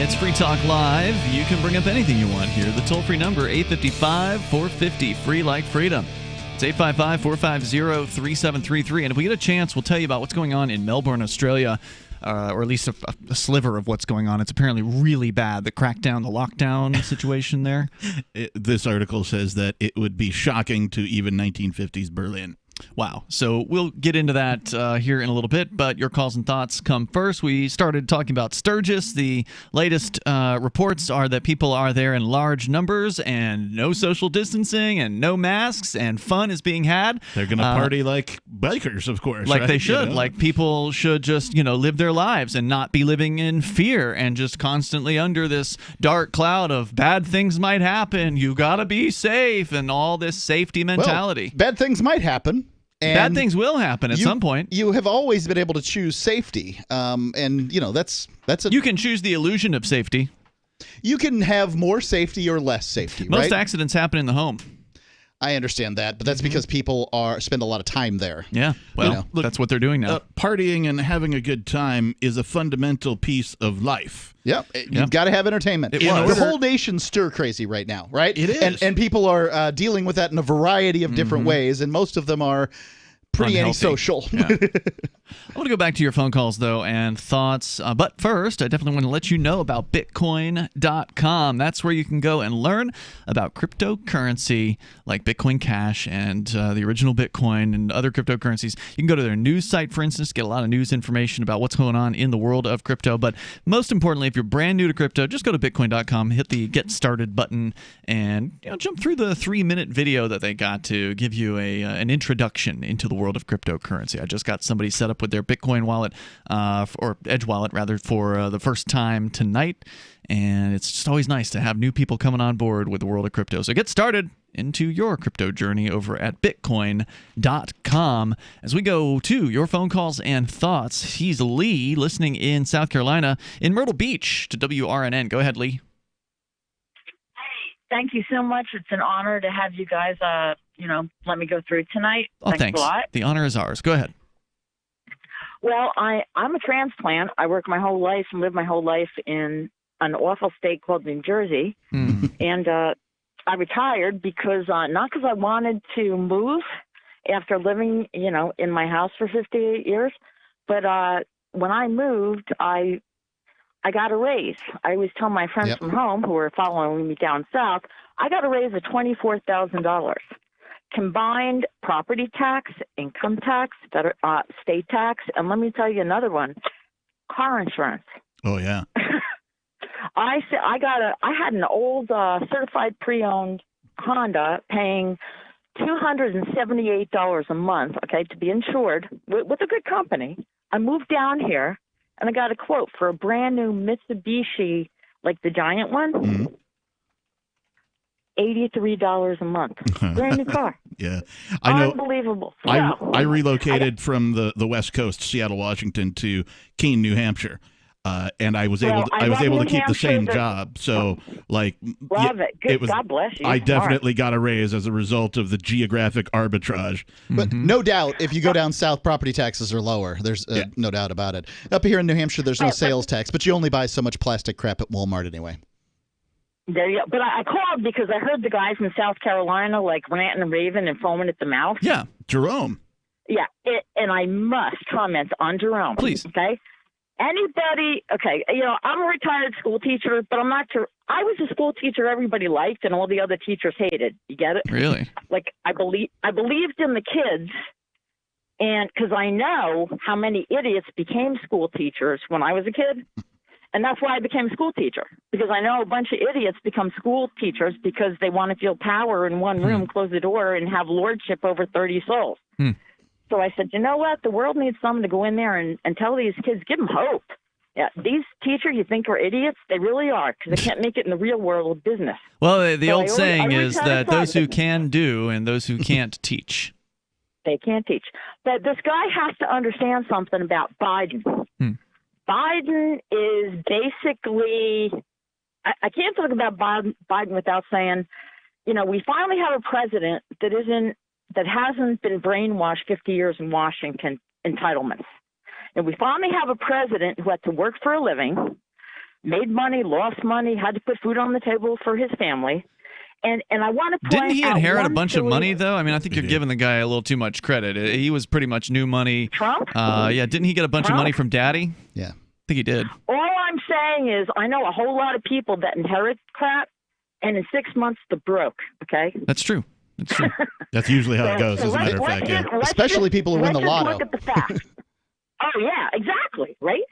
It's Free Talk Live. You can bring up anything you want here. The toll-free number, 855-450, free like freedom. It's 855-450-3733. And if we get a chance, we'll tell you about what's going on in Melbourne, Australia, or at least a sliver of what's going on. It's apparently really bad, the crackdown, the lockdown situation there. This article says that it would be shocking to even 1950s Berlin. Wow. So we'll get into that here in a little bit, but your calls and thoughts come first. We started talking about Sturgis. The latest reports are that people are there in large numbers and no social distancing and no masks, and fun is being had. They're going to party like bikers, of course. Like right? they should. Like people should just, live their lives and not be living in fear and just constantly under this dark cloud of bad things might happen. You got to be safe and all this safety mentality. Well, bad things might happen. And bad things will happen at some point. You have always been able to choose safety, and that's a. You can choose the illusion of safety. You can have more safety or less safety. Most right? accidents happen in the home. I understand that, but that's because people spend a lot of time there. Yeah, well, look, that's what they're doing now. Partying and having a good time is a fundamental piece of life. Yep. You've got to have entertainment. The whole nation's stir crazy right now, right? It is. And people are dealing with that in a variety of different ways, and most of them are pretty antisocial. Yeah. I want to go back to your phone calls, though, and thoughts. But first, I definitely want to let you know about Bitcoin.com. That's where you can go and learn about cryptocurrency like Bitcoin Cash and the original Bitcoin and other cryptocurrencies. You can go to their news site, for instance, get a lot of news information about what's going on in the world of crypto. But most importantly, if you're brand new to crypto, just go to Bitcoin.com, hit the Get Started button, and jump through the 3-minute video that they got to give you an introduction into the world of cryptocurrency. I just got somebody set up with their Bitcoin wallet, or Edge wallet rather, for the first time tonight, and it's just always nice to have new people coming on board with the world of crypto. So get started into your crypto journey over at Bitcoin.com. As we go to your phone calls and thoughts, he's Lee, listening in South Carolina, in Myrtle Beach to WRNN. Go ahead, Lee. Thank you so much. It's an honor to have you guys, let me go through tonight. Oh, thanks. A lot. The honor is ours. Go ahead. Well, I'm a transplant. I worked my whole life and lived my whole life in an awful state called New Jersey. And I retired because, not because I wanted to move after living, in my house for 58 years, but when I moved, I got a raise. I always tell my friends from home who are following me down south, I got a raise of $24,000. Combined property tax, income tax, state tax, and let me tell you another one, car insurance. Oh yeah. I had an old certified pre-owned Honda paying $278 a month, to be insured with a good company. I moved down here and I got a quote for a brand new Mitsubishi, like the giant one. $83 a month. Brand new car. Yeah. I know. Unbelievable. I relocated from the West Coast, Seattle, Washington, to Keene, New Hampshire. And I was able to keep the same job. So, love it. Good. God bless you. I definitely got a raise as a result of the geographic arbitrage. But no doubt, if you go down south, property taxes are lower. There's no doubt about it. Up here in New Hampshire, there's no sales tax, but you only buy so much plastic crap at Walmart anyway. There you go. But I called because I heard the guys in South Carolina ranting and raving and foaming at the mouth. Yeah, Jerome. Yeah, and I must comment on Jerome. Please. Okay. Anybody? Okay. I'm a retired school teacher, but I'm not sure. I was a school teacher everybody liked, and all the other teachers hated. You get it? Really? I believed in the kids, and because I know how many idiots became school teachers when I was a kid. And that's why I became a school teacher, because I know a bunch of idiots become school teachers because they want to feel power in one room, close the door, and have lordship over 30 souls. So I said, you know what? The world needs someone to go in there and tell these kids, give them hope. Yeah, these teachers you think are idiots, they really are, because they can't make it in the real world of business. Well, the old saying is that those who can do and those who can't teach. They can't teach. But this guy has to understand something about Biden. Biden is basically, I can't talk about Biden without saying, we finally have a president that hasn't been brainwashed 50 years in Washington entitlements. And we finally have a president who had to work for a living, made money, lost money, had to put food on the table for his family. And I want to point Didn't he inherit a bunch of silly- money, though? I mean, I think you're giving the guy a little too much credit. He was pretty much new money. Trump? Yeah, didn't he get a bunch of Trump? money from Daddy? Yeah. I think he did. All I'm saying is I know a whole lot of people that inherit crap, and in 6 months they're broke, okay? That's true. That's true. That's usually how it goes, as a let's- matter of fact. let's Yeah. just- let's Especially just- people who win the let's just lotto. Look at the facts. Oh, yeah, exactly, right?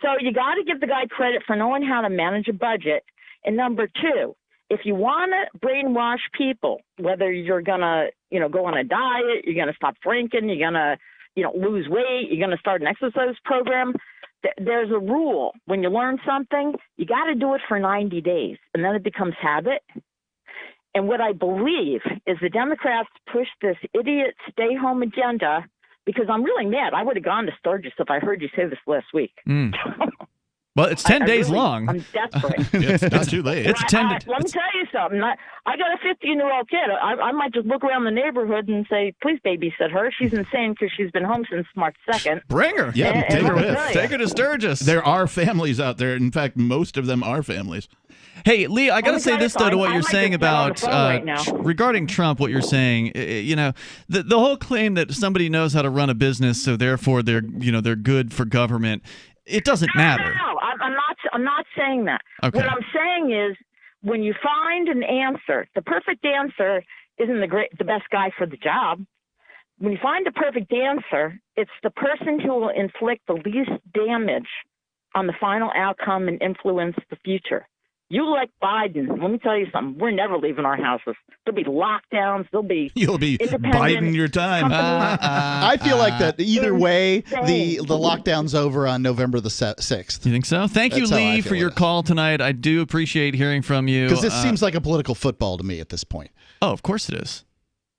So you got to give the guy credit for knowing how to manage a budget. And number two, if you want to brainwash people, whether you're going to, go on a diet, you're going to stop drinking, you're going to, lose weight, you're going to start an exercise program, there's a rule. When you learn something, you got to do it for 90 days, and then it becomes habit. And what I believe is the Democrats push this idiot stay-home agenda because I'm really mad. I would have gone to Sturgis if I heard you say this last week. Well, it's 10 days really, long. I'm desperate. It's not too late. It's 10 Let me tell you something. I got a 15-year-old kid. I might just look around the neighborhood and say, please babysit her. She's insane because she's been home since March 2nd. Bring her. Yeah, And- take and her let me with. tell you, Take her to Sturgis. There are families out there. In fact, most of them are families. Hey, Lee, I got to me say tell you this, though, to something. what I you're might saying just get on the about phone right now. regarding Trump, what you're saying, the whole claim that somebody knows how to run a business, so therefore they're good for government, it doesn't matter. No, I'm not saying that. Okay. What I'm saying is when you find an answer, the perfect answer isn't the best guy for the job. When you find the perfect answer, it's the person who will inflict the least damage on the final outcome and influence the future. You like Biden, let me tell you something. We're never leaving our houses. There'll be lockdowns. There'll be You'll be independent biding your time. I feel like that either way, the Insane. lockdown's over on November the 6th. You think so? Thank you, That's how I Lee, feel for your it is. call tonight. I do appreciate hearing from you. Because this seems like a political football to me at this point. Oh, of course it is.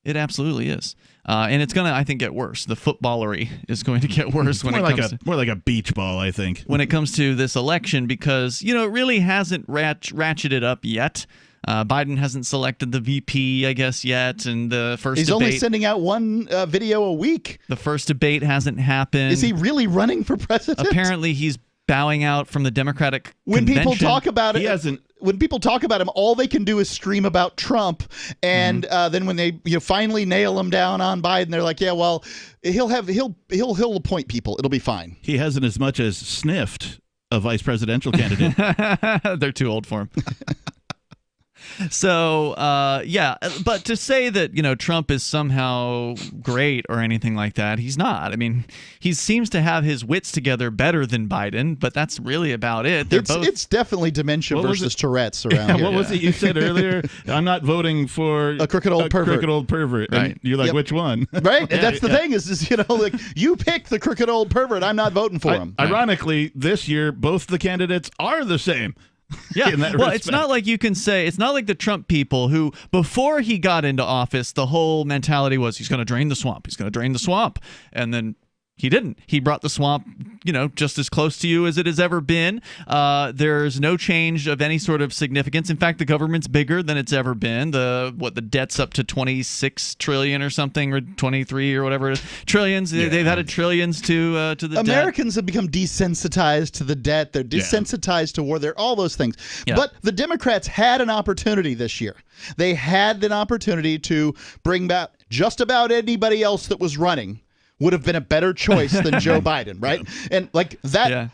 It absolutely is. And it's going to, I think, get worse. The footballery is going to get worse when more like a beach ball, I think. when it comes to this election because, it really hasn't ratcheted up yet. Biden hasn't selected the VP, I guess, yet. And the first He's debate, only sending out one video a week. the first debate hasn't happened. Is he really running for president? Apparently, he's bowing out from the Democratic when convention. people talk about He it, hasn't. when people talk about him, all they can do is stream about Trump, and then when they finally nail him down on Biden, they're like, yeah, well, he'll appoint people, it'll be fine. He hasn't as much as sniffed a vice presidential candidate. They're too old for him. So, yeah, but to say that, Trump is somehow great or anything like that, he's not. I mean, he seems to have his wits together better than Biden, but that's really about it. It's definitely dementia What was versus it? Tourette's around here. What was it you said earlier? I'm not voting for A crooked old pervert. Crooked old pervert. Right. And you're like, Yep. which one? Right? And that's the thing is like, you pick the crooked old pervert. I'm not voting for him. Ironically, this year, both the candidates are the same. Yeah, in that well, respect. it's not like you can say, it's not like the Trump people who, before he got into office, the whole mentality was he's going to drain the swamp. He's going to drain the swamp. And then he didn't. He brought the swamp, just as close to you as it has ever been. There's no change of any sort of significance. In fact, the government's bigger than it's ever been. The debt's up to 26 trillion or something, or 23 or whatever it is. Trillions. Yeah. They've added trillions to the debt. Americans have become desensitized to the debt. They're desensitized to war. They're all those things. Yeah. But the Democrats had an opportunity this year. They had an opportunity to bring back just about anybody else that was running would have been a better choice than Joe Biden, right? And like that, Yeah.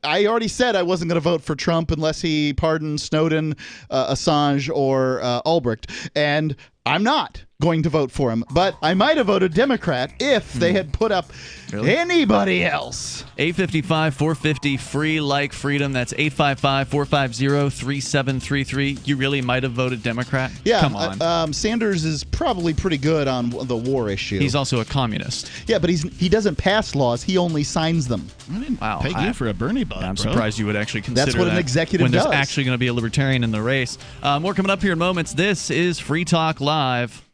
I already said I wasn't going to vote for Trump unless he pardoned Snowden, Assange, or Albrecht, and I'm not going to vote for him. But I might have voted Democrat if they had put up anybody else. 855-450 free like freedom. That's 855-450-3733. You really might have voted Democrat? Yeah, Come on. Sanders is probably pretty good on the war issue. He's also a communist. Yeah, but he doesn't pass laws. He only signs them. I didn't Wow, peg you for a Bernie bug, I'm bro. surprised you would actually consider That's what an that executive when there's does. actually going to be a libertarian in the race. More coming up here in moments. This is Free Talk Live.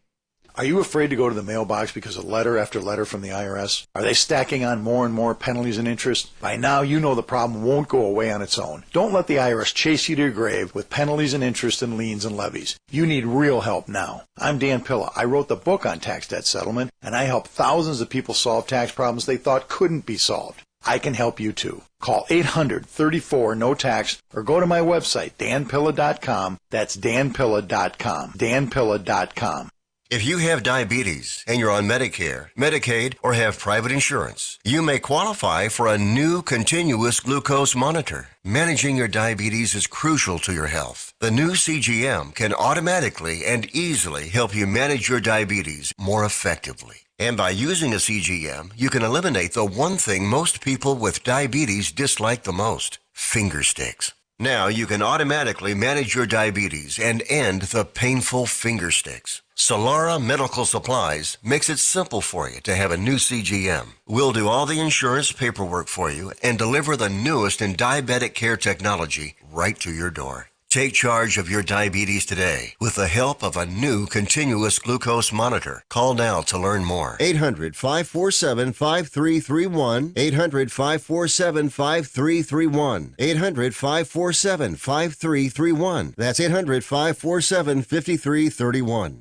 Are you afraid to go to the mailbox because of letter after letter from the IRS? Are they stacking on more and more penalties and interest? By now, you know the problem won't go away on its own. Don't let the IRS chase you to your grave with penalties and interest and liens and levies. You need real help now. I'm Dan Pilla. I wrote the book on tax debt settlement, and I help thousands of people solve tax problems they thought couldn't be solved. I can help you too. Call 800-34-NO-TAX or go to my website, danpilla.com. That's danpilla.com. danpilla.com. If you have diabetes and you're on Medicare, Medicaid, or have private insurance, you may qualify for a new continuous glucose monitor. Managing your diabetes is crucial to your health. The new CGM can automatically and easily help you manage your diabetes more effectively. And by using a CGM, you can eliminate the one thing most people with diabetes dislike the most: finger sticks. Now you can automatically manage your diabetes and end the painful finger sticks. Solara Medical Supplies makes it simple for you to have a new CGM. We'll do all the insurance paperwork for you and deliver the newest in diabetic care technology right to your door. Take charge of your diabetes today with the help of a new continuous glucose monitor. Call now to learn more. 800-547-5331. 800-547-5331. 800-547-5331. That's 800-547-5331.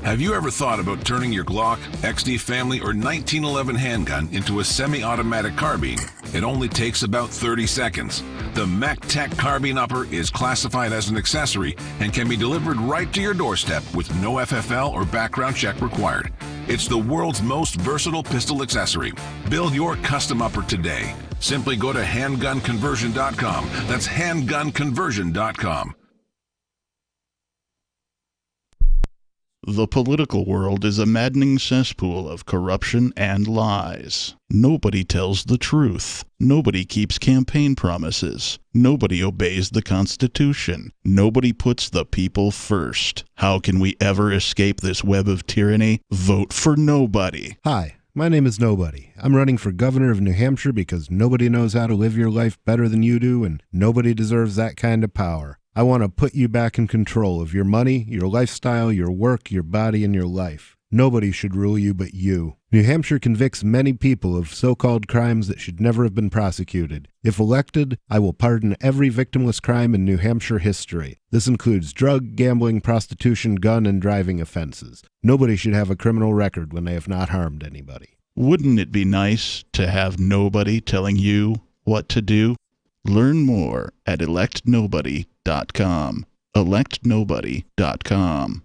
Have you ever thought about turning your Glock, XD Family, or 1911 handgun into a semi-automatic carbine? It only takes about 30 seconds. The MacTech Carbine Upper is classified as an accessory and can be delivered right to your doorstep with no FFL or background check required. It's the world's most versatile pistol accessory. Build your custom upper today. Simply go to handgunconversion.com. That's handgunconversion.com. The political world is a maddening cesspool of corruption and lies. Nobody tells the truth. Nobody keeps campaign promises. Nobody obeys the Constitution. Nobody puts the people first. How can we ever escape this web of tyranny? Vote for nobody. Hi, my name is Nobody. I'm running for governor of New Hampshire because nobody knows how to live your life better than you do, and nobody deserves that kind of power. I want to put you back in control of your money, your lifestyle, your work, your body, and your life. Nobody should rule you but you. New Hampshire convicts many people of so-called crimes that should never have been prosecuted. If elected, I will pardon every victimless crime in New Hampshire history. This includes drug, gambling, prostitution, gun, and driving offenses. Nobody should have a criminal record when they have not harmed anybody. Wouldn't it be nice to have nobody telling you what to do? Learn more at electnobody.com. electnobody.com.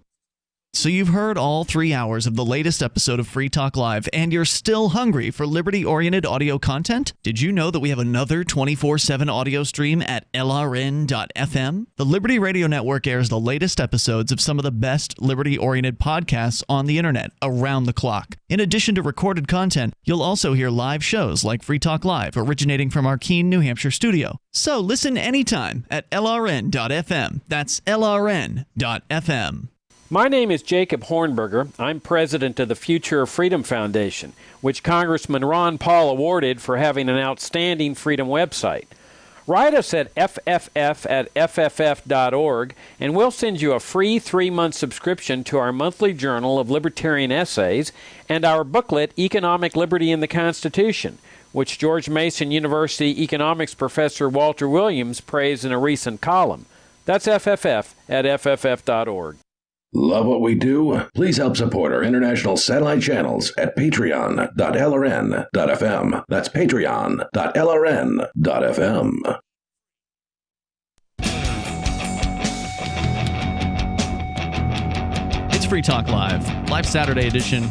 So you've heard all 3 hours of the latest episode of Free Talk Live, and you're still hungry for liberty-oriented audio content? Did you know that we have another 24/7 audio stream at LRN.FM? The Liberty Radio Network airs the latest episodes of some of the best liberty-oriented podcasts on the internet around the clock. In addition to recorded content, you'll also hear live shows like Free Talk Live, originating from our Keene, New Hampshire studio. So listen anytime at LRN.FM. That's LRN.FM. My name is Jacob Hornberger. I'm president of the Future of Freedom Foundation, which Congressman Ron Paul awarded for having an outstanding freedom website. Write us at fff@fff.org, and we'll send you a free 3-month subscription to our monthly journal of libertarian essays and our booklet, Economic Liberty in the Constitution, which George Mason University economics professor Walter Williams praised in a recent column. That's fff@fff.org. Love what we do? Please help support our international satellite channels at patreon.lrn.fm. That's patreon.lrn.fm. It's Free Talk Live, live Saturday edition.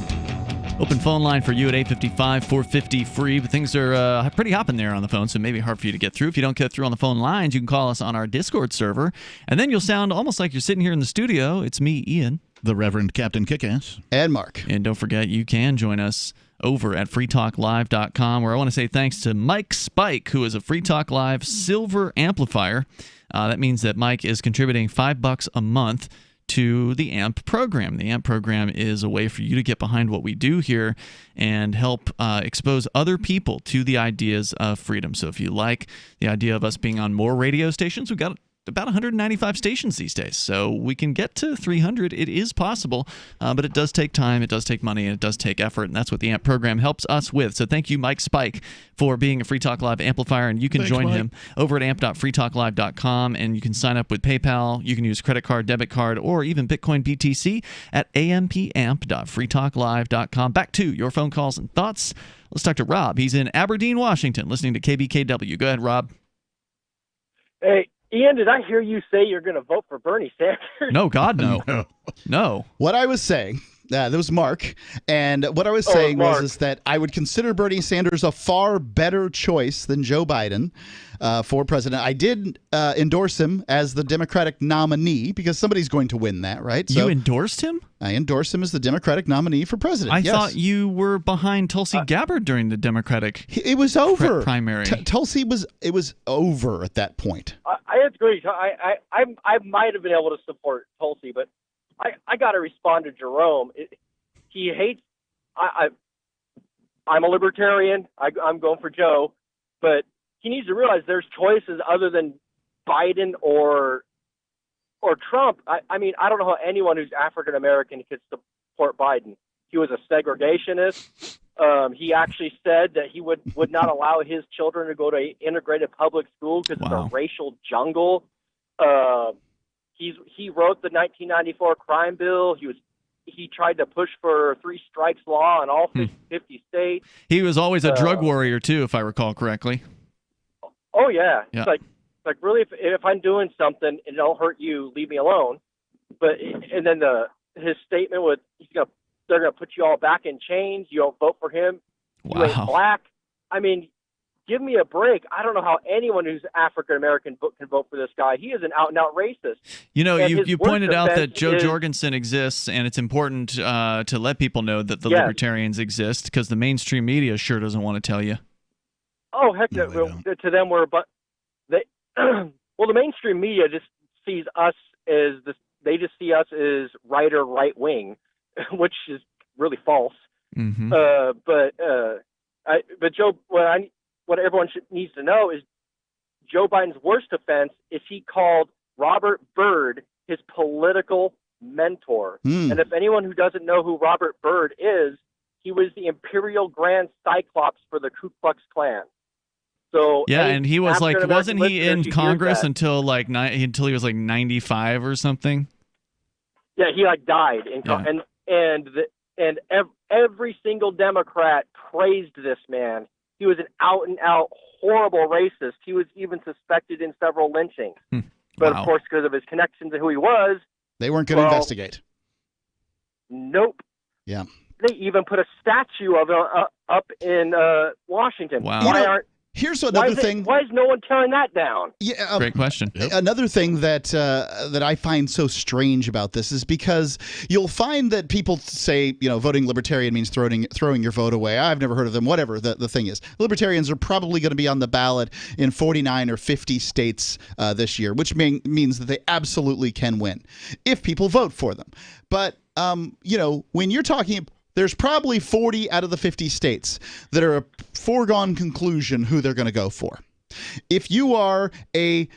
Open phone line for you at 855-450-FREE, but things are pretty hopping there on the phone, so it may be hard for you to get through. If you don't get through on the phone lines, you can call us on our Discord server, and then you'll sound almost like you're sitting here in the studio. It's me, Ian. The Reverend Captain Kickass. And Mark. And don't forget, you can join us over at freetalklive.com, where I want to say thanks to Mike Spike, who is a Free Talk Live Silver Amplifier. That means that Mike is contributing $5 a month to the AMP program. The AMP program is a way for you to get behind what we do here and help expose other people to the ideas of freedom. So if you like the idea of us being on more radio stations, we've got about 195 stations these days. So we can get to 300. It is possible, but it does take time, it does take money, and it does take effort, and that's what the AMP program helps us with. So thank you, Mike Spike, for being a Free Talk Live amplifier, and you can join him over at amp.freetalklive.com, and you can sign up with PayPal. You can use credit card, debit card, or even Bitcoin BTC at ampamp.freetalklive.com. Back to your phone calls and thoughts. Let's talk to Rob. He's in Aberdeen, Washington, listening to KBKW. Go ahead, Rob. Hey, Ian, did I hear you say you're going to vote for Bernie Sanders? No, God, no. No. What I was saying, that was Mark, and what I was saying was that I would consider Bernie Sanders a far better choice than Joe Biden for president. I did endorse him as the Democratic nominee because somebody's going to win that, right? You endorsed him? I endorsed him as the Democratic nominee for president. I thought you were behind Tulsi Gabbard during the Democratic it was over. Primary. Tulsi was over at that point. I agree. I might have been able to support Tulsi, but I got to respond to Jerome. He hates. I'm a libertarian. I'm going for Joe, but he needs to realize there's choices other than Biden or Trump. I mean, I don't know how anyone who's African American could support Biden. He was a segregationist. He actually said that he would not allow his children to go to integrated public school because it's a racial jungle. He wrote the 1994 crime bill. He tried to push for 3 strikes law in all 50 states. He was always a drug warrior too, if I recall correctly. Oh yeah. It's like really, if I'm doing something and it don't hurt you, leave me alone. And then his statement was they're gonna put you all back in chains. You don't vote for him. Wow. You ain't black. I mean, give me a break. I don't know how anyone who's African American can vote for this guy. He is an out and out racist. You know, you pointed out that Joe Jorgensen exists, and it's important to let people know that the libertarians exist because the mainstream media sure doesn't want to tell you. Oh heck, no, to them well, the mainstream media just sees us as they just see us as right or right wing, which is really false. Mm-hmm. But Joe, what everyone needs to know is Joe Biden's worst offense is he called Robert Byrd his political mentor. And if anyone who doesn't know who Robert Byrd is, he was the Imperial Grand Cyclops for the Ku Klux Klan. So yeah, and he was like, wasn't he in Congress until he was like 95 or something? Yeah, he died and every single Democrat praised this man. He was an out and out horrible racist. He was even suspected in several lynchings. But of course, because of his connection to who he was, they weren't going to investigate. Nope. Yeah. They even put a statue of him up in Washington. Wow. Here's another thing. Why is no one tearing that down? Yeah, great question. Another thing that I find so strange about this is because you'll find that people say, voting libertarian means throwing your vote away. I've never heard of them. Whatever the thing is, libertarians are probably going to be on the ballot in 49 or 50 states this year, which means that they absolutely can win if people vote for them. But when you're talking. There's probably 40 out of the 50 states that are a foregone conclusion who they're going to go for. If you are in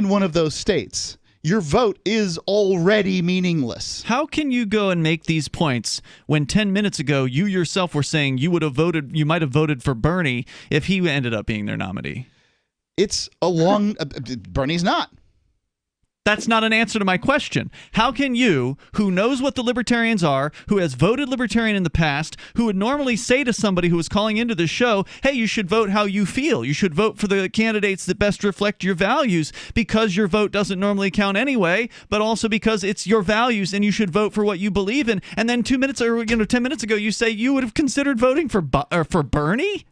one of those states, your vote is already meaningless. How can you go and make these points when 10 minutes ago you yourself were saying you might have voted for Bernie if he ended up being their nominee? It's Bernie's not. That's not an answer to my question. How can you, who knows what the libertarians are, who has voted libertarian in the past, who would normally say to somebody who is calling into the show, hey, you should vote how you feel. You should vote for the candidates that best reflect your values because your vote doesn't normally count anyway, but also because it's your values and you should vote for what you believe in. And then 10 minutes ago, you say you would have considered voting for Bernie?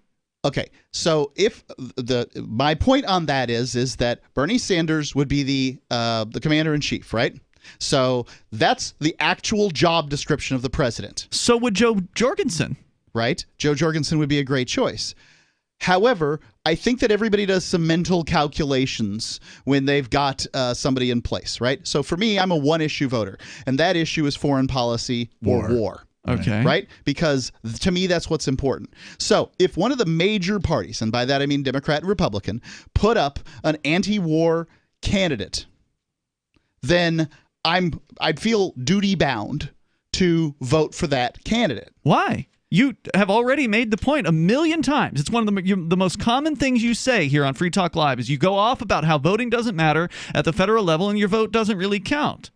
Okay, so if my point on that is that Bernie Sanders would be the commander in chief, right? So that's the actual job description of the president. So would Joe Jorgensen, right? Joe Jorgensen would be a great choice. However, I think that everybody does some mental calculations when they've got somebody in place, right? So for me, I'm a one-issue voter, and that issue is foreign policy or war. Okay. Right? Because to me, that's what's important. So if one of the major parties, and by that I mean Democrat and Republican, put up an anti-war candidate, then I'd feel duty bound to vote for that candidate. Why? You have already made the point a million times. It's one of the most common things you say here on Free Talk Live is you go off about how voting doesn't matter at the federal level and your vote doesn't really count.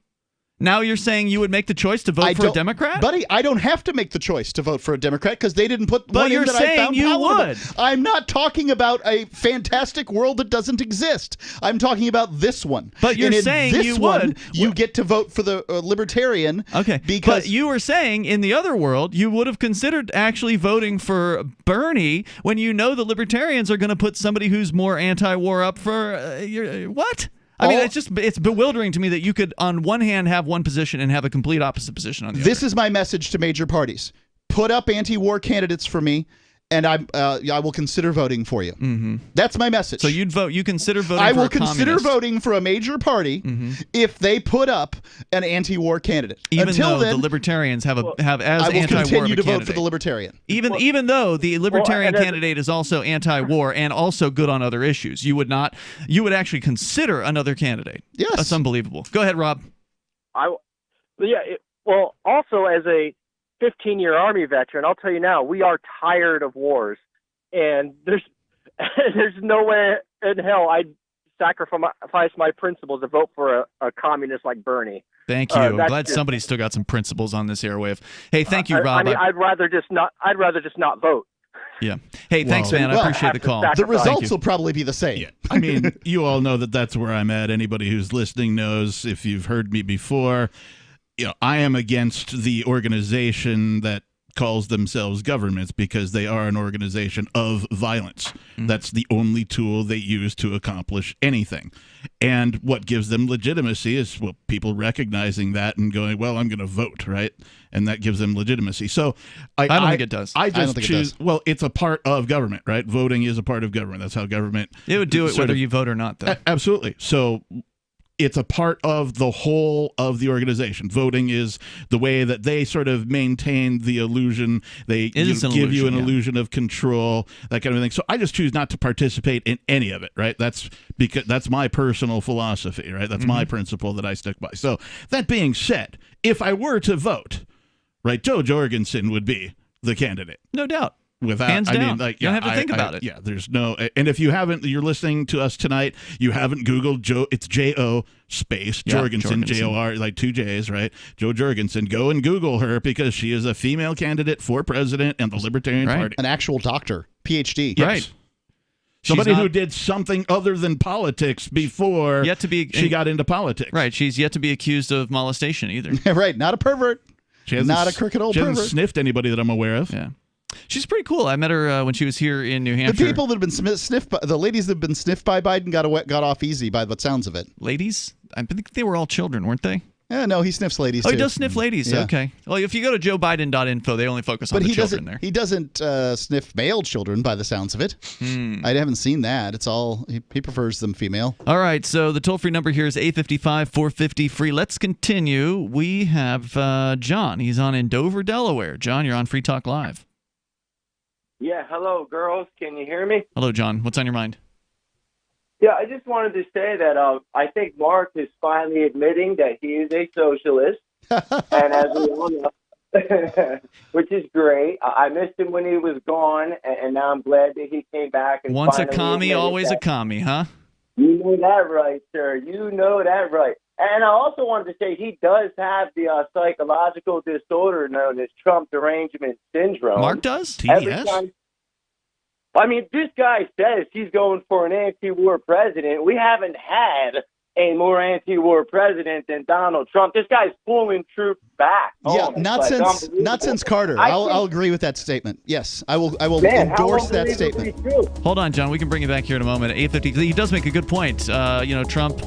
Now you're saying you would make the choice to vote for a Democrat? Buddy, I don't have to make the choice to vote for a Democrat because they didn't put one in that I found you palatable. would. I'm not talking about a fantastic world that doesn't exist. I'm talking about this one. But you're saying this you one, would. You get to vote for the Libertarian. Okay, because but you were saying in the other world you would have considered actually voting for Bernie when you know the Libertarians are going to put somebody who's more anti-war up for what? I mean, it's bewildering to me that you could, on one hand, have one position and have a complete opposite position on the other. This is my message to major parties. Put up anti-war candidates for me, and I will consider voting for you. Mm-hmm. That's my message. So you'd vote. You consider voting I for will a consider communist. voting for a major party if they put up an anti-war candidate. Even Until though then, the Libertarians have as I will anti-war continue of a to vote candidate. for the Libertarian. Even though the Libertarian candidate is also anti-war and also good on other issues, you would not. You would actually consider another candidate. Yes, that's unbelievable. Go ahead, Rob. Also as a 15-year Army veteran, I'll tell you now, we are tired of wars, and there's no way in hell I'd sacrifice my principles to vote for a communist like Bernie. Thank you. I'm glad somebody's still got some principles on this airwave. Hey, thank you, Rob. I mean, I'd rather just not vote. Yeah. Hey, thanks, man. I appreciate the call. The results will probably be the same. Yeah. I mean, you all know that's where I'm at. Anybody who's listening knows, if you've heard me before, I am against the organization that calls themselves governments because they are an organization of violence. That's the only tool they use to accomplish anything. And what gives them legitimacy is people recognizing that and going, well, I'm going to vote, right? And that gives them legitimacy. So I don't think it does. I don't think choose. it does. Well, it's a part of government, right? Voting is a part of government. That's how government. It would do it whether you vote or not, though. Absolutely. So it's a part of the whole of the organization. Voting is the way that they sort of maintain the illusion. They give you an illusion of control, that kind of thing. So I just choose not to participate in any of it, right? That's because that's my personal philosophy, right? That's my principle that I stick by. So that being said, if I were to vote, right, Joe Jorgensen would be the candidate. No doubt. Without, hands down. I mean, like, you don't have to think about it. Yeah, there's no, and if you haven't, you're listening to us tonight, you haven't Googled Joe, it's J-O space Jorgensen, J-O-R, like 2 J's, right? Joe Jorgensen. Go and Google her because she is a female candidate for president and the Libertarian Party. An actual doctor, PhD. Yes. Right. Somebody who did something other than politics before she got into politics. Right. She's yet to be accused of molestation either. Right. Not a pervert. Not a crooked old pervert. She hasn't sniffed anybody that I'm aware of. Yeah. She's pretty cool. I met her when she was here in New Hampshire. The people that have been sniffed by, the ladies that have been sniffed by Biden got off easy by the sounds of it. Ladies? I think they were all children, weren't they? Yeah, no, he sniffs ladies too. Oh, he does sniff ladies. Yeah. Okay. Well, if you go to joebiden.info, they only focus on the children there. He doesn't sniff male children by the sounds of it. I haven't seen that. It's all he prefers them female. All right. So the toll-free number here is 855-450-FREE. Let's continue. We have John. He's on in Dover, Delaware. John, you're on Free Talk Live. Yeah, hello, girls. Can you hear me? Hello, John. What's on your mind? Yeah, I just wanted to say that I think Mark is finally admitting that he is a socialist, and as we all know, which is great. I missed him when he was gone, and now I'm glad that he came back. And once a commie, always a commie, huh? You know that right, sir. You know that right. And I also wanted to say he does have the psychological disorder known as Trump derangement syndrome. Mark does? TDS? I mean, this guy says he's going for an anti-war president. We haven't had a more anti-war president than Donald Trump. This guy's pulling troops back. Yeah, not since Carter. I'll agree with that statement. Yes, I will endorse that statement. Hold on, John. We can bring you back here in a moment. 8:50. He does make a good point. Trump,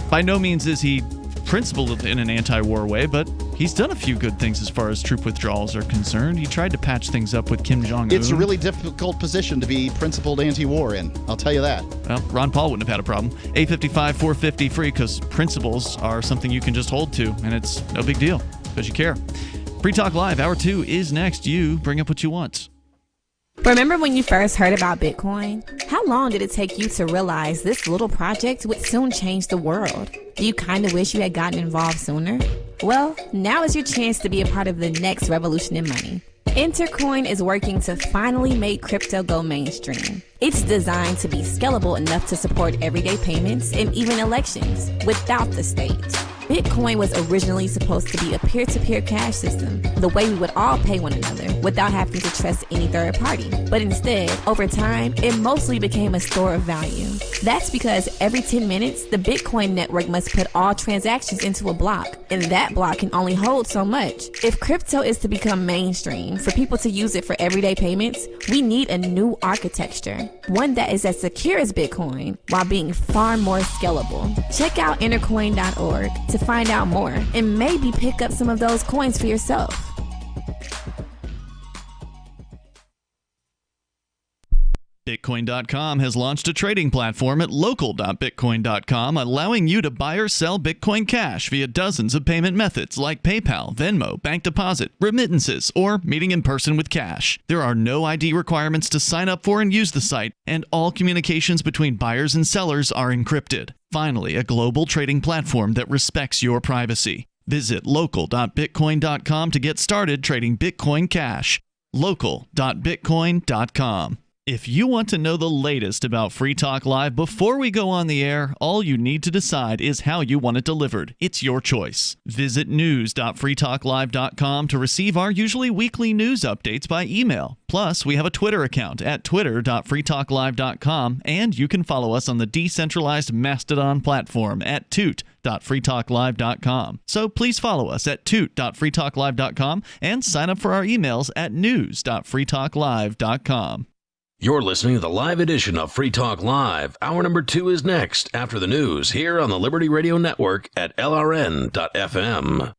by no means is he principled in an anti-war way, but he's done a few good things as far as troop withdrawals are concerned. He tried to patch things up with Kim Jong-un. It's a really difficult position to be principled anti-war in. I'll tell you that. Well, Ron Paul wouldn't have had a problem. 855-450-FREE, because principles are something you can just hold to, and it's no big deal because you care. Free Talk Live, Hour 2 is next. You bring up what you want. Remember when you first heard about Bitcoin? How long did it take you to realize this little project would soon change the world? Do you kind of wish you had gotten involved sooner? Well, now is your chance to be a part of the next revolution in money. Intercoin is working to finally make crypto go mainstream. It's designed to be scalable enough to support everyday payments and even elections without the state. Bitcoin was originally supposed to be a peer-to-peer cash system, the way we would all pay one another without having to trust any third party. But instead, over time, it mostly became a store of value. That's because every 10 minutes, the Bitcoin network must put all transactions into a block, and that block can only hold so much. If crypto is to become mainstream, for people to use it for everyday payments, we need a new architecture, one that is as secure as Bitcoin while being far more scalable. Check out intercoin.org to find out more and maybe pick up some of those coins for yourself. Bitcoin.com has launched a trading platform at local.bitcoin.com, allowing you to buy or sell Bitcoin Cash via dozens of payment methods like PayPal, Venmo, bank deposit, remittances, or meeting in person with cash. There are no ID requirements to sign up for and use the site, and all communications between buyers and sellers are encrypted. Finally, a global trading platform that respects your privacy. Visit local.bitcoin.com to get started trading Bitcoin Cash. local.bitcoin.com. If you want to know the latest about Free Talk Live before we go on the air, all you need to decide is how you want it delivered. It's your choice. Visit news.freetalklive.com to receive our usually weekly news updates by email. Plus, we have a Twitter account at twitter.freetalklive.com, and you can follow us on the decentralized Mastodon platform at toot.freetalklive.com. So please follow us at toot.freetalklive.com and sign up for our emails at news.freetalklive.com. You're listening to the live edition of Free Talk Live. Hour number 2 is next after the news here on the Liberty Radio Network at LRN.FM.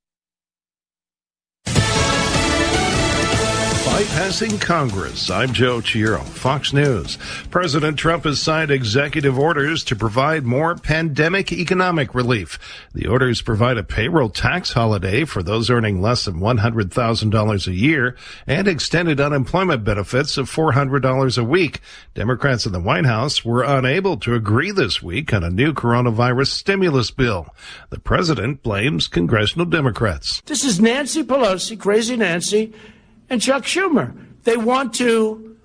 Bypassing Congress. I'm Joe Chiro, Fox News. President Trump has signed executive orders to provide more pandemic economic relief. The orders provide a payroll tax holiday for those earning less than $100,000 a year and extended unemployment benefits of $400 a week. Democrats in the White House were unable to agree this week on a new coronavirus stimulus bill. The president blames congressional Democrats. This is Nancy Pelosi, Crazy Nancy, and Chuck Schumer. They want to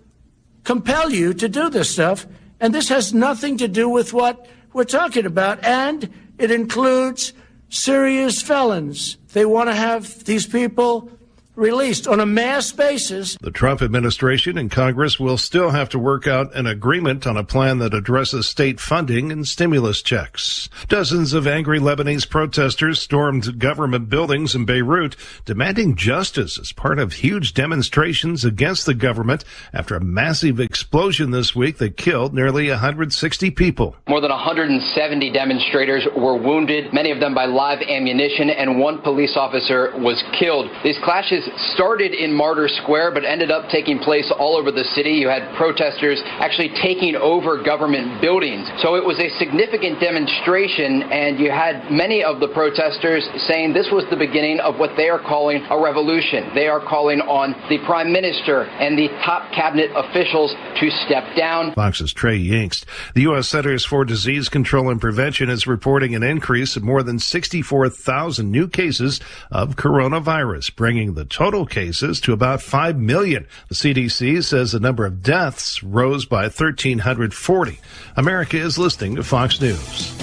compel you to do this stuff, and this has nothing to do with what we're talking about, and it includes serious felons. They want to have these people released on a mass basis. The Trump administration and Congress will still have to work out an agreement on a plan that addresses state funding and stimulus checks. Dozens of angry Lebanese protesters stormed government buildings in Beirut, demanding justice as part of huge demonstrations against the government after a massive explosion this week that killed nearly 160 people. More than 170 demonstrators were wounded, many of them by live ammunition, and one police officer was killed. These clashes started in Martyr Square but ended up taking place all over the city. You had protesters actually taking over government buildings. So it was a significant demonstration, and you had many of the protesters saying this was the beginning of what they are calling a revolution. They are calling on the prime minister and the top cabinet officials to step down. Fox's Trey Yingst. The U.S. Centers for Disease Control and Prevention is reporting an increase of more than 64,000 new cases of coronavirus, bringing the total cases to about 5 million. The CDC says the number of deaths rose by 1,340. America is listening to Fox News.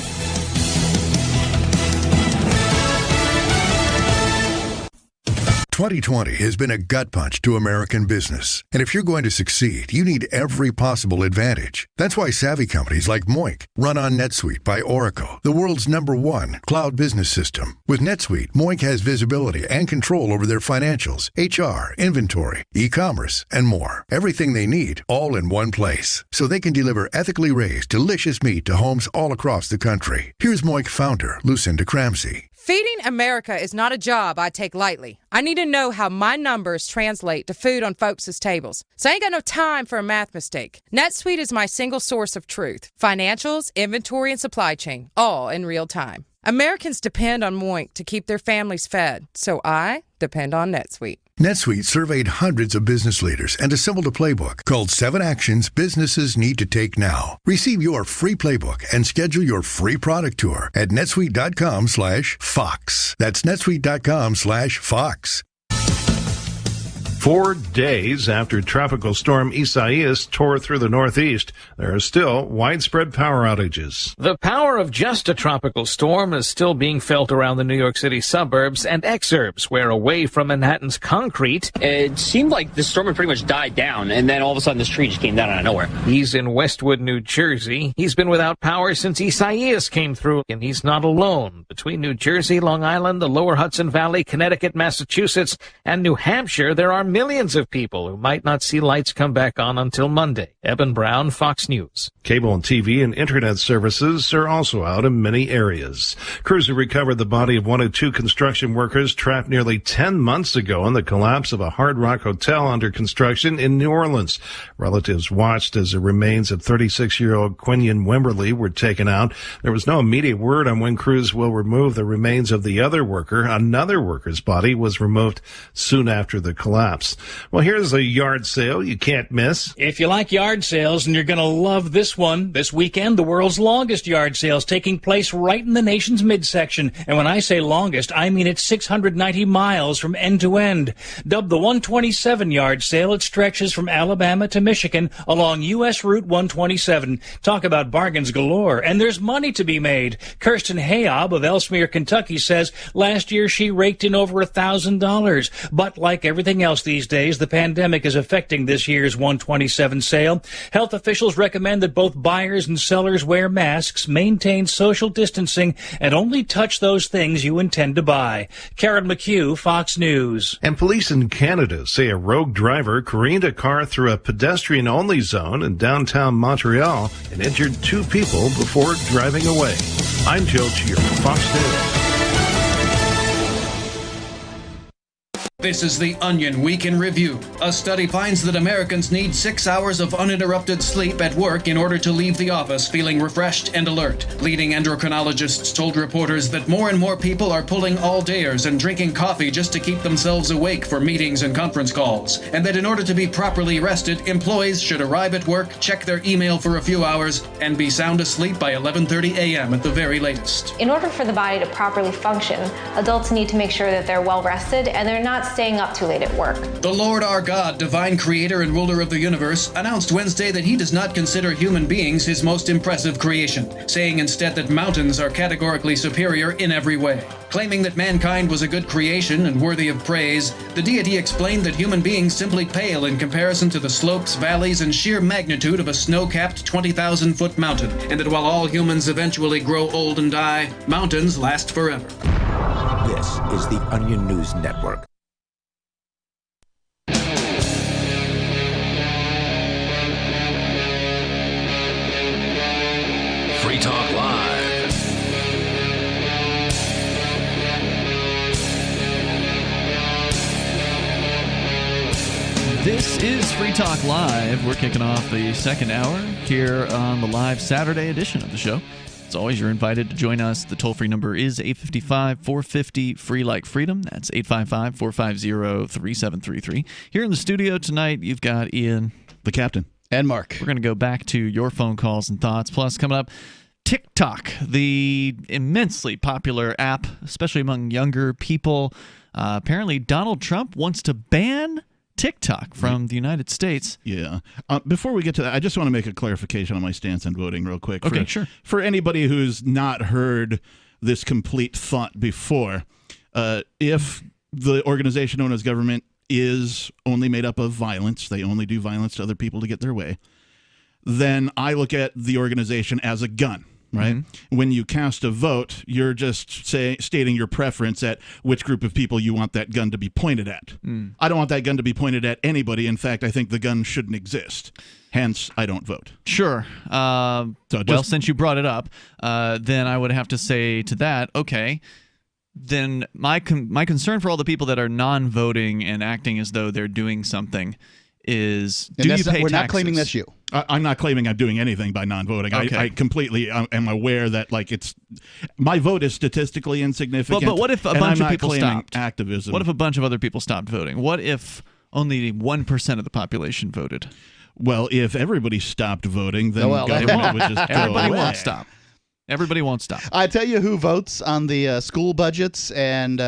"2020 has been a gut punch to American business. And if you're going to succeed, you need every possible advantage. That's why savvy companies like Moink run on NetSuite by Oracle, the world's #1 cloud business system. With NetSuite, Moink has visibility and control over their financials, HR, inventory, e-commerce, and more. Everything they need, all in one place. So they can deliver ethically raised, delicious meat to homes all across the country. Here's Moink founder, Lucinda Cramsey. Feeding America is not a job I take lightly. I need to know how my numbers translate to food on folks' tables. So I ain't got no time for a math mistake. NetSuite is my single source of truth. Financials, inventory, and supply chain, all in real time. Americans depend on Moink to keep their families fed, so I depend on NetSuite. NetSuite surveyed hundreds of business leaders and assembled a playbook called 7 Actions Businesses Need to Take Now. Receive your free playbook and schedule your free product tour at netsuite.com/Fox. That's netsuite.com/Fox. 4 days after Tropical Storm Isaias tore through the Northeast, there are still widespread power outages. The power of just a tropical storm is still being felt around the New York City suburbs and exurbs, where away from Manhattan's concrete, it seemed like the storm had pretty much died down, and then all of a sudden this tree just came down out of nowhere. He's in Westwood, New Jersey. He's been without power since Isaias came through, and he's not alone. Between New Jersey, Long Island, the lower Hudson Valley, Connecticut, Massachusetts, and New Hampshire, there are millions of people who might not see lights come back on until Monday. Eben Brown, Fox News. Cable and TV and internet services are also out in many areas. Crews have recovered the body of one of 2 construction workers trapped nearly 10 months ago in the collapse of a Hard Rock hotel under construction in New Orleans. Relatives watched as the remains of 36-year-old Quinion Wimberly were taken out. There was no immediate word on when crews will remove the remains of the other worker. Another worker's body was removed soon after the collapse. Well, here's a yard sale you can't miss. If you like yard sales, and you're going to love this one, this weekend, the world's longest yard sale is taking place right in the nation's midsection. And when I say longest, I mean it's 690 miles from end to end. Dubbed the 127 yard sale, it stretches from Alabama to Michigan along U.S. Route 127. Talk about bargains galore. And there's money to be made. Kirsten Hayob of Ellesmere, Kentucky says last year she raked in over $1,000. But like everything else these days, the pandemic is affecting this year's 127 sale. Health officials recommend that both buyers and sellers wear masks, maintain social distancing, and only touch those things you intend to buy. Karen McHugh, Fox News. And police in Canada say a rogue driver careened a car through a pedestrian-only zone in downtown Montreal and injured 2 people before driving away. I'm Joe Chier, Fox News. This is the Onion Week in Review. A study finds that Americans need 6 hours of uninterrupted sleep at work in order to leave the office feeling refreshed and alert. Leading endocrinologists told reporters that more and more people are pulling all-dayers and drinking coffee just to keep themselves awake for meetings and conference calls, and that in order to be properly rested, employees should arrive at work, check their email for a few hours, and be sound asleep by 11:30 a.m. at the very latest. In order for the body to properly function, adults need to make sure that they're well rested and they're not staying up too late at work. The Lord our God, divine creator and ruler of the universe, announced Wednesday that he does not consider human beings his most impressive creation, saying instead that mountains are categorically superior in every way. Claiming that mankind was a good creation and worthy of praise, the deity explained that human beings simply pale in comparison to the slopes, valleys, and sheer magnitude of a snow-capped 20,000-foot mountain, and that while all humans eventually grow old and die, mountains last forever. This is the Onion News Network. Free Talk Live. This is Free Talk Live. We're kicking off the second hour here on the live Saturday edition of the show. As always, you're invited to join us. The toll-free number is 855-450-FREE like freedom. That's 855-450-3733. Here in the studio tonight, you've got Ian, the captain, and Mark. We're going to go back to your phone calls and thoughts. Plus, coming up, TikTok, the immensely popular app, especially among younger people. Apparently, Donald Trump wants to ban TikTok from the United States. Yeah. Before we get to that, I just want to make a clarification on my stance on voting real quick. Okay, sure. For anybody who's not heard this complete thought before, if the organization known as government is only made up of violence, they only do violence to other people to get their way, then I look at the organization as a gun. Right? Mm-hmm. When you cast a vote, you're just stating your preference at which group of people you want that gun to be pointed at. I don't want that gun to be pointed at anybody. In fact, I think the gun shouldn't exist. Hence, I don't vote. Sure. Since you brought it up, then I would have to say to that, okay, then my concern for all the people that are non-voting and acting as though they're doing something is, And do you pay we're taxes? not claiming that's you. I'm not claiming I'm doing anything by non-voting. Okay. I completely am aware that my vote is statistically insignificant. But what if a bunch of people stopped? Activism. What if a bunch of other people stopped voting? What if only 1% of the population voted? Well, if everybody stopped voting, then government would just go Everybody away. won't stop. Everybody won't stop. I tell you who votes on the school budgets and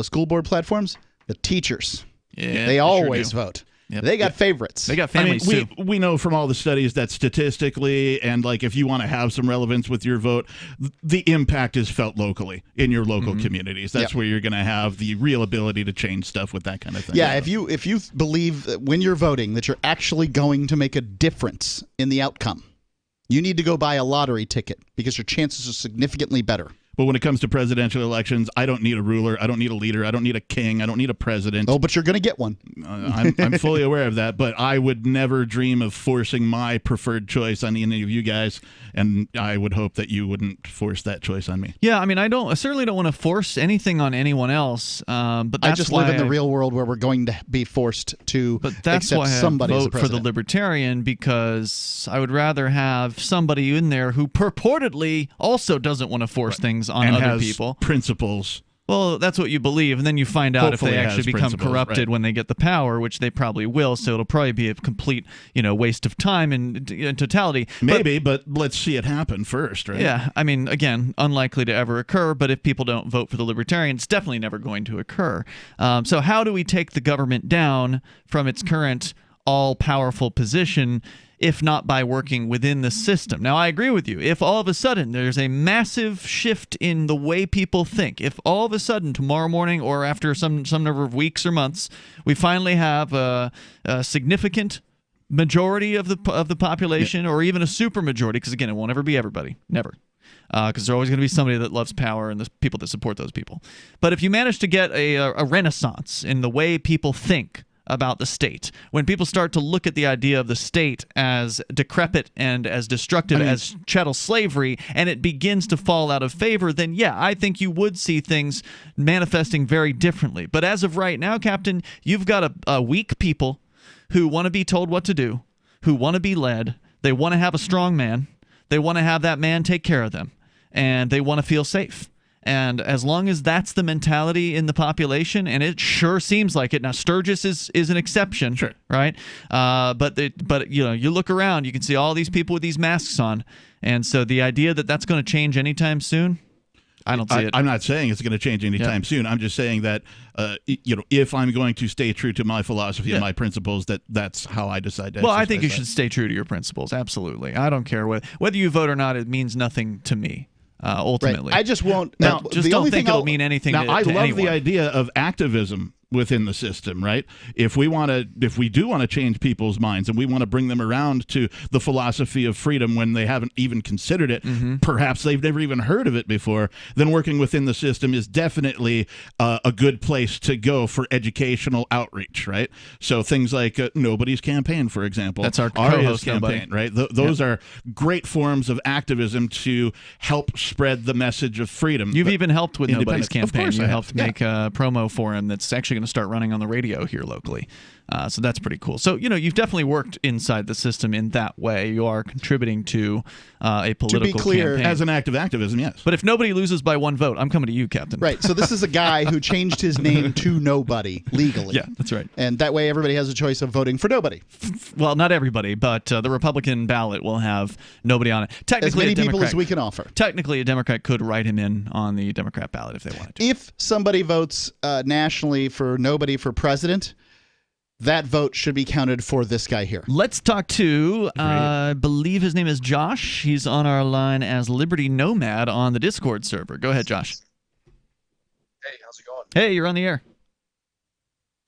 school board platforms? The teachers. Yeah, they always sure do. vote. Yep. They got favorites. They got families too. We know from all the studies that statistically, and if you want to have some relevance with your vote, the impact is felt locally in your local communities. That's where you're going to have the real ability to change stuff with that kind of thing. Yeah, if you believe that when you're voting that you're actually going to make a difference in the outcome, you need to go buy a lottery ticket because your chances are significantly better. But when it comes to presidential elections, I don't need a ruler. I don't need a leader. I don't need a king. I don't need a president. Oh, but you're going to get one. I'm fully aware of that, but I would never dream of forcing my preferred choice on any of you guys, and I would hope that you wouldn't force that choice on me. Yeah, I mean, I certainly don't want to force anything on anyone else, but that's I just live in the real world where we're going to be forced to that's accept why somebody I as a vote for the president. Libertarian, because I would rather have somebody in there who purportedly also doesn't want to force things on and other has people. Principles. Well, that's what you believe, and then you find out Hopefully if they has actually become principles, corrupted right. when they get the power, which they probably will. So it'll probably be a complete, waste of time in totality. Maybe, but let's see it happen first, right? Yeah, I mean, again, unlikely to ever occur, but if people don't vote for the Libertarian, it's definitely never going to occur. So how do we take the government down from its current all-powerful position, if not by working within the system? Now, I agree with you. If all of a sudden there's a massive shift in the way people think, if all of a sudden tomorrow morning or after some number of weeks or months, we finally have a significant majority of the population, or even a super majority, because again, it won't ever be everybody, never. Because there's always going to be somebody that loves power and the people that support those people. But if you manage to get a renaissance in the way people think about the state, when people start to look at the idea of the state as decrepit and as destructive as chattel slavery, and it begins to fall out of favor, then yeah, I think you would see things manifesting very differently. But as of right now, Captain, you've got a weak people who want to be told what to do, who want to be led, they want to have a strong man, they want to have that man take care of them, and they want to feel safe. And as long as that's the mentality in the population, and it sure seems like it. Now, Sturgis is an exception, sure, right? But you look around, you can see all these people with these masks on, and so the idea that that's going to change anytime soon, I don't see it. I'm not saying it's going to change anytime soon. I'm just saying that if I'm going to stay true to my philosophy and my principles, that's how I decide to. Well, I think you should stay true to your principles. Absolutely, I don't care whether you vote or not. It means nothing to me. Ultimately, right. I just won't. Now, just don't think it'll mean anything. Now, I love anyone. the idea of activism within the system, right? If we do want to change people's minds and we want to bring them around to the philosophy of freedom when they haven't even considered it, perhaps they've never even heard of it before, then working within the system is definitely a good place to go for educational outreach, right? So things like Nobody's Campaign, for example. That's our Aria's co-host campaign, Nobody. right? Those are great forms of activism to help spread the message of freedom. You've even helped with Nobody's Independence. Of Campaign. course You I have. helped make a promo for him that's actually going to start running on the radio here locally. So that's pretty cool. So, you've definitely worked inside the system in that way. You are contributing to a political To be clear, campaign. As an act of activism, yes. But if nobody loses by one vote, I'm coming to you, Captain. Right. So this is a guy who changed his name to Nobody legally. Yeah, that's right. And that way everybody has a choice of voting for Nobody. Well, not everybody, but the Republican ballot will have Nobody on it. Technically, As many a people Democrat, as we can offer. Technically, a Democrat could write him in on the Democrat ballot if they wanted to. If somebody votes nationally for Nobody for president, that vote should be counted for this guy here. Let's talk to, I believe his name is Josh. He's on our line as Liberty Nomad on the Discord server. Go ahead, Josh. Hey, how's it going? Hey, you're on the air.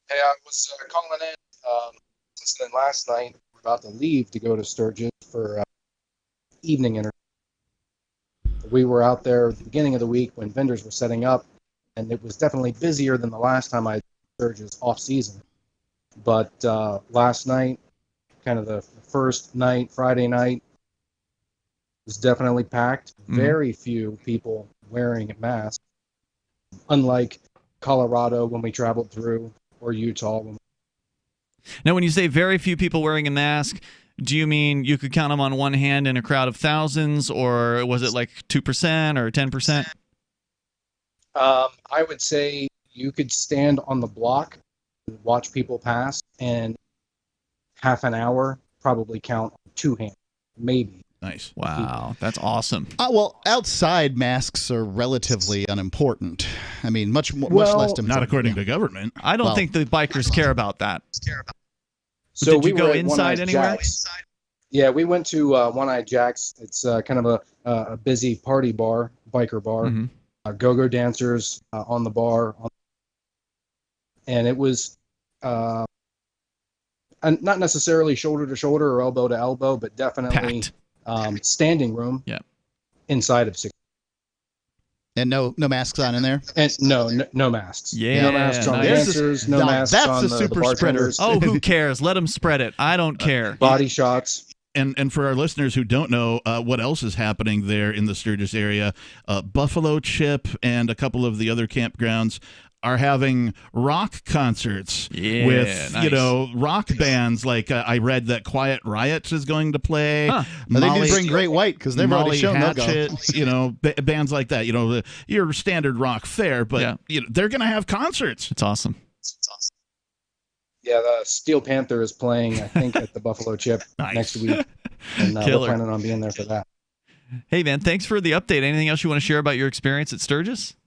Hey, I was calling in, listening last night. We're about to leave to go to Sturgis for evening entertainment. We were out there at the beginning of the week when vendors were setting up, and it was definitely busier than the last time I did Sturgis off season. But last night, kind of the first night, Friday night, was definitely packed. Very few people wearing masks. Unlike Colorado when we traveled through, or Utah. Now, when you say very few people wearing a mask, do you mean you could count them on one hand in a crowd of thousands, or was it like 2% or 10%? I would say you could stand on the block, watch people pass, and half an hour probably count on two hands, maybe. Nice. Wow, that's awesome. Well, outside masks are relatively unimportant. I mean, much less important. Not according to government. I don't think the bikers care about that. So did we you go were at inside One-Eyed anywhere? Jack's. Yeah, we went to One-Eyed Jack's. It's kind of a busy party bar, biker bar. Mm-hmm. Go-go dancers on the bar. And it was not necessarily shoulder to shoulder or elbow to elbow, but definitely standing room inside of 6. And no masks on in there? And no masks. Yeah, no masks on the dancers, no masks on the bartenders. Oh, who cares? Let them spread it. I don't care. Body shots. And for our listeners who don't know what else is happening there in the Sturgis area, Buffalo Chip and a couple of the other campgrounds are having rock concerts with, nice. rock bands. Like I read that Quiet Riot is going to play. Huh. They did bring Great White because they've already shown Hatchet, bands like that. Your standard rock fare, but they're going to have concerts. It's awesome. Yeah, the Steel Panther is playing, I think, at the Buffalo Chip next week. And we're planning on being there for that. Hey, man, thanks for the update. Anything else you want to share about your experience at Sturgis?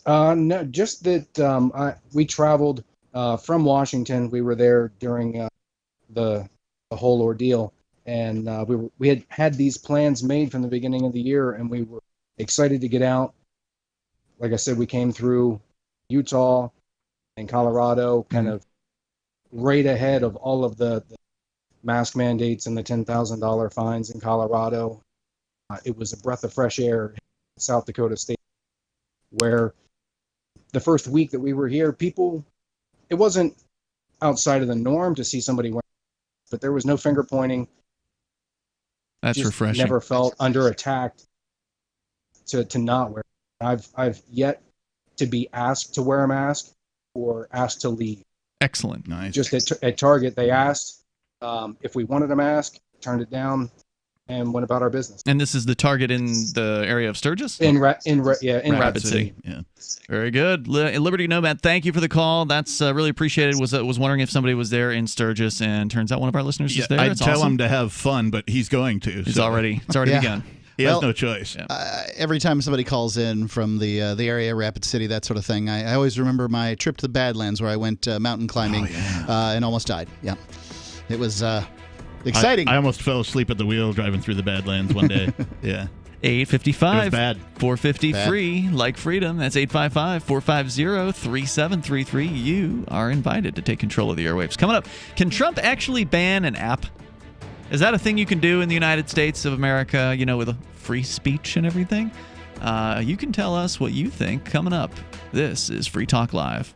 No, just that we traveled from Washington. We were there during the whole ordeal, and we had these plans made from the beginning of the year, and we were excited to get out. Like I said, we came through Utah and Colorado, kind of right ahead of all of the mask mandates and the $10,000 fines in Colorado. It was a breath of fresh air in South Dakota State, where the first week that we were here, it wasn't outside of the norm to see somebody wearing, but there was no finger pointing. That's refreshing. Never felt under attack to not wear. I've yet to be asked to wear a mask or asked to leave. Excellent. Nice. Just at Target, they asked if we wanted a mask, turned it down, and went about our business. And this is the Target in the area of Sturgis? In Rapid City. Yeah. Very good. Liberty Nomad, thank you for the call. That's really appreciated. Was wondering if somebody was there in Sturgis, and turns out one of our listeners is there. I'd tell him to have fun, but he's going to. It's already begun. He has no choice. Every time somebody calls in from the area, Rapid City, that sort of thing, I always remember my trip to the Badlands where I went mountain climbing and almost died. Yeah. It was exciting. I almost fell asleep at the wheel driving through the Badlands one day. Yeah. 855 It was bad. 450 free, like freedom. That's 855-450-3733. You are invited to take control of the airwaves. Coming up, can Trump actually ban an app? Is that a thing you can do in the United States of America, with a free speech and everything? You can tell us what you think coming up. This is Free Talk Live.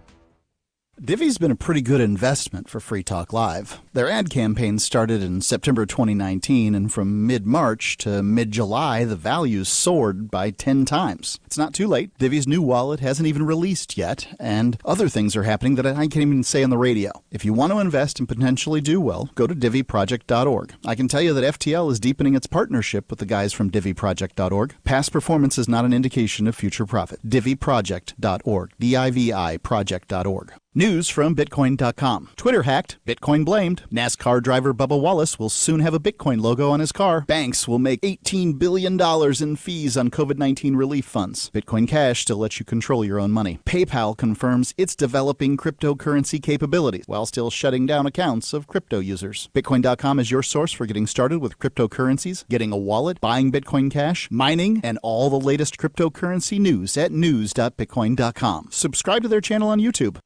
Divvy's been a pretty good investment for Free Talk Live. Their ad campaign started in September 2019, and from mid-March to mid-July, the values soared by 10 times. It's not too late. Divvy's new wallet hasn't even released yet, and other things are happening that I can't even say on the radio. If you want to invest and potentially do well, go to DivvyProject.org. I can tell you that FTL is deepening its partnership with the guys from DivvyProject.org. Past performance is not an indication of future profit. DivvyProject.org. DIVI Project.org. News from Bitcoin.com. Twitter hacked. Bitcoin blamed. NASCAR driver Bubba Wallace will soon have a Bitcoin logo on his car. Banks will make $18 billion in fees on COVID-19 relief funds. Bitcoin Cash still lets you control your own money. PayPal confirms it's developing cryptocurrency capabilities while still shutting down accounts of crypto users. Bitcoin.com is your source for getting started with cryptocurrencies, getting a wallet, buying Bitcoin Cash, mining, and all the latest cryptocurrency news at news.bitcoin.com. Subscribe to their channel on YouTube.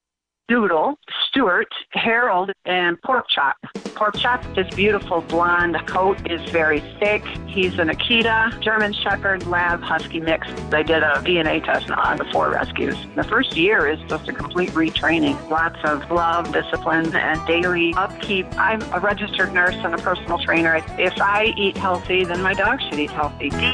Doodle, Stuart, Harold, and Pork Chop. Pork Chop, his beautiful blonde coat is very thick. He's an Akita, German Shepherd, Lab, Husky mix. They did a DNA test on the 4 rescues. The first year is just a complete retraining. Lots of love, discipline, and daily upkeep. I'm a registered nurse and a personal trainer. If I eat healthy, then my dog should eat healthy. DINOVITE.com.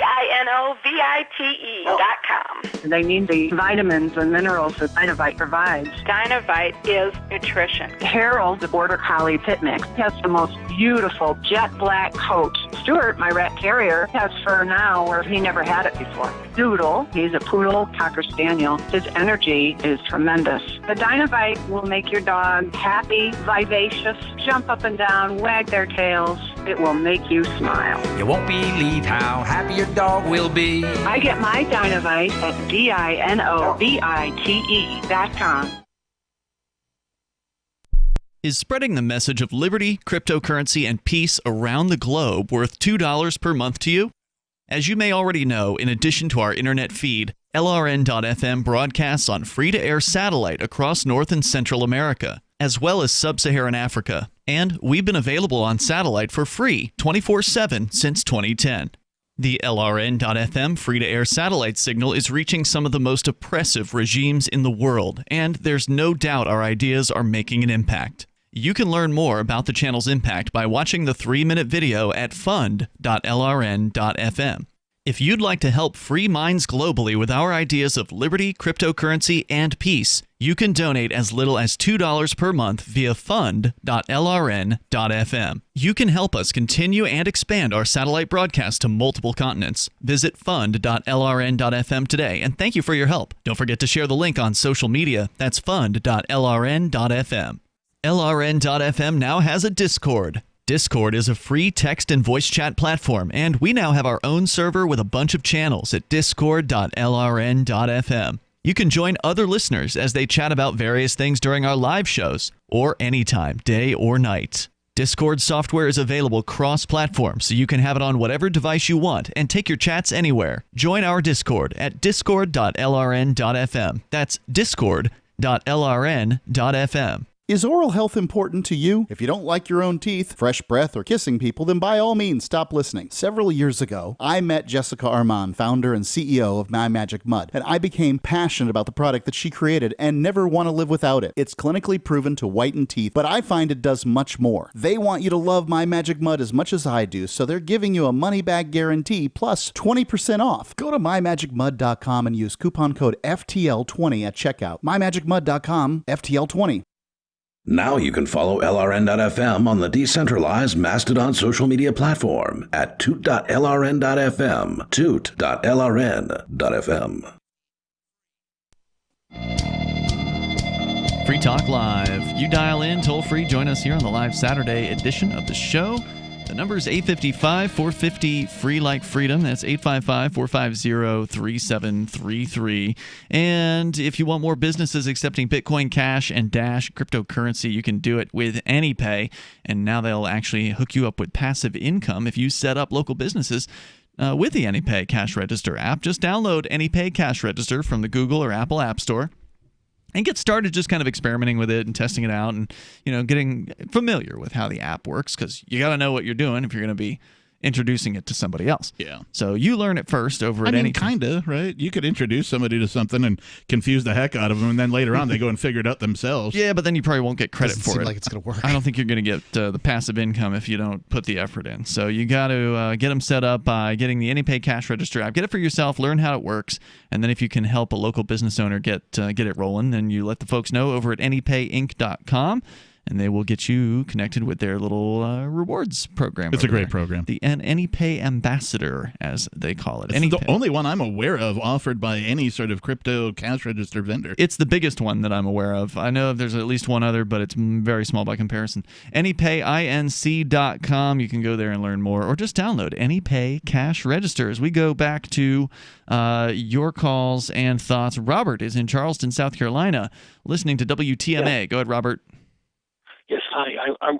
They need the vitamins and minerals that Dynovite provides. Dynovite is nutrition. Harold, the Border Collie Pit Mix, has the most beautiful jet black coat. Stuart, my rat terrier, has fur now where he never had it before. Doodle, he's a poodle cocker spaniel. His energy is tremendous. The Dinovite will make your dog happy, vivacious, jump up and down, wag their tails. It will make you smile. You won't believe how happy your dog will be. I get my Dinovite at DINOVITE.com. Is spreading the message of liberty, cryptocurrency, and peace around the globe worth $2 per month to you? As you may already know, in addition to our internet feed, LRN.FM broadcasts on free-to-air satellite across North and Central America, as well as Sub-Saharan Africa. And we've been available on satellite for free 24/7 since 2010. The LRN.FM free-to-air satellite signal is reaching some of the most oppressive regimes in the world, and there's no doubt our ideas are making an impact. You can learn more about the channel's impact by watching the 3-minute video at fund.lrn.fm. If you'd like to help free minds globally with our ideas of liberty, cryptocurrency, and peace, you can donate as little as $2 per month via fund.lrn.fm. You can help us continue and expand our satellite broadcast to multiple continents. Visit fund.lrn.fm today, and thank you for your help. Don't forget to share the link on social media. That's fund.lrn.fm. LRN.FM now has a Discord. Discord is a free text and voice chat platform, and we now have our own server with a bunch of channels at discord.lrn.fm. You can join other listeners as they chat about various things during our live shows, or anytime, day or night. Discord software is available cross-platform, so you can have it on whatever device you want and take your chats anywhere. Join our Discord at discord.lrn.fm. That's discord.lrn.fm. Is oral health important to you? If you don't like your own teeth, fresh breath, or kissing people, then by all means stop listening. Several years ago, I met Jessica Armand, founder and CEO of My Magic Mud, and I became passionate about the product that she created and never want to live without it. It's clinically proven to whiten teeth, but I find it does much more. They want you to love My Magic Mud as much as I do, so they're giving you a money-back guarantee plus 20% off. Go to mymagicmud.com and use coupon code FTL20 at checkout. mymagicmud.com, FTL20. Now you can follow LRN.FM on the decentralized Mastodon social media platform at toot.lrn.fm, toot.lrn.fm. Free Talk Live. You dial in toll free. Join us here on the live Saturday edition of the show. The number is 855-450 free like freedom. That's 855-450-3733. And if you want more businesses accepting Bitcoin Cash and Dash cryptocurrency, you can do it with AnyPay. And now they'll actually hook you up with passive income if you set up local businesses with the AnyPay Cash Register app. Just download AnyPay Cash Register from the Google or Apple App Store and get started just kind of experimenting with it and testing it out and, getting familiar with how the app works, because you got to know what you're doing if you're going to be introducing it to somebody else. Yeah. So you learn it first over at AnyPay. Kind of, right? You could introduce somebody to something and confuse the heck out of them, and then later on they go and figure it out themselves. Yeah, but then you probably won't get credit Doesn't for seem it. like it's going to work. I don't think you're going to get the passive income if you don't put the effort in. So you got to get them set up by getting the AnyPay Cash Register app. Get it for yourself, learn how it works, and then if you can help a local business owner get it rolling, then you let the folks know over at anypayinc.com. And they will get you connected with their little rewards program. It's a great program. The AnyPay Ambassador, as they call it. It's the only one I'm aware of offered by any sort of crypto cash register vendor. It's the biggest one that I'm aware of. I know there's at least one other, but it's very small by comparison. AnyPayInc.com. You can go there and learn more, or just download AnyPay Cash Register. As we go back to your calls and thoughts, Robert is in Charleston, South Carolina, listening to WTMA. Yeah. Go ahead, Robert. Yes, hi.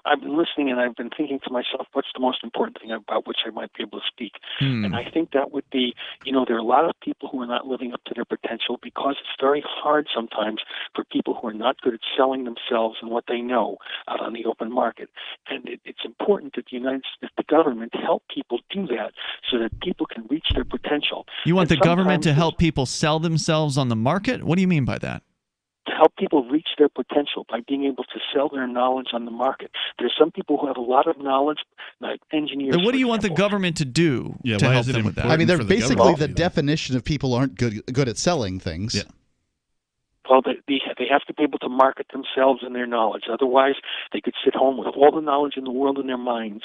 I've been listening, and I've been thinking to myself, what's the most important thing about which I might be able to speak? And I think that would be, there are a lot of people who are not living up to their potential because it's very hard sometimes for people who are not good at selling themselves and what they know out on the open market. And it's important that the government help people do that so that people can reach their potential. You want the government to help people sell themselves on the market? What do you mean by that? To help people reach their potential by being able to sell their knowledge on the market. There's some people who have a lot of knowledge, like engineers. And what do you want the government to do to why help is it them with that? I mean, they're basically the definition of people aren't good at selling things. Yeah. Well, they have to be able to market themselves and their knowledge. Otherwise, they could sit home with all the knowledge in the world in their minds,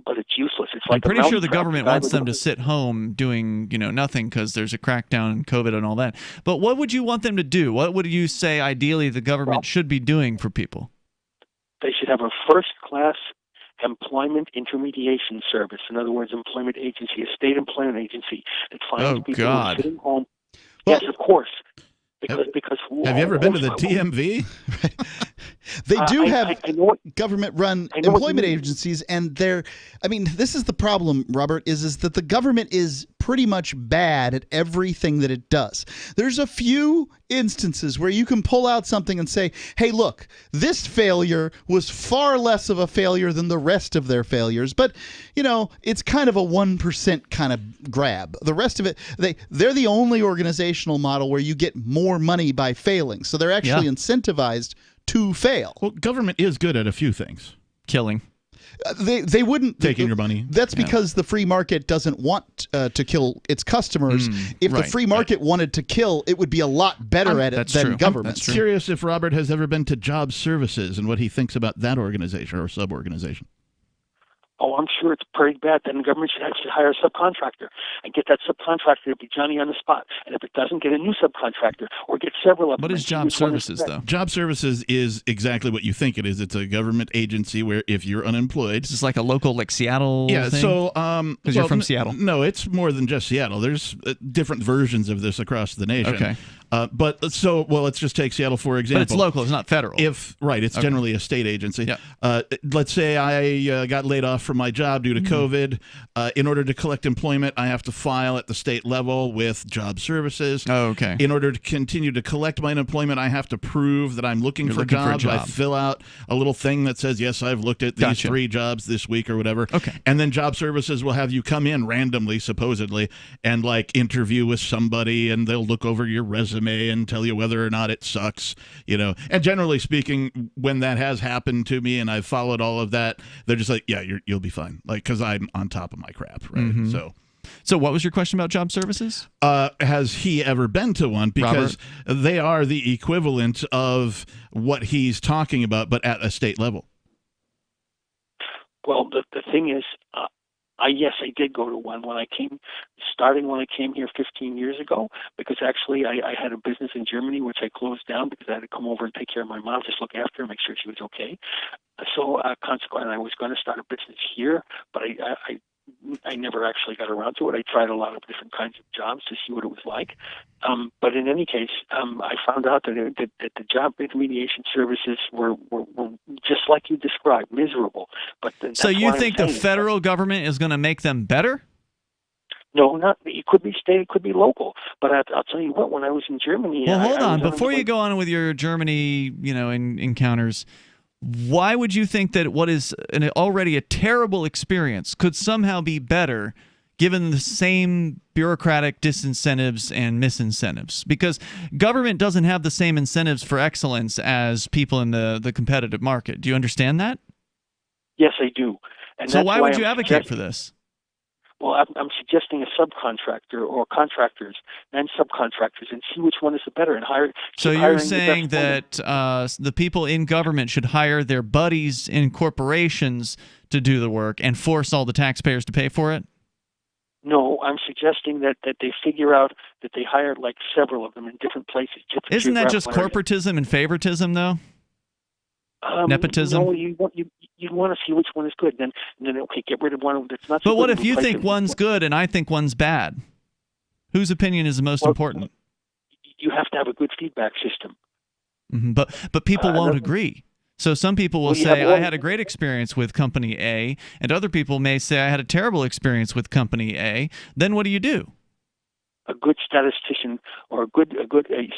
but it's useless. It's like I'm pretty sure the government wants them to sit home doing, nothing because there's a crackdown on COVID and all that. But what would you want them to do? What would you say ideally the government should be doing for people? They should have a first-class employment intermediation service. In other words, employment agency, a state employment agency that finds people who are sitting home. Well, yes, of course. Because have you ever been to the TMV? They do have government-run employment agencies, and this is the problem, Robert, is that the government is pretty much bad at everything that it does. There's a few instances where you can pull out something and say, hey, look, this failure was far less of a failure than the rest of their failures, but, it's kind of a 1% kind of grab. The rest of it, they're the only organizational model where you get more money by failing, so they're actually incentivized to fail. Well, government is good at a few things. Killing. They wouldn't taking your money. That's because the free market doesn't want to kill its customers. If the free market wanted to kill, it would be a lot better at it than government. I'm curious if Robert has ever been to Job Services and what he thinks about that organization or sub-organization. Oh, I'm sure it's pretty bad. Then the government should actually hire a subcontractor and get that subcontractor to be Johnny on the spot. And if it doesn't, get a new subcontractor or get several of them. What is Job Services, though? Job Services is exactly what you think it is. It's a government agency where if you're unemployed. This is like a local, Seattle thing? So... Because you're from Seattle. No, it's more than just Seattle. There's different versions of this across the nation. Okay. Let's just take Seattle, for example. But it's local. It's not federal. It's generally a state agency. Yeah. Let's say I got laid off from my job due to COVID. In order to collect employment, I have to file at the state level with Job Services. Oh, okay. In order to continue to collect my unemployment, I have to prove that I'm looking for jobs. I fill out a little thing that says, yes, I've looked at these 3 jobs this week or whatever. Okay. And then Job Services will have you come in randomly, supposedly, and interview with somebody, and they'll look over your resume and tell you whether or not it sucks, And generally speaking, when that has happened to me and I've followed all of that, they're just like, yeah, you'll be fine, because I'm on top of my crap, right? Mm-hmm. So what was your question about Job Services? Has he ever been to one? Because they are the equivalent of what he's talking about, but at a state level. Well, the thing is, yes, I did go to one when I came here 15 years ago, because actually I had a business in Germany which I closed down because I had to come over and take care of my mom, just look after her, make sure she was okay. So consequently, I was going to start a business here, but I never actually got around to it. I tried a lot of different kinds of jobs to see what it was like. But in any case, I found out that the job intermediation services were just like you described, miserable. But so you think the federal government is going to make them better? No, not. It could be state, it could be local. But I'll tell you what. When I was in Germany, well, hold on. Before you go on with your Germany, encounters, why would you think that what is already a terrible experience could somehow be better, given the same bureaucratic disincentives and misincentives? Because government doesn't have the same incentives for excellence as people in the competitive market. Do you understand that? Yes, I do. And so why would you advocate for this? Well, I'm suggesting a subcontractor or contractors and subcontractors and see which one is the better and hire. So you're saying that the people in government should hire their buddies in corporations to do the work and force all the taxpayers to pay for it? No, I'm suggesting that they figure out that they hire several of them in different places. Isn't that just corporatism and favoritism, though? Nepotism? No, you want to see which one is good. Then okay, get rid of one that's not so good. But what if you think one's good and I think one's bad? Whose opinion is the most important? You have to have a good feedback system. Mm-hmm. But people won't agree. So some people will say, I had a great experience with company A, and other people may say, I had a terrible experience with company A. Then what do you do? A good statistician or a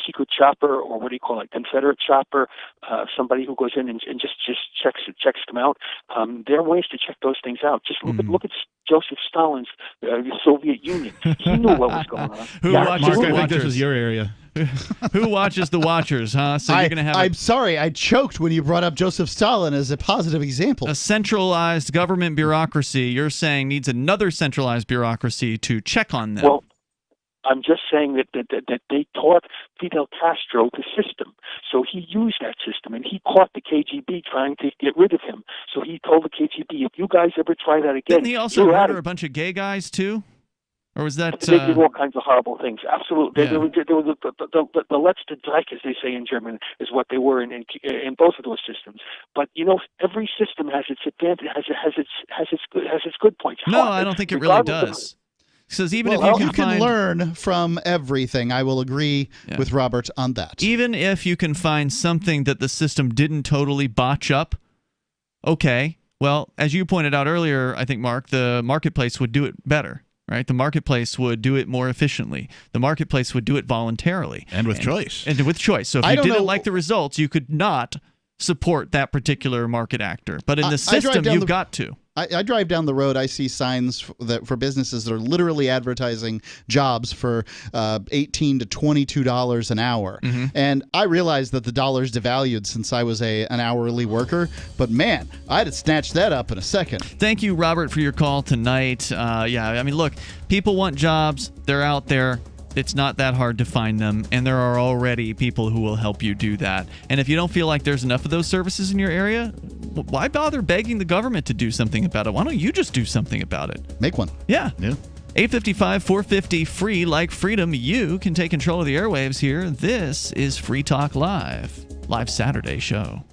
secret shopper, or what do you call it, Confederate shopper, somebody who goes in and just checks them out. There are ways to check those things out. Just look at Joseph Stalin's Soviet Union. He knew what was going on. Who watches the Watchers? I think this Watchers? is your area. Who watches the Watchers, huh? So you're going to have I'm sorry, I choked when you brought up Joseph Stalin as a positive example. A centralized government bureaucracy, you're saying, needs another centralized bureaucracy to check on them. Well, I'm just saying that they taught Fidel Castro the system. So he used that system, and he caught the KGB trying to get rid of him. So he told the KGB, if you guys ever try that again... Didn't he also murder a bunch of gay guys, too? Or was that... They did all kinds of horrible things. Absolutely. Yeah. They were the letzte Dreck, as they say in German, is what they were in both of those systems. But, every system has its advantage, has its good points. No, I don't think it really does. Because even if you can learn from everything, I will agree with Robert on that. Even if you can find something that the system didn't totally botch up, okay. Well, as you pointed out earlier, I think, Mark, the marketplace would do it better. Right, the marketplace would do it more efficiently. The marketplace would do it voluntarily and with choice. And with choice. So if you didn't like the results, you could not support that particular market actor. But in the system, you've got to. I drive down the road. I see signs for businesses that are literally advertising jobs for $18 to $22 an hour. Mm-hmm. And I realize that the dollar's devalued since I was an hourly worker. But man, I'd have snatched that up in a second. Thank you, Robert, for your call tonight. Look, people want jobs. They're out there. It's not that hard to find them, and there are already people who will help you do that. And if you don't feel like there's enough of those services in your area, why bother begging the government to do something about it? Why don't you just do something about it? Make one. Yeah. 855-450 free like freedom. You can take control of the airwaves here. This is Free Talk Live Saturday show.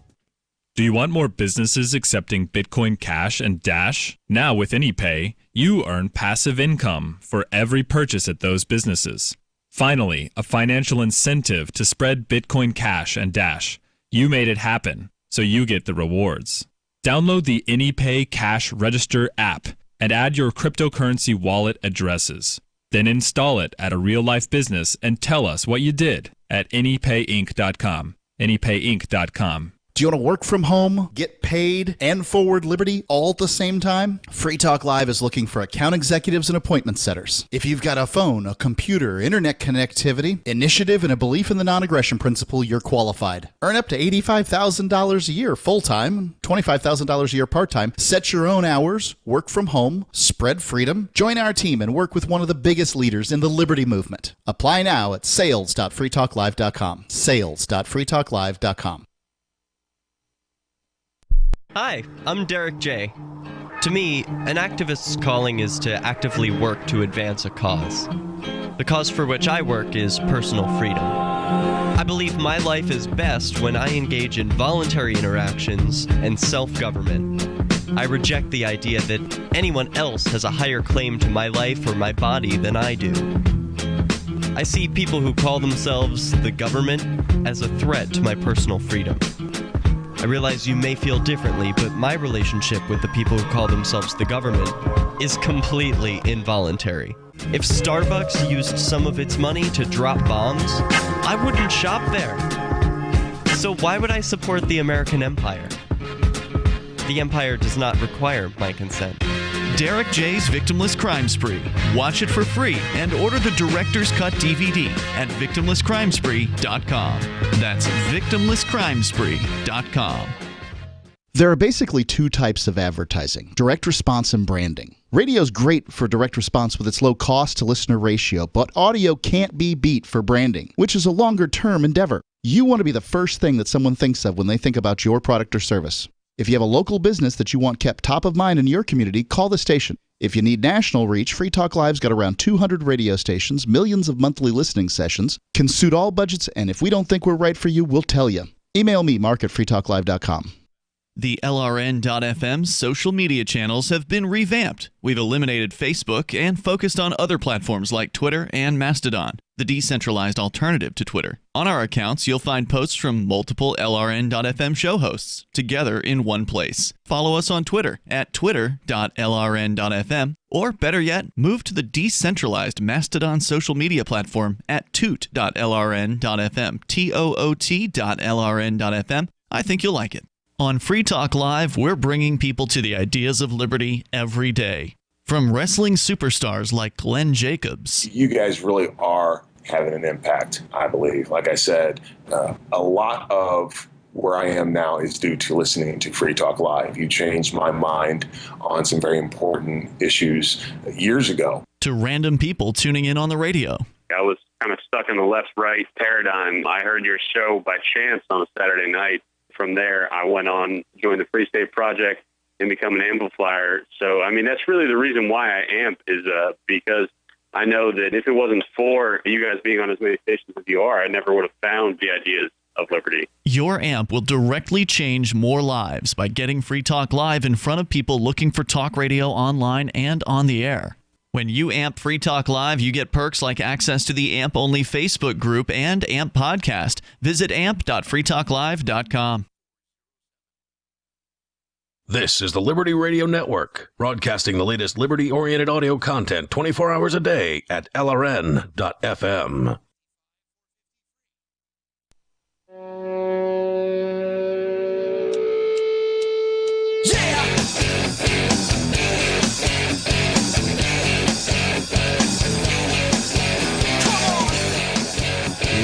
Do you want more businesses accepting Bitcoin Cash and Dash? Now with AnyPay, you earn passive income for every purchase at those businesses. Finally, a financial incentive to spread Bitcoin Cash and Dash. You made it happen, so you get the rewards. Download the AnyPay Cash Register app and add your cryptocurrency wallet addresses. Then install it at a real-life business and tell us what you did at AnyPayInc.com. AnyPayInc.com. Do you want to work from home, get paid, and forward Liberty all at the same time? Free Talk Live is looking for account executives and appointment setters. If you've got a phone, a computer, internet connectivity, initiative, and a belief in the non-aggression principle, you're qualified. Earn up to $85,000 a year full-time, $25,000 a year part-time. Set your own hours, work from home, spread freedom. Join our team and work with one of the biggest leaders in the Liberty movement. Apply now at sales.freetalklive.com. Sales.freetalklive.com. Hi, I'm Derek J. To me, an activist's calling is to actively work to advance a cause. The cause for which I work is personal freedom. I believe my life is best when I engage in voluntary interactions and self-government. I reject the idea that anyone else has a higher claim to my life or my body than I do. I see people who call themselves the government as a threat to my personal freedom. I realize you may feel differently, but my relationship with the people who call themselves the government is completely involuntary. If Starbucks used some of its money to drop bombs, I wouldn't shop there. So why would I support the American empire? The empire does not require my consent. Derek J's Victimless Crime Spree. Watch it for free and order the Director's Cut DVD at victimlesscrimespree.com. That's victimlesscrimespree.com. There are basically two types of advertising: direct response and branding. Radio's great for direct response with its low cost to listener ratio, but audio can't be beat for branding, which is a longer term endeavor. You want to be the first thing that someone thinks of when they think about your product or service. If you have a local business that you want kept top of mind in your community, call the station. If you need national reach, Free Talk Live's got around 200 radio stations, millions of monthly listening sessions, can suit all budgets, and if we don't think we're right for you, we'll tell you. Email me, Mark at freetalklive.com. The LRN.FM social media channels have been revamped. We've eliminated Facebook and focused on other platforms like Twitter and Mastodon, the decentralized alternative to Twitter. On our accounts, you'll find posts from multiple LRN.FM show hosts together in one place. Follow us on Twitter at twitter.lrn.fm, or better yet, move to the decentralized Mastodon social media platform at toot.lrn.fm, toot.lrn.fm. I think you'll like it. On Free Talk Live, we're bringing people to the ideas of liberty every day. From wrestling superstars like Glenn Jacobs. You guys really are having an impact, I believe. Like I said, a lot of where I am now is due to listening to Free Talk Live. You changed my mind on some very important issues years ago. To random people tuning in on the radio. I was kind of stuck in the left-right paradigm. I heard your show by chance on a Saturday night. From there, I went on, joined the Free State Project, and become an amplifier. So, I mean, that's really the reason why I amp is because I know that if it wasn't for you guys being on as many stations as you are, I never would have found the ideas of liberty. Your amp will directly change more lives by getting Free Talk Live in front of people looking for talk radio online and on the air. When you amp Free Talk Live, you get perks like access to the AMP-only Facebook group and AMP podcast. Visit amp.freetalklive.com. This is the Liberty Radio Network, broadcasting the latest liberty-oriented audio content 24 hours a day at LRN.FM.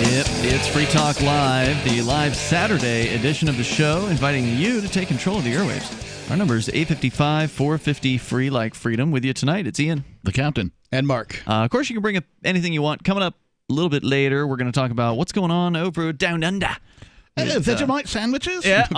Yep, it's Free Talk Live, the live Saturday edition of the show, inviting you to take control of the airwaves. Our number is 855-450-FREE like freedom. With you tonight, it's Ian, the captain, and Mark. Of course, you can bring up anything you want. Coming up a little bit later, we're going to talk about what's going on over down under. Vegemite sandwiches? Yeah,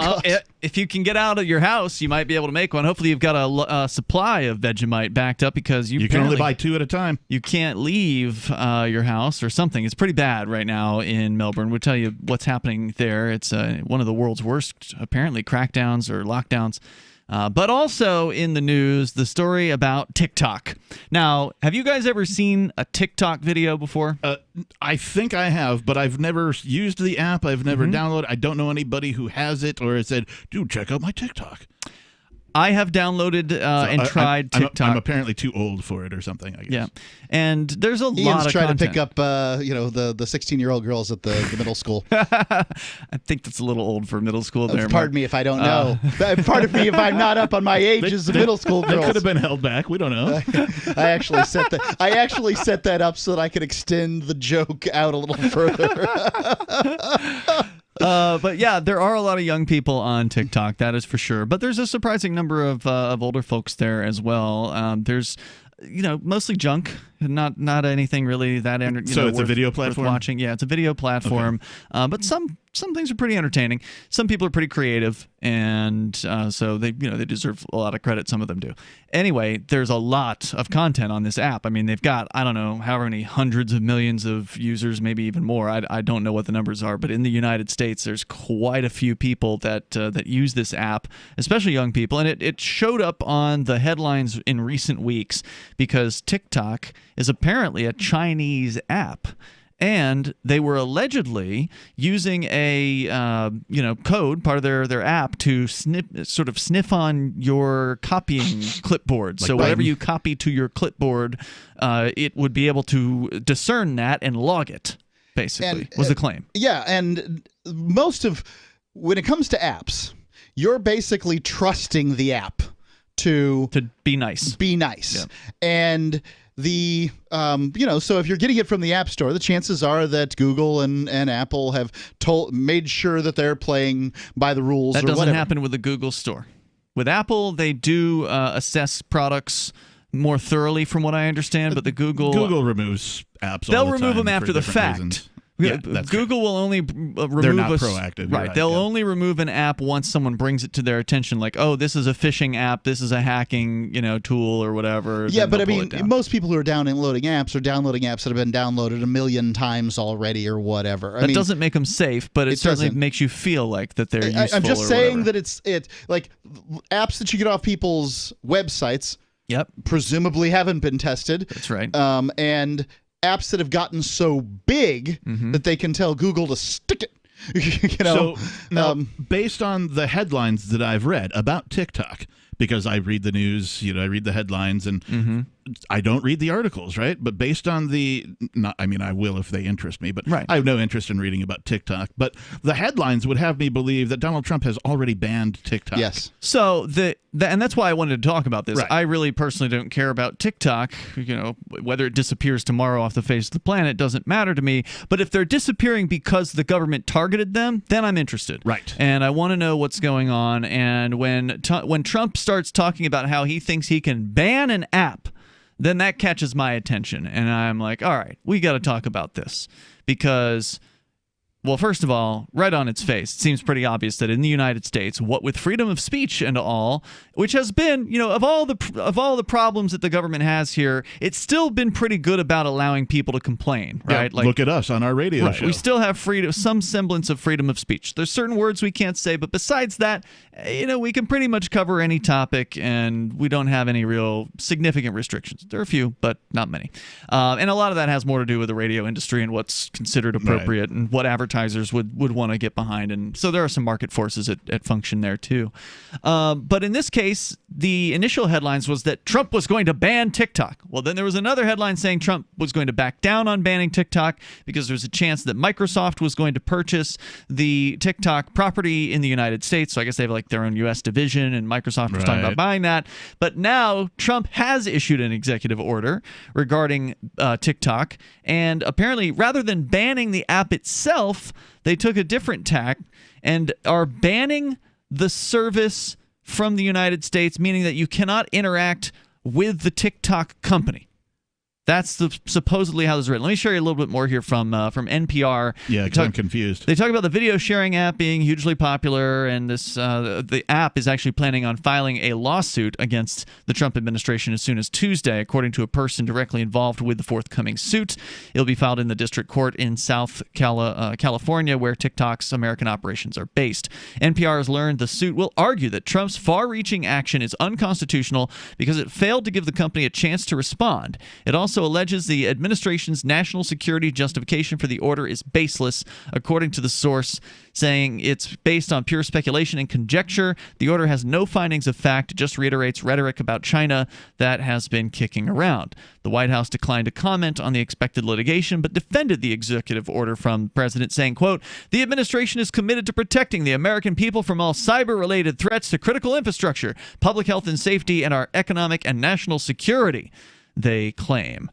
if you can get out of your house, you might be able to make one. Hopefully, you've got a supply of Vegemite backed up because you can only buy 2 at a time. You can't leave your house or something. It's pretty bad right now in Melbourne. We'll tell you what's happening there. It's one of the world's worst, apparently, crackdowns or lockdowns. But also in the news, the story about TikTok. Now, have you guys ever seen a TikTok video before? I think I have, but I've never used the app. I've never downloaded. I don't know anybody who has it or has said, dude, check out my TikTok. I have downloaded and tried TikTok. I'm apparently too old for it or something, I guess. Yeah, and there's a Ian's lot of trying content. to pick up, the 16-year-old girls at the middle school. I think that's a little old for middle school there. Pardon me if I don't know. Pardon me if I'm not up on my age as a middle school girl. They could have been held back. We don't know. I actually set that up so that I could extend the joke out a little further. But yeah, there are a lot of young people on TikTok, that is for sure. But there's a surprising number of older folks there as well. There's, mostly junk, not anything really that. So it's a video platform. Watching, yeah, it's a video platform. Okay. But some things are pretty entertaining. Some people are pretty creative, and so they deserve a lot of credit. Some of them do. Anyway, there's a lot of content on this app. I mean, they've got, I don't know, however many hundreds of millions of users, maybe even more. I don't know what the numbers are, but in the United States, there's quite a few people that use this app, especially young people. And it showed up on the headlines in recent weeks because TikTok is apparently a Chinese app. And they were allegedly using a code, part of their app, to sniff on your copying clipboard. So whatever you copy to your clipboard, it would be able to discern that and log it. Basically, was the claim. Yeah, and when it comes to apps, you're basically trusting the app to be nice. Yeah. And so if you're getting it from the App Store, the chances are that Google and Apple have made sure that they're playing by the rules. That doesn't whatever. happen with the Google Store. With Apple, they do assess products more thoroughly, from what I understand. But the Google removes apps. They'll remove them after the fact. Reasons. Yeah, Google will only remove. They're not proactive. Right. They'll only remove an app once someone brings it to their attention, like, oh, this is a phishing app, this is a hacking, tool or whatever. Yeah, but I mean, most people who are downloading apps are downloading apps that have been downloaded 1 million times already or whatever. That doesn't make them safe, but it certainly makes you feel like that they're useful. I'm just saying that it's like apps that you get off people's websites. Yep. Presumably haven't been tested. That's right. And apps that have gotten so big that they can tell Google to stick it. So now, based on the headlines that I've read about TikTok, because I read the news, I read the headlines, and I don't read the articles, right? But based on I will if they interest me, but I have no interest in reading about TikTok. But the headlines would have me believe that Donald Trump has already banned TikTok. Yes. So and that's why I wanted to talk about this. Right. I really personally don't care about TikTok. Whether it disappears tomorrow off the face of the planet doesn't matter to me. But if they're disappearing because the government targeted them, then I'm interested. Right. And I want to know what's going on. And when Trump starts talking about how he thinks he can ban an app then that catches my attention. And I'm like, all right, we got to talk about this. Because, well, first of all, right on its face, it seems pretty obvious that in the United States, what with freedom of speech and all, which has been, of all the problems that the government has here, it's still been pretty good about allowing people to complain, right? Yeah, look at us on our radio show. We still have freedom, some semblance of freedom of speech. There's certain words we can't say, but besides that, we can pretty much cover any topic, and we don't have any real significant restrictions. There are a few, but not many. And a lot of that has more to do with the radio industry and what's considered appropriate and what advertisers would want to get behind. And so there are some market forces at function there too. But in this case, the initial headlines was that Trump was going to ban TikTok. Well, then there was another headline saying Trump was going to back down on banning TikTok because there's a chance that Microsoft was going to purchase the TikTok property in the United States. So I guess they have like their own U.S. division, and Microsoft was talking about buying that. But now Trump has issued an executive order regarding TikTok, and apparently rather than banning the app itself, they took a different tack and are banning the service from the United States, meaning that you cannot interact with the TikTok company. That's supposedly how this is written. Let me show you a little bit more here from NPR. Yeah, because I'm confused. They talk about the video sharing app being hugely popular, and this the app is actually planning on filing a lawsuit against the Trump administration as soon as Tuesday, according to a person directly involved with the forthcoming suit. It'll be filed in the district court in South California, where TikTok's American operations are based. NPR has learned the suit will argue that Trump's far-reaching action is unconstitutional because it failed to give the company a chance to respond. It also alleges the administration's national security justification for the order is baseless, according to the source, saying it's based on pure speculation and conjecture. The order has no findings of fact, just reiterates rhetoric about China that has been kicking around. The White House declined to comment on the expected litigation, but defended the executive order from the president, saying, quote, "The administration is committed to protecting the American people from all cyber-related threats to critical infrastructure, public health and safety, and our economic and national security," they claim.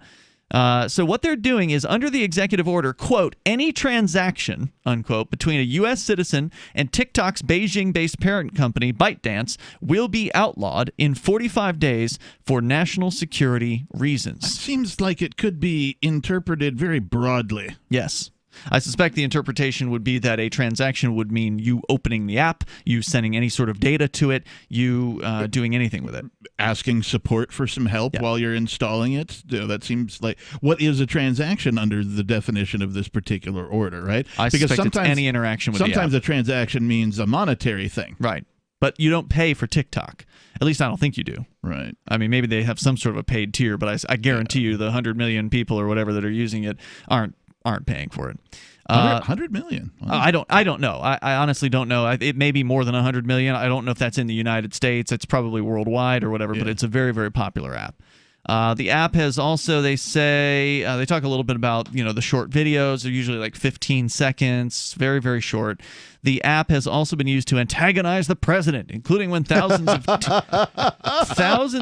So what they're doing is, under the executive order, quote, "any transaction," unquote, "between a U.S. citizen and TikTok's Beijing-based parent company, ByteDance, will be outlawed in 45 days for national security reasons." It seems like it could be interpreted very broadly. Yes. I suspect the interpretation would be that a transaction would mean you opening the app, you sending any sort of data to it, you doing anything with it. Asking support for some help while you're installing it. That seems like, what is a transaction under the definition of this particular order, right? I suspect it's any interaction with the app. Sometimes a transaction means a monetary thing. Right. But you don't pay for TikTok. At least I don't think you do. Right. I mean, maybe they have some sort of a paid tier, but I guarantee you the 100 million people or whatever that are using it aren't paying for it. 100 million. Wow. I don't know. I honestly don't know. It may be more than 100 million. I don't know if that's in the United States. It's probably worldwide or whatever, but it's a very, very popular app. The app has also, they say, they talk a little bit about, the short videos. They're usually like 15 seconds, very, very short. The app has also been used to antagonize the president, including when thousands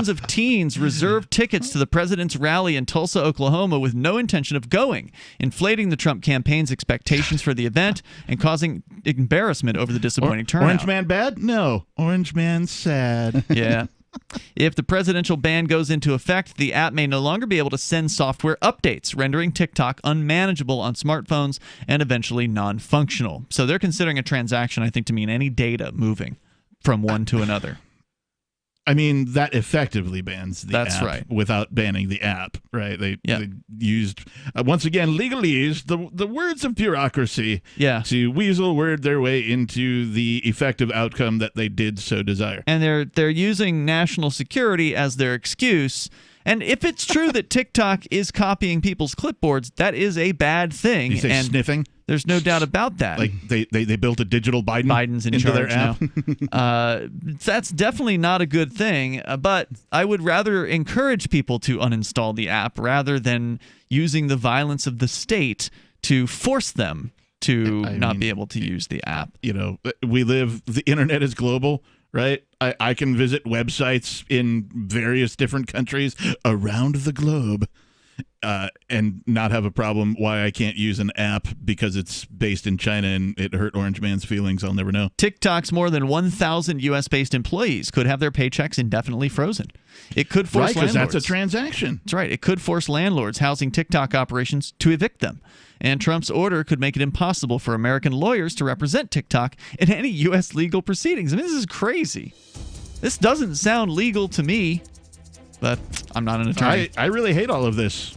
of teens reserved tickets to the president's rally in Tulsa, Oklahoma, with no intention of going, inflating the Trump campaign's expectations for the event and causing embarrassment over the disappointing turnout. Orange Man bad? No. Orange Man sad. Yeah. If the presidential ban goes into effect, the app may no longer be able to send software updates, rendering TikTok unmanageable on smartphones and eventually non-functional. So they're considering a transaction, I think, to mean any data moving from one to another. I mean, that effectively bans the app. That's right. Without banning the app, right? They used, once again, legalese, the words of bureaucracy to weasel word their way into the effective outcome that they did so desire. And they're using national security as their excuse. And if it's true that TikTok is copying people's clipboards, that is a bad thing. You say and sniffing? There's no doubt about that. Like they built a digital Biden's in into charge their app. Now. That's definitely not a good thing. But I would rather encourage people to uninstall the app rather than using the violence of the state to force them to be able to use the app. The internet is global. Right? I can visit websites in various different countries around the globe. and not have a problem why I can't use an app because it's based in China and it hurt Orange Man's feelings, I'll never know. TikTok's more than 1,000 U.S.-based employees could have their paychecks indefinitely frozen. It could force landlords. That's a transaction. That's right. It could force landlords housing TikTok operations to evict them. And Trump's order could make it impossible for American lawyers to represent TikTok in any U.S. legal proceedings. I mean, this is crazy. This doesn't sound legal to me, but I'm not an attorney. I really hate all of this.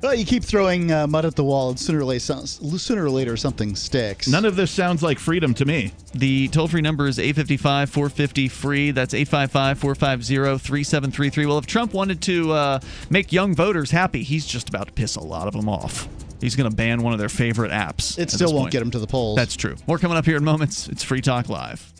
Well, you keep throwing mud at the wall, and sooner or later something sticks. None of this sounds like freedom to me. The toll-free number is 855-450-FREE. That's 855-450-3733. Well, if Trump wanted to make young voters happy, he's just about to piss a lot of them off. He's going to ban one of their favorite apps. It still won't get him to the polls. That's true. More coming up here in moments. It's Free Talk Live.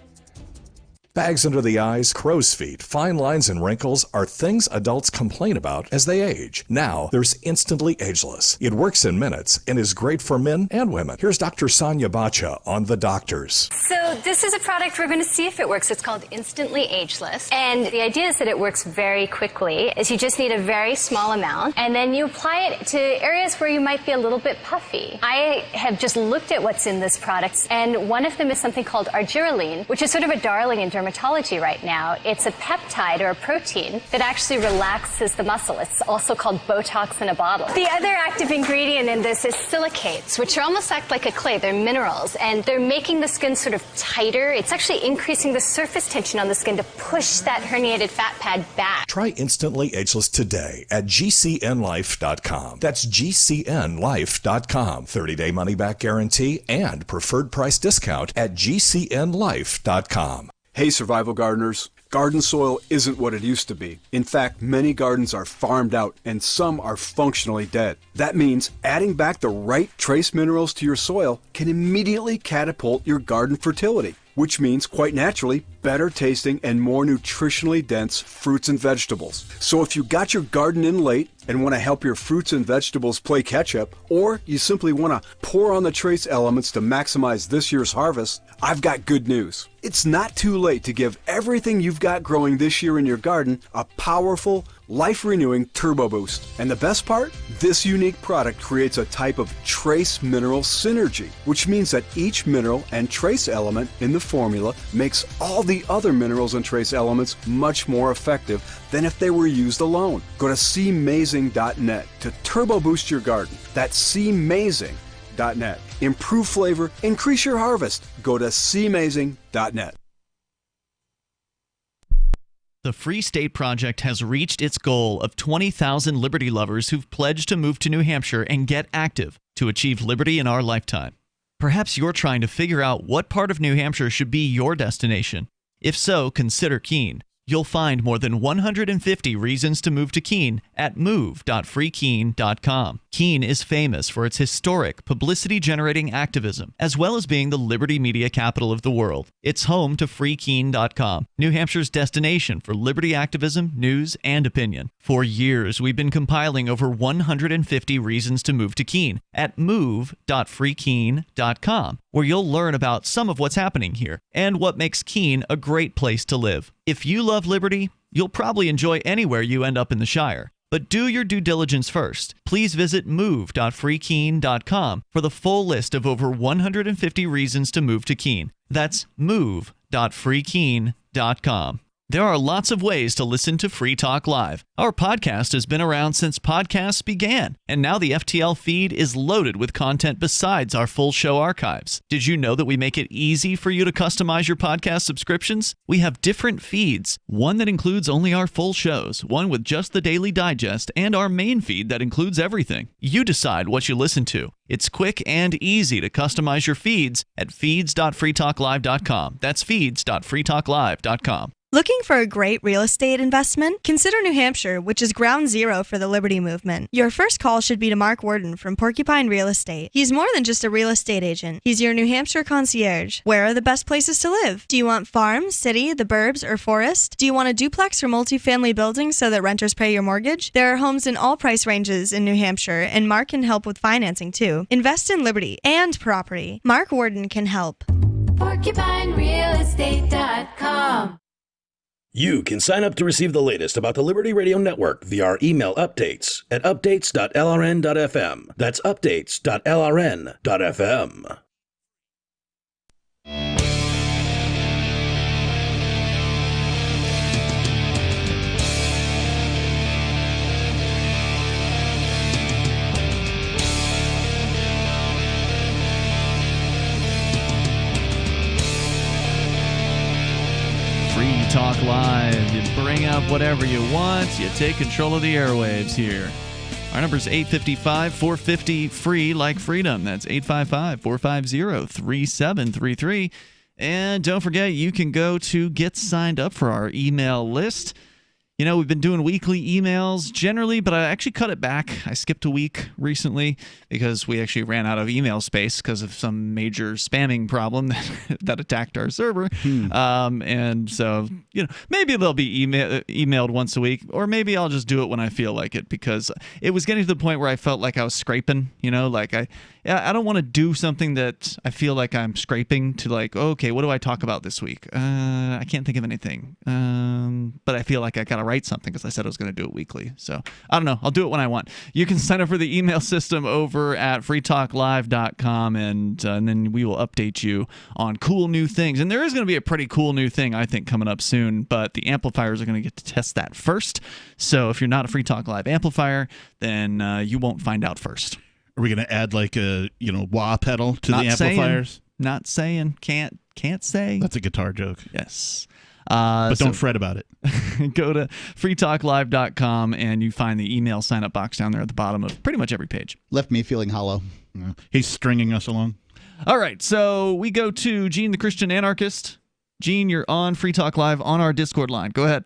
Bags under the eyes, crow's feet, fine lines, and wrinkles are things adults complain about as they age. Now, there's Instantly Ageless. It works in minutes and is great for men and women. Here's Dr. Sonia Bacha on The Doctors. So this is a product we're going to see if it works. It's called Instantly Ageless. And the idea is that it works very quickly. Is you just need a very small amount, and then you apply it to areas where you might be a little bit puffy. I have just looked at what's in this product, and one of them is something called argireline, which is sort of a darling in dermatology right now. It's a peptide or a protein that actually relaxes the muscle. It's also called Botox in a bottle. The other active ingredient in this is silicates, which are almost act like a clay. They're minerals, and they're making the skin sort of tighter. It's actually increasing the surface tension on the skin to push that herniated fat pad back. Try Instantly Ageless today at GCNlife.com. That's GCNlife.com. 30-day money-back guarantee and preferred price discount at GCNlife.com. Hey, survival gardeners. Garden soil isn't what it used to be. In fact, many gardens are farmed out and some are functionally dead. That means adding back the right trace minerals to your soil can immediately catapult your garden fertility, which means, quite naturally, better tasting and more nutritionally dense fruits and vegetables. So if you got your garden in late and want to help your fruits and vegetables play catch up, or you simply want to pour on the trace elements to maximize this year's harvest, I've got good news. It's not too late to give everything you've got growing this year in your garden a powerful, life-renewing turbo boost. And the best part? This unique product creates a type of trace mineral synergy, which means that each mineral and trace element in the formula makes all the other minerals and trace elements much more effective than if they were used alone. Go to cmazing.net to turbo boost your garden. That's cmazing.net. Improve flavor, increase your harvest. Go to cmazing.net. The Free State Project has reached its goal of 20,000 liberty lovers who've pledged to move to New Hampshire and get active to achieve liberty in our lifetime. Perhaps you're trying to figure out what part of New Hampshire should be your destination. If so, consider Keene. You'll find more than 150 reasons to move to Keene at move.freekeene.com. Keene is famous for its historic, publicity-generating activism, as well as being the liberty media capital of the world. It's home to freekeene.com, New Hampshire's destination for liberty activism, news, and opinion. For years, we've been compiling over 150 reasons to move to Keene at move.freekeene.com, where you'll learn about some of what's happening here and what makes Keene a great place to live. If you love liberty, you'll probably enjoy anywhere you end up in the Shire. But do your due diligence first. Please visit move.freekeene.com for the full list of over 150 reasons to move to Keene. That's move.freekeene.com. There are lots of ways to listen to Free Talk Live. Our podcast has been around since podcasts began, and now the FTL feed is loaded with content besides our full show archives. Did you know that we make it easy for you to customize your podcast subscriptions? We have different feeds, one that includes only our full shows, one with just the Daily Digest, and our main feed that includes everything. You decide what you listen to. It's quick and easy to customize your feeds at feeds.freetalklive.com. That's feeds.freetalklive.com. Looking for a great real estate investment? Consider New Hampshire, which is ground zero for the Liberty Movement. Your first call should be to Mark Worden from Porcupine Real Estate. He's more than just a real estate agent. He's your New Hampshire concierge. Where are the best places to live? Do you want farm, city, the burbs, or forest? Do you want a duplex or multifamily building so that renters pay your mortgage? There are homes in all price ranges in New Hampshire, and Mark can help with financing too. Invest in liberty and property. Mark Worden can help. PorcupineRealEstate.com. You can sign up to receive the latest about the Liberty Radio Network via our email updates at updates.lrn.fm. That's updates.lrn.fm. Free Talk Live. You bring up whatever you want. You take control of the airwaves here. Our number is 855-450-FREE, like freedom. That's 855-450-3733. And don't forget, you can go to get signed up for our email list. You know, we've been doing weekly emails generally, but I actually cut it back. I skipped a week recently because we actually ran out of email space because of some major spamming problem that attacked our server. And so, you know, maybe they'll be emailed once a week, or maybe I'll just do it when I feel like it, because it was getting to the point where I felt like I was scraping, you know, like I don't want to do something that I feel like I'm scraping to, like, okay, what do I talk about this week? I can't think of anything. But I feel like I got to write something because I said I was going to do it weekly. So I don't know. I'll do it when I want. You can sign up for the email system over at freetalklive.com, and then we will update you on cool new things. And there is going to be a pretty cool new thing, I think, coming up soon, but the amplifiers are going to get to test that first. So if you're not a Free Talk Live amplifier, then you won't find out first. Are we going to add like a, wah pedal to the amplifiers? Not saying. Can't say. That's a guitar joke. Yes. But don't fret about it. Go to freetalklive.com and you find the email sign-up box down there at the bottom of pretty much every page. Left me feeling hollow. He's stringing us along. All right, so we go to Gene the Christian Anarchist. Gene, you're on Free Talk Live on our Discord line. Go ahead.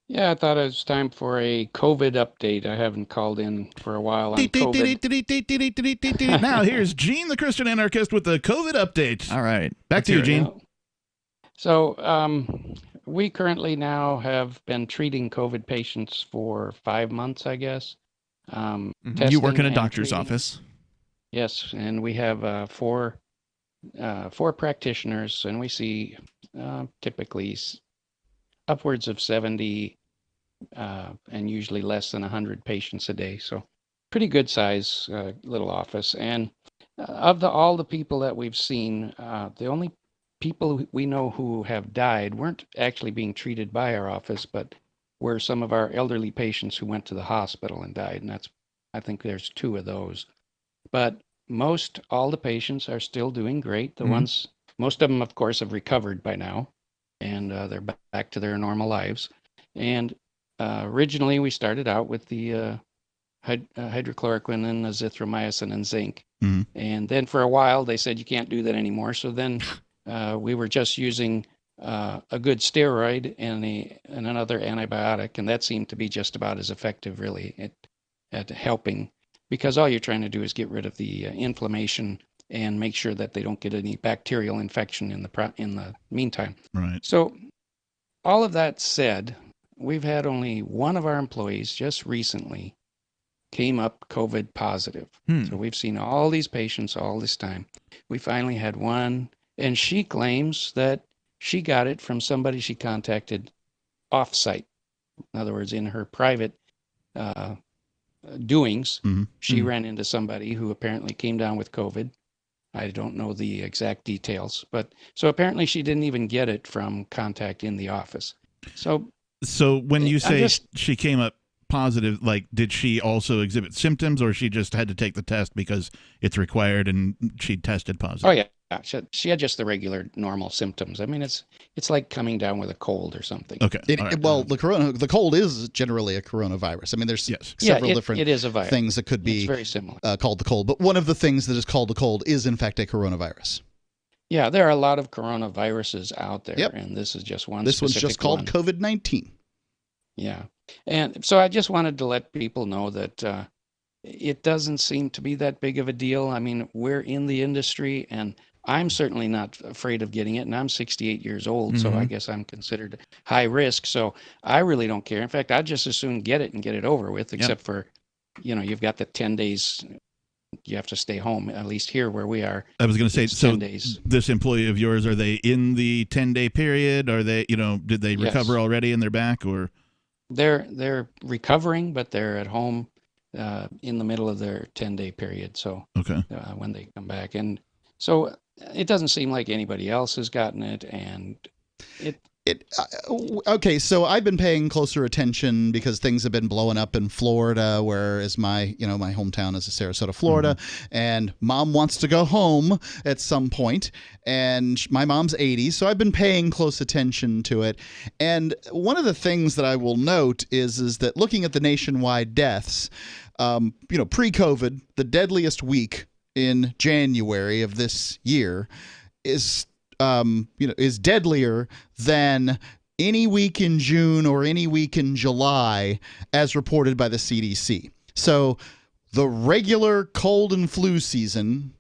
Yeah, I thought it was time for a COVID update. I haven't called in for a while on COVID. Now here's Gene the Christian Anarchist with the COVID update. All right. Back to you, Gene. So we currently now have been treating COVID patients for 5 months, I guess. You work in a doctor's office. Yes, and we have four practitioners, and we see typically upwards of 70 and usually less than 100 patients a day. So pretty good size little office. And of all the people that we've seen, the only people we know who have died weren't actually being treated by our office, but were some of our elderly patients who went to the hospital and died. And I think there's 2 of those. But all the patients are still doing great. The ones, most of them, of course, have recovered by now, and they're back to their normal lives. And originally we started out with the hydrochloroquine and azithromycin and zinc. And then for a while they said you can't do that anymore. So then we were just using a good steroid and another antibiotic, and that seemed to be just about as effective, really, at helping, because all you're trying to do is get rid of the inflammation and make sure that they don't get any bacterial infection in the meantime. Right. So all of that said, we've had only one of our employees just recently came up COVID positive. So we've seen all these patients all this time. We finally had one, and she claims that she got it from somebody she contacted off-site. In other words, in her private doings, she ran into somebody who apparently came down with COVID. I don't know the exact details, but so apparently she didn't even get it from contact in the office. So when you say she came up positive, like, did she also exhibit symptoms, or she just had to take the test because it's required and she tested positive? Oh, yeah. She had just the regular normal symptoms. I mean, it's like coming down with a cold or something. Okay. The cold is generally a coronavirus. I mean, there's several different it is a virus. things that could be very similar. Called the cold. But one of the things that is called the cold is, in fact, a coronavirus. Yeah, there are a lot of coronaviruses out there, and this is just one. This one's just called COVID-19. Yeah. And so I just wanted to let people know that it doesn't seem to be that big of a deal. I mean, we're in the industry, and I'm certainly not afraid of getting it, and I'm 68 years old, so I guess I'm considered high risk. So I really don't care. In fact, I'd just as soon get it and get it over with, except for, you've got the 10 days you have to stay home, at least here where we are. I was going to say, it's so 10 days. this employee of yours, are they in the 10-day period? Are they, did they recover Yes. already and they're back, or? They're recovering, but they're at home in the middle of their 10-day period. So okay. When they come back, and so it doesn't seem like anybody else has gotten it, and Okay, so I've been paying closer attention because things have been blowing up in Florida, whereas my hometown is Sarasota, Florida, and Mom wants to go home at some point, and my mom's 80, so I've been paying close attention to it. And one of the things that I will note is that looking at the nationwide deaths, pre-COVID, the deadliest week in January of this year is deadlier than any week in June or any week in July, as reported by the CDC. So the regular cold and flu season,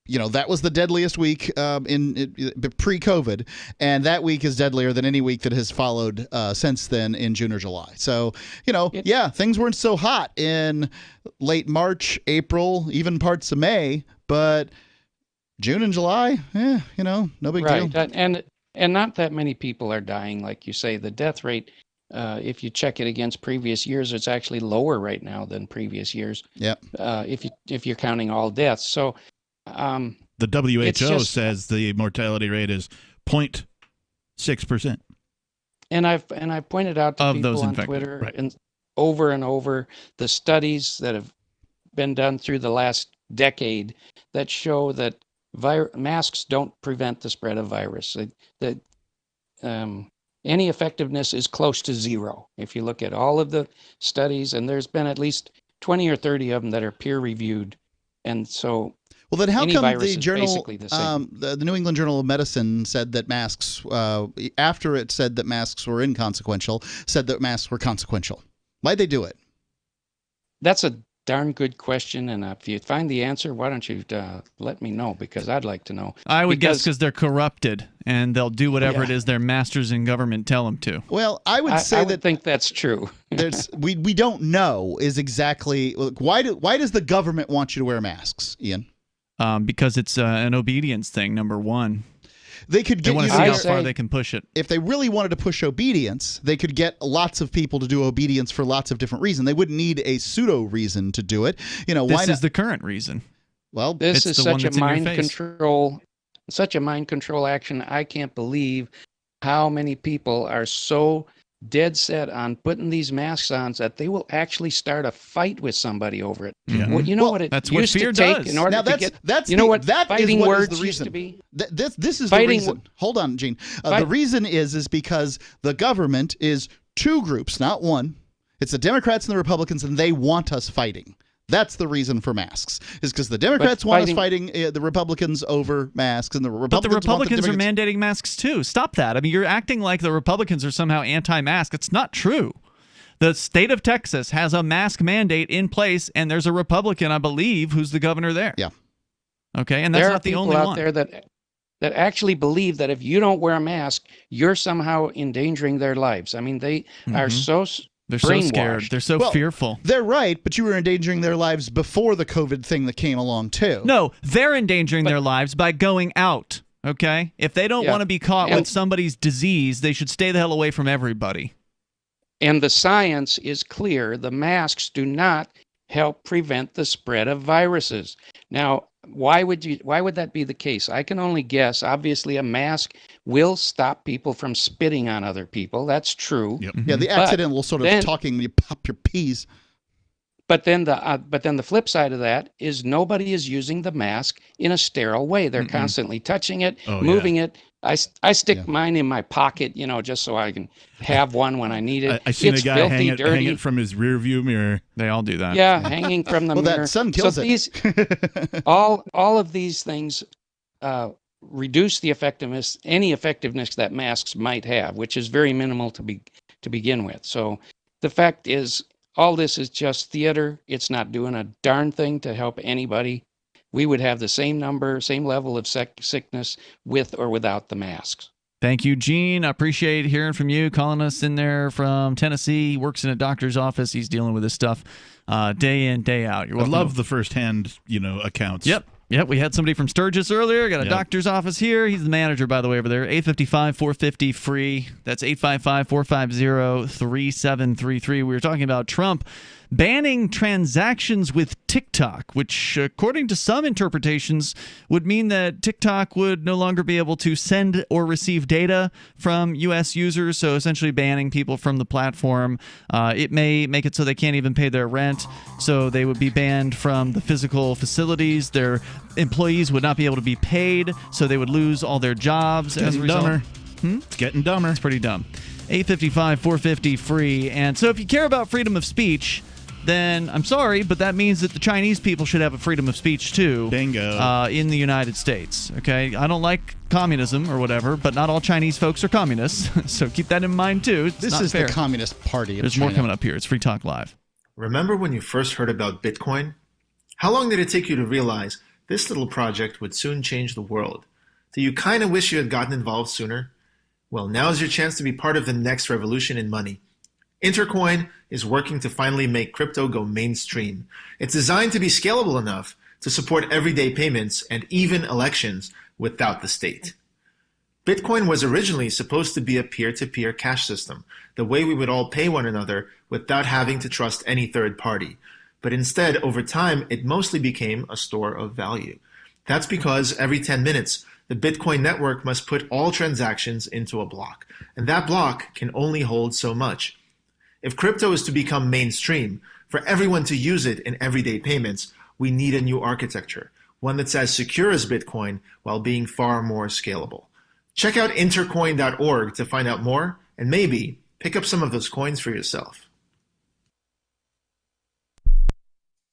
that was the deadliest week in pre-COVID, and that week is deadlier than any week that has followed since then in June or July. So, things weren't so hot in late March, April, even parts of May, but June and July, no big deal. Right, and not that many people are dying, like you say. The death rate, if you check it against previous years, it's actually lower right now than previous years. Yep. If you're counting all deaths, so the WHO says the mortality rate is 0.6%. And I've pointed out to people on Twitter and over the studies that have been done through the last decade that show that masks don't prevent the spread of virus. Any effectiveness is close to zero. If you look at all of the studies, and there's been at least 20 or 30 of them that are peer-reviewed, and so well, then how any come virus the is journal, basically the same. The New England Journal of Medicine said that masks, after it said that masks were inconsequential, said that masks were consequential? Why'd they do it? That's a darn good question, and if you find the answer, why don't you let me know, because I'd like to know. I would guess because they're corrupted and they'll do whatever it is their masters in government tell them to. Well, I would think that's true. we don't know is exactly why does the government want you to wear masks, Ian? Because it's an obedience thing, number one. They could get they want to see how far they can push it. If they really wanted to push obedience, they could get lots of people to do obedience for lots of different reasons. They wouldn't need a pseudo reason to do it. This is the current reason. Well, this is such a mind control action. I can't believe how many people are so dead set on putting these masks on that they will actually start a fight with somebody over it. Yeah. Well, you know what it that's used what fear to take does. in order to get. That fighting words used to be. This is the reason. Hold on, Gene. The reason is because the government is two groups, not one. It's the Democrats and the Republicans, and they want us fighting. That's the reason for masks, is because the Democrats want us fighting the Republicans over masks, and the Republicans are mandating masks too. Stop that. I mean, you're acting like the Republicans are somehow anti-mask. It's not true. The state of Texas has a mask mandate in place, and there's a Republican, I believe, who's the governor there. Yeah. Okay, and that's not the only one. There are people out there that actually believe that if you don't wear a mask, you're somehow endangering their lives. I mean, they are so. They're so scared. They're so fearful. They're right, but you were endangering their lives before the COVID thing that came along, too. No, they're endangering their lives by going out, okay? If they don't want to be caught with somebody's disease, they should stay the hell away from everybody. And the science is clear. The masks do not help prevent the spread of viruses. Now, why would that be the case? I can only guess. Obviously, a mask will stop people from spitting on other people. That's true. Yep. Yeah, the accidental sort of talking when you pop your peas. But then the flip side of that is nobody is using the mask in a sterile way. They're constantly touching it, moving it. I stick mine in my pocket, just so I can have one when I need it. I seen a guy filthy, hang it from his rear view mirror. They all do that. Yeah, hanging from the mirror. That sun kills it. all of these things reduce the any effectiveness that masks might have, which is very minimal to begin with. So the fact is, all this is just theater. It's not doing a darn thing to help anybody. We would have the same level of sickness with or without the masks. Thank you, Gene. I appreciate hearing from you, calling us in there from Tennessee. He works in a doctor's office. He's dealing with this stuff day in, day out. I love the firsthand, accounts. Yep. We had somebody from Sturgis earlier. Got a doctor's office here. He's the manager, by the way, over there. 855-450-FREE. That's 855-450-3733. We were talking about Trump banning transactions with TikTok, which, according to some interpretations, would mean that TikTok would no longer be able to send or receive data from U.S. users, so essentially banning people from the platform. It may make it so they can't even pay their rent, so they would be banned from the physical facilities. Their employees would not be able to be paid, so they would lose all their jobs as a result. It's getting dumber. It's pretty dumb. 855-450-FREE. And so if you care about freedom of speech, then I'm sorry, but that means that the Chinese people should have a freedom of speech too. Bingo. In the United States. Okay, I don't like communism or whatever, but not all Chinese folks are communists, so keep that in mind too. This is the Communist Party of There's China. more coming up here. It's Free Talk Live. Remember when you first heard about Bitcoin? How long did it take you to realize this little project would soon change the world? Do you kind of wish you had gotten involved sooner? Well, now is your chance to be part of the next revolution in money. Intercoin is working to finally make crypto go mainstream. It's designed to be scalable enough to support everyday payments and even elections without the state. Bitcoin was originally supposed to be a peer-to-peer cash system, the way we would all pay one another without having to trust any third party. But instead, over time, it mostly became a store of value. That's because every 10 minutes, the Bitcoin network must put all transactions into a block, and that block can only hold so much. If crypto is to become mainstream, for everyone to use it in everyday payments, we need a new architecture, one that's as secure as Bitcoin while being far more scalable. Check out intercoin.org to find out more, and maybe pick up some of those coins for yourself.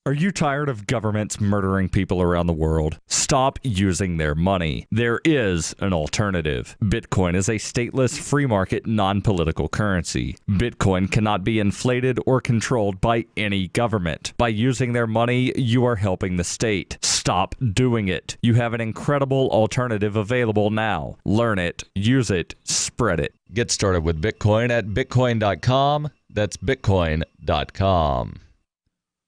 Are you tired of governments murdering people around the world? Stop using their money. There is an alternative. Bitcoin is a stateless, free market, non-political currency. Bitcoin cannot be inflated or controlled by any government. By using their money, you are helping the state. Stop doing it. You have an incredible alternative available now. Learn it, use it, spread it. Get started with Bitcoin at bitcoin.com. That's bitcoin.com.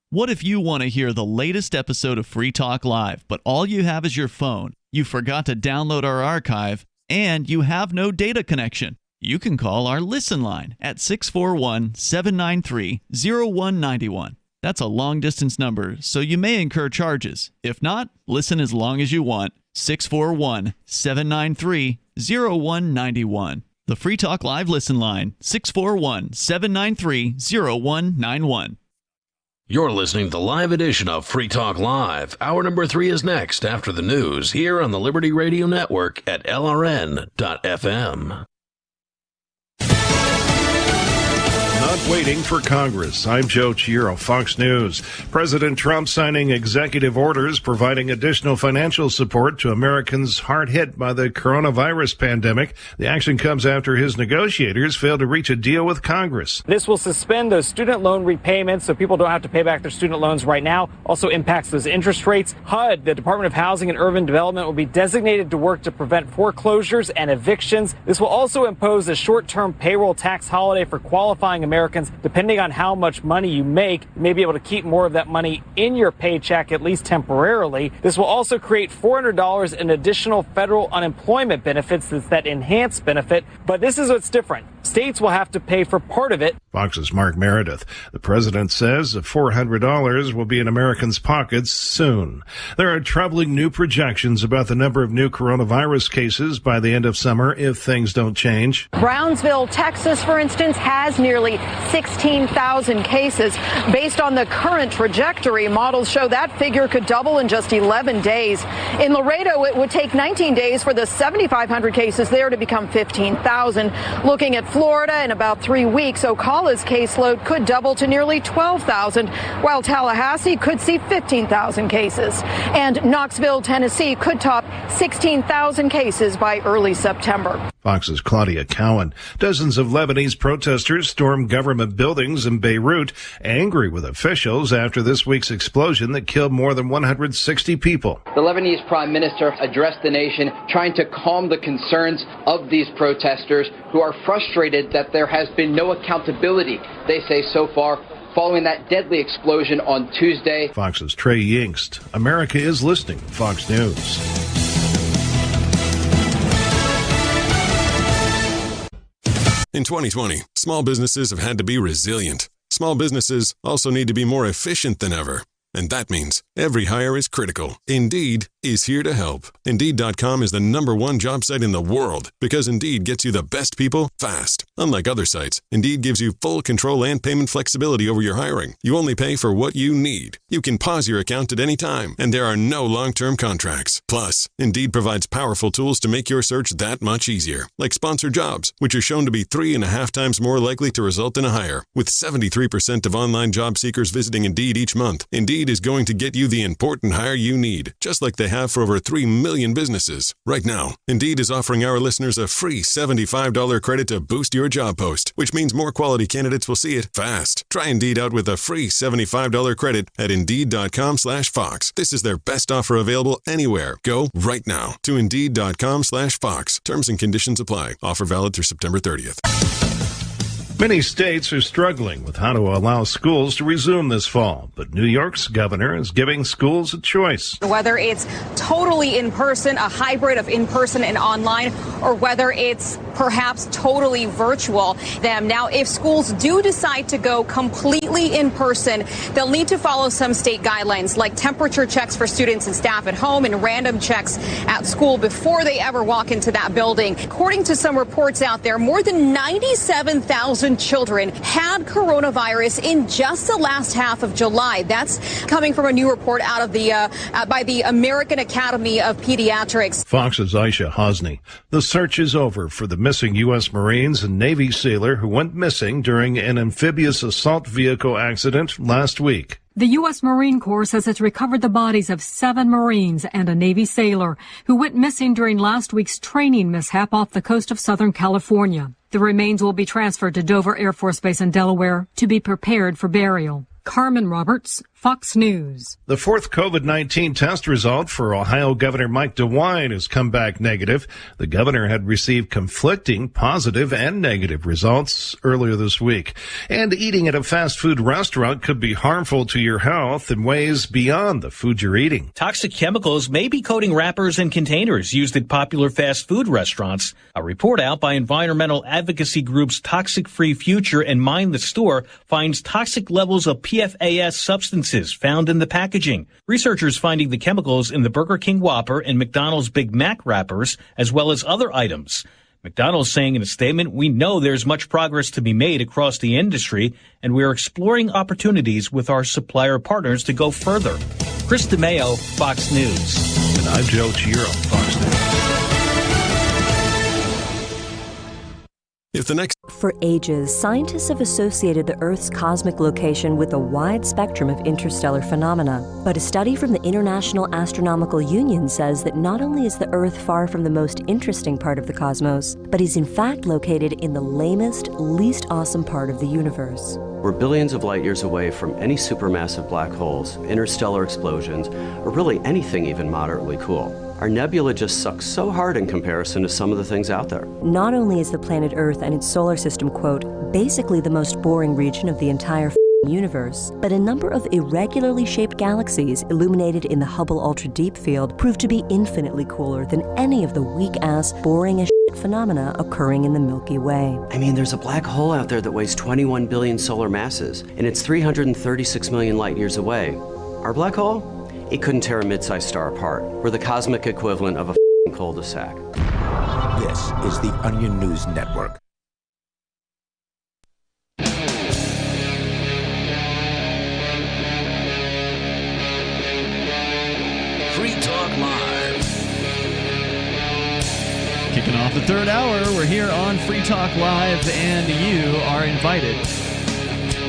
What if you want to hear the latest episode of Free Talk Live, but all you have is your phone, you forgot to download our archive, and you have no data connection? You can call our Listen line at 641-793-0191. That's a long-distance number, so you may incur charges. If not, listen as long as you want. 641-793-0191. The Free Talk Live Listen line, 641-793-0191. You're listening to the live edition of Free Talk Live. Hour number 3 is next after the news here on the Liberty Radio Network at LRN.FM. Not waiting for Congress. I'm Joe Chiro, Fox News. President Trump signing executive orders providing additional financial support to Americans hard hit by the coronavirus pandemic. The action comes after his negotiators failed to reach a deal with Congress. This will suspend those student loan repayments so people don't have to pay back their student loans right now. Also impacts those interest rates. HUD, the Department of Housing and Urban Development, will be designated to work to prevent foreclosures and evictions. This will also impose a short-term payroll tax holiday for qualifying Americans. Depending on how much money you make, you may be able to keep more of that money in your paycheck, at least temporarily. This will also create $400 in additional federal unemployment benefits. That's that enhanced benefit. But this is what's different. States will have to pay for part of it. Fox's Mark Meredith. The president says $400 will be in Americans' pockets soon. There are troubling new projections about the number of new coronavirus cases by the end of summer if things don't change. Brownsville, Texas, for instance, has nearly 16,000 cases. Based on the current trajectory, models show that figure could double in just 11 days. In Laredo, it would take 19 days for the 7,500 cases there to become 15,000. Looking at Florida, in about 3 weeks, Ocala's caseload could double to nearly 12,000, while Tallahassee could see 15,000 cases. And Knoxville, Tennessee could top 16,000 cases by early September. Fox's Claudia Cowan. Dozens of Lebanese protesters stormed government buildings in Beirut, angry with officials after this week's explosion that killed more than 160 people. The Lebanese prime minister addressed the nation, trying to calm the concerns of these protesters who are frustrated that there has been no accountability, they say, so far, following that deadly explosion on Tuesday. Fox's Trey Yingst. America is listening. Fox News. In 2020, small businesses have had to be resilient. Small businesses also need to be more efficient than ever. And that means every hire is critical. Indeed is here to help. Indeed.com is the #1 job site in the world because Indeed gets you the best people fast. Unlike other sites, Indeed gives you full control and payment flexibility over your hiring. You only pay for what you need. You can pause your account at any time, and there are no long-term contracts. Plus, Indeed provides powerful tools to make your search that much easier, like sponsored jobs, which are shown to be 3.5 times more likely to result in a hire. With 73% of online job seekers visiting Indeed each month, Indeed is going to get you the important hire you need, just like they have for over 3 million businesses. Right now, Indeed is offering our listeners a free $75 credit to boost your job post, which means more quality candidates will see it fast. Try Indeed out with a free $75 credit at Indeed.com/Fox. This is their best offer available anywhere. Go right now to Indeed.com/Fox. Terms and conditions apply. Offer valid through September 30th. Many states are struggling with how to allow schools to resume this fall, but New York's governor is giving schools a choice. Whether it's totally in person, a hybrid of in person and online, or whether it's perhaps totally virtual. Now, if schools do decide to go completely in person, they'll need to follow some state guidelines like temperature checks for students and staff at home and random checks at school before they ever walk into that building. According to some reports out there, more than 97,000 children had coronavirus in just the last half of July. That's coming from a new report out of by the American Academy of Pediatrics. Fox's Aisha Hosni. The search is over for the missing U.S. Marines and Navy sailor who went missing during an amphibious assault vehicle accident last week. The U.S. Marine Corps says it's recovered the bodies of 7 Marines and a Navy sailor who went missing during last week's training mishap off the coast of Southern California. The remains will be transferred to Dover Air Force Base in Delaware to be prepared for burial. Carmen Roberts, Fox News. The 4th COVID-19 test result for Ohio Governor Mike DeWine has come back negative. The governor had received conflicting positive and negative results earlier this week. And eating at a fast food restaurant could be harmful to your health in ways beyond the food you're eating. Toxic chemicals may be coating wrappers and containers used at popular fast food restaurants. A report out by environmental advocacy groups Toxic Free Future and Mind the Store finds toxic levels of PFAS substances found in the packaging. Researchers finding the chemicals in the Burger King Whopper and McDonald's Big Mac wrappers, as well as other items. McDonald's saying in a statement, "We know there's much progress to be made across the industry, and we are exploring opportunities with our supplier partners to go further." Chris DeMeo, Fox News. And I'm Joe Chiro, Fox News. For ages, scientists have associated the Earth's cosmic location with a wide spectrum of interstellar phenomena. But a study from the International Astronomical Union says that not only is the Earth far from the most interesting part of the cosmos, but is in fact located in the lamest, least awesome part of the universe. We're billions of light years away from any supermassive black holes, interstellar explosions, or really anything even moderately cool. Our nebula just sucks so hard in comparison to some of the things out there. Not only is the planet Earth and its solar system, quote, basically the most boring region of the entire universe, but a number of irregularly shaped galaxies illuminated in the Hubble Ultra Deep Field prove to be infinitely cooler than any of the weak-ass, boring-as phenomena occurring in the Milky Way. I mean, there's a black hole out there that weighs 21 billion solar masses, and it's 336 million light years away. Our black hole? It couldn't tear a mid-sized star apart. We're the cosmic equivalent of a cul-de-sac. This is the Onion News Network. Free Talk Live. Kicking off the third hour, we're here on Free Talk Live, and you are invited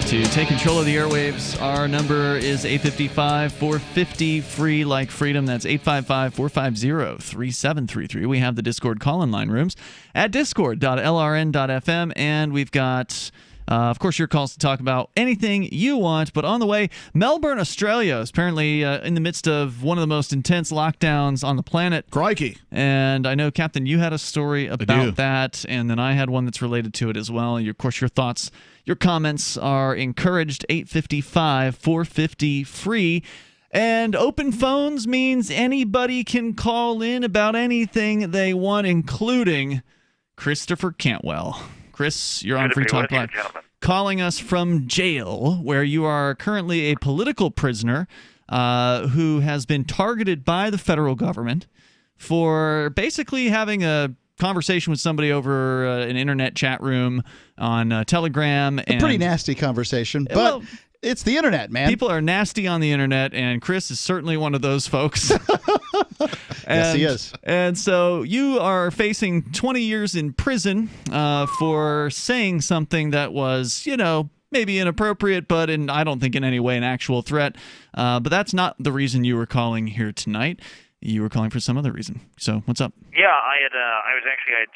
to take control of the airwaves. Our number is 855-450-FREE like freedom. That's 855-450-3733. We have the Discord call-in line rooms at discord.lrn.fm, and we've got... of course, your calls to talk about anything you want. But on the way, Melbourne, Australia is apparently in the midst of one of the most intense lockdowns on the planet. Crikey. And I know, Captain, you had a story about that, and then I had one that's related to it as well. Of course, your thoughts, your comments are encouraged. 855-450-FREE. And open phones means anybody can call in about anything they want, including Christopher Cantwell. Chris, you're on Free Talk Live, calling us from jail, where you are currently a political prisoner who has been targeted by the federal government for basically having a conversation with somebody over an internet chat room on Telegram. A pretty nasty conversation, but it's the internet, man. People are nasty on the internet, and Chris is certainly one of those folks. Yes, he is. And so you are facing 20 years in prison for saying something that was, maybe inappropriate, but I don't think in any way an actual threat. But that's not the reason you were calling here tonight. You were calling for some other reason. So what's up? Yeah, I had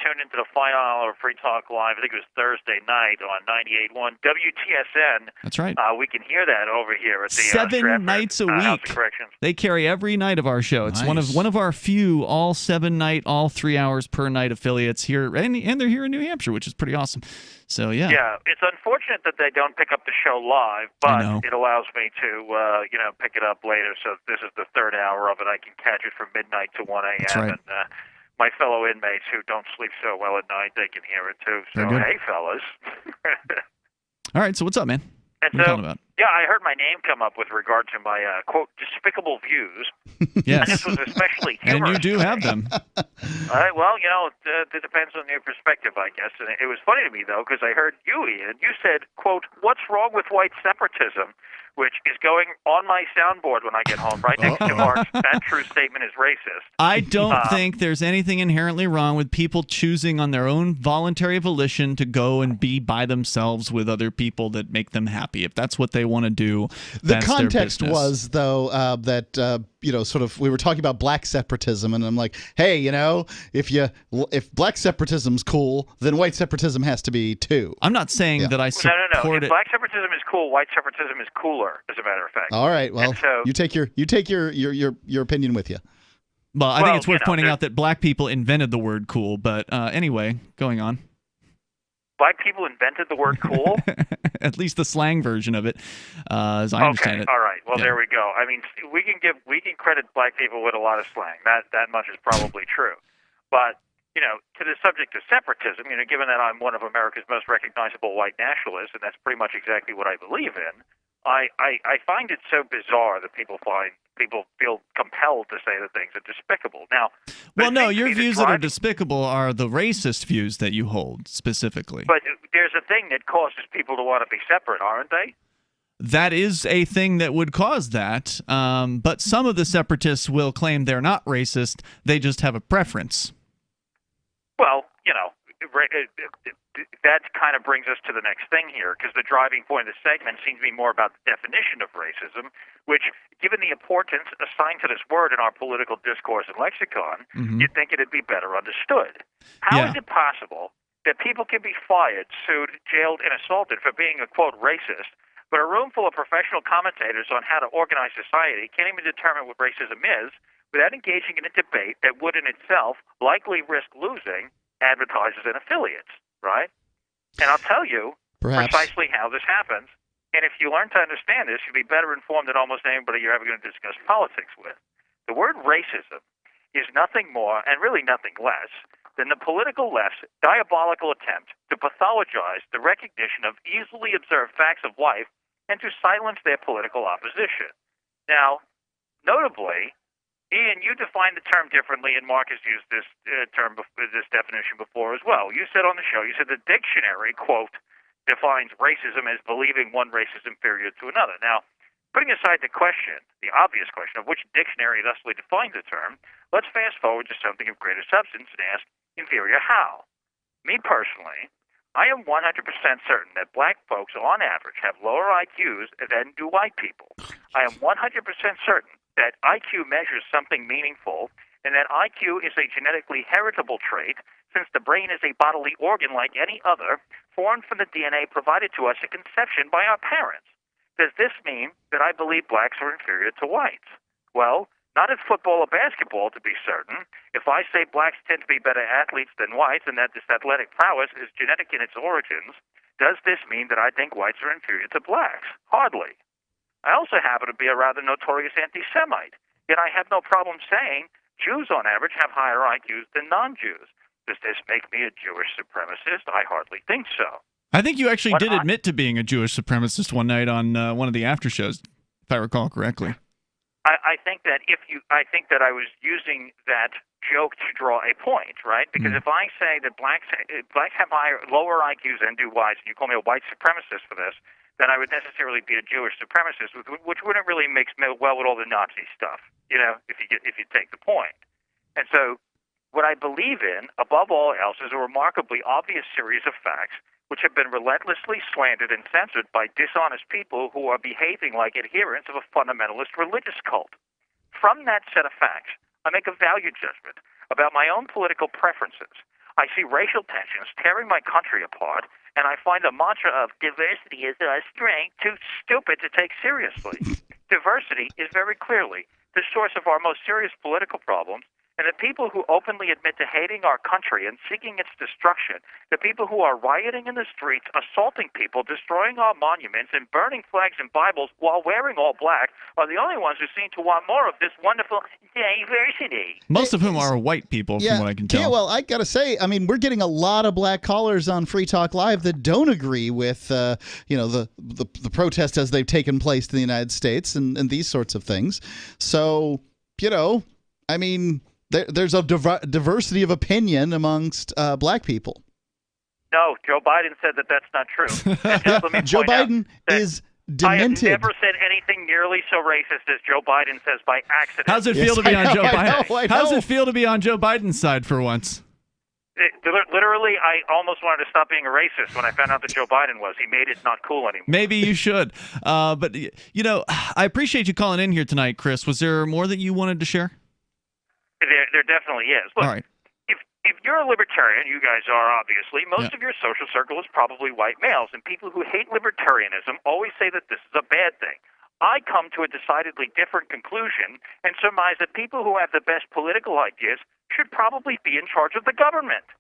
tuned into the final hour of Free Talk Live. I think it was Thursday night on 98.1 WTSN. That's right. We can hear that over here at the 7 Stratford, nights a House of week. Corrections. They carry every night of our show. It's Nice. one of our few all 7 night, all 3 hours per night affiliates here, and they're here in New Hampshire, which is pretty awesome. So yeah. Yeah, it's unfortunate that they don't pick up the show live, but it allows me to, pick it up later. So this is the third hour of it. I can catch it from midnight to 1 a.m. That's right. And my fellow inmates who don't sleep so well at night, they can hear it too. So Very good. hey, fellas. All right. So what's up, man? And what are you so, calling about? yeah, I heard my name come up with regard to my, quote, despicable views. Yes. And this was especially And humorous. you do have them. All right, well, it depends on your perspective, I guess. And it was funny to me, though, because I heard you, Ian. You said, quote, what's wrong with white separatism? Which is going on my soundboard when I get home, right next to Mark's, that true statement is racist. I don't think there's anything inherently wrong with people choosing on their own voluntary volition to go and be by themselves with other people that make them happy. If that's what they want to do, The that's context their business. was, though, that sort of we were talking about black separatism, and I'm like, hey, if black separatism's cool, then white separatism has to be too. I'm not saying that I No. support If it. black separatism is cool, white separatism is cooler, as a matter of fact. All right, well, And so, you take your opinion with you. Well, I think it's worth pointing out that black people invented the word cool, but anyway, going on. black people invented the word cool? At least the slang version of it, as I understand it. All right. Well, Yeah. there we go. I mean, we can credit black people with a lot of slang. That much is probably true. But to the subject of separatism, given that I'm one of America's most recognizable white nationalists, and that's pretty much exactly what I believe in, I find it so bizarre that people feel compelled to say that things are despicable. Now, Well, no, your views that are despicable are the racist views that you hold specifically. but there's a thing that causes people to want to be separate, aren't they? That is a thing that would cause that. But some of the separatists will claim they're not racist. They just have a preference. Well, that kind of brings us to the next thing here, because the driving point of the segment seems to be more about the definition of racism, which, given the importance assigned to this word in our political discourse and lexicon, you'd think it'd be better understood. How is it possible that people can be fired, sued, jailed, and assaulted for being a, quote, racist, but a room full of professional commentators on how to organize society can't even determine what racism is without engaging in a debate that would in itself likely risk losing advertisers and affiliates, right? And I'll tell you precisely how this happens. And if you learn to understand this, you'll be better informed than almost anybody you're ever going to discuss politics with. The word racism is nothing more and really nothing less than the political left's diabolical attempt to pathologize the recognition of easily observed facts of life and to silence their political opposition. Now, notably, Ian, you defined the term differently, and Mark has used this this definition before as well. You said on the show, you said the dictionary, quote, defines racism as believing one race is inferior to another. Now, putting aside the question, the obvious question of which dictionary thusly defines the term, let's fast forward to something of greater substance and ask, inferior how? Me personally, I am 100% certain that black folks on average have lower IQs than do white people. I am 100% certain that IQ measures something meaningful and that IQ is a genetically heritable trait since the brain is a bodily organ like any other, formed from the DNA provided to us at conception by our parents. Does this mean that I believe blacks are inferior to whites? Well, not in football or basketball, to be certain. If I say blacks tend to be better athletes than whites and that this athletic prowess is genetic in its origins, does this mean that I think whites are inferior to blacks? Hardly. I also happen to be a rather notorious anti-Semite, yet I have no problem saying Jews on average have higher IQs than non-Jews. Does this make me a Jewish supremacist? I hardly think so. I think you actually did admit to being a Jewish supremacist one night on one of the after shows, if I recall correctly. I think that I think that I was using that joke to draw a point, right? Because if I say that blacks have lower IQs than do whites, and you call me a white supremacist for this, then I would necessarily be a Jewish supremacist, which wouldn't really mix well with all the Nazi stuff, if you take the point. And so, what I believe in, above all else, is a remarkably obvious series of facts which have been relentlessly slandered and censored by dishonest people who are behaving like adherents of a fundamentalist religious cult. From that set of facts, I make a value judgment about my own political preferences. I see racial tensions tearing my country apart, and I find the mantra of diversity is our strength too stupid to take seriously. Diversity is very clearly the source of our most serious political problems, and the people who openly admit to hating our country and seeking its destruction, the people who are rioting in the streets, assaulting people, destroying our monuments, and burning flags and Bibles while wearing all black, are the only ones who seem to want more of this wonderful diversity. Most of whom are white people, from what I can tell. Yeah, well, I got to say, I mean, we're getting a lot of black callers on Free Talk Live that don't agree with, the protests as they've taken place in the United States and these sorts of things. So, I mean, there's a diversity of opinion amongst black people. No, Joe Biden said that that's not true. Joe Biden is demented. I have never said anything nearly so racist as Joe Biden says by accident. How's it feel to be on Joe Biden? How's it feel to be on Joe Biden's side for once? Literally, I almost wanted to stop being a racist when I found out that Joe Biden was. He made it not cool anymore. Maybe you should. But, I appreciate you calling in here tonight, Chris. Was there more that you wanted to share? There definitely is. Look, all right. If you're a libertarian, you guys are obviously, most of your social circle is probably white males, and people who hate libertarianism always say that this is a bad thing. I come to a decidedly different conclusion and surmise that people who have the best political ideas should probably be in charge of the government.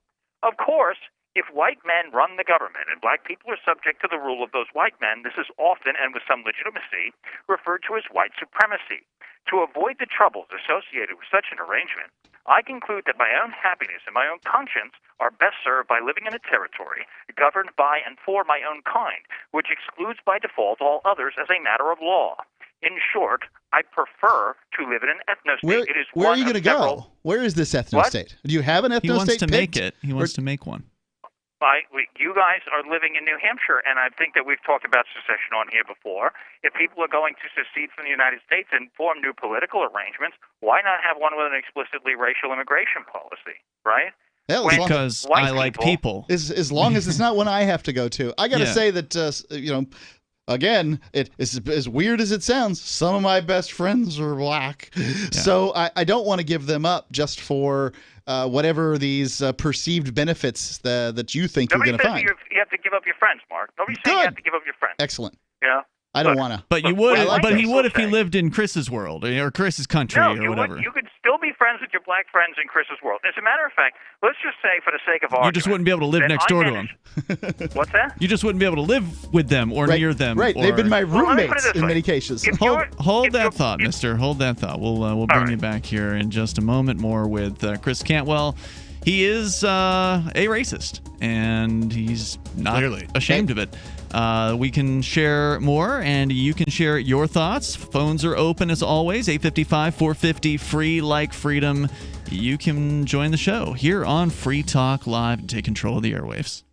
Of course, if white men run the government and black people are subject to the rule of those white men, this is often, and with some legitimacy, referred to as white supremacy. To avoid the troubles associated with such an arrangement, I conclude that my own happiness and my own conscience are best served by living in a territory governed by and for my own kind, which excludes by default all others as a matter of law. In short, I prefer to live in an ethno-state. Where are you going to go? Where is this ethno-state? Do you have an ethno-state? He wants to make it. He wants to make one. You guys are living in New Hampshire, and I think that we've talked about secession on here before. If people are going to secede from the United States and form new political arrangements, why not have one with an explicitly racial immigration policy, right? Because I like people. As long as it's not one I have to go to. I got to say that, again, as weird as it sounds, some of my best friends are black. Yeah. So I don't want to give them up just for whatever these perceived benefits that you think you're going to find. You have to give up your friends, Mark. Nobody's saying you have to give up your friends. Excellent. Yeah. I don't want to. But you would. But he would if he lived in Chris's world or Chris's country or whatever. You could still be friends with your black friends in Chris's world. As a matter of fact, let's just say, for the sake of argument, you just wouldn't be able to live next door to him. What's that? You just wouldn't be able to live with them or near them. Right. They've been my roommates in many cases. Hold that thought, mister. Hold that thought. We'll bring you back here in just a moment. More with Chris Cantwell. He is a racist, and he's not ashamed of it. We can share more, and you can share your thoughts. Phones are open as always, 855-450, free like freedom. You can join the show here on Free Talk Live and take control of the airwaves.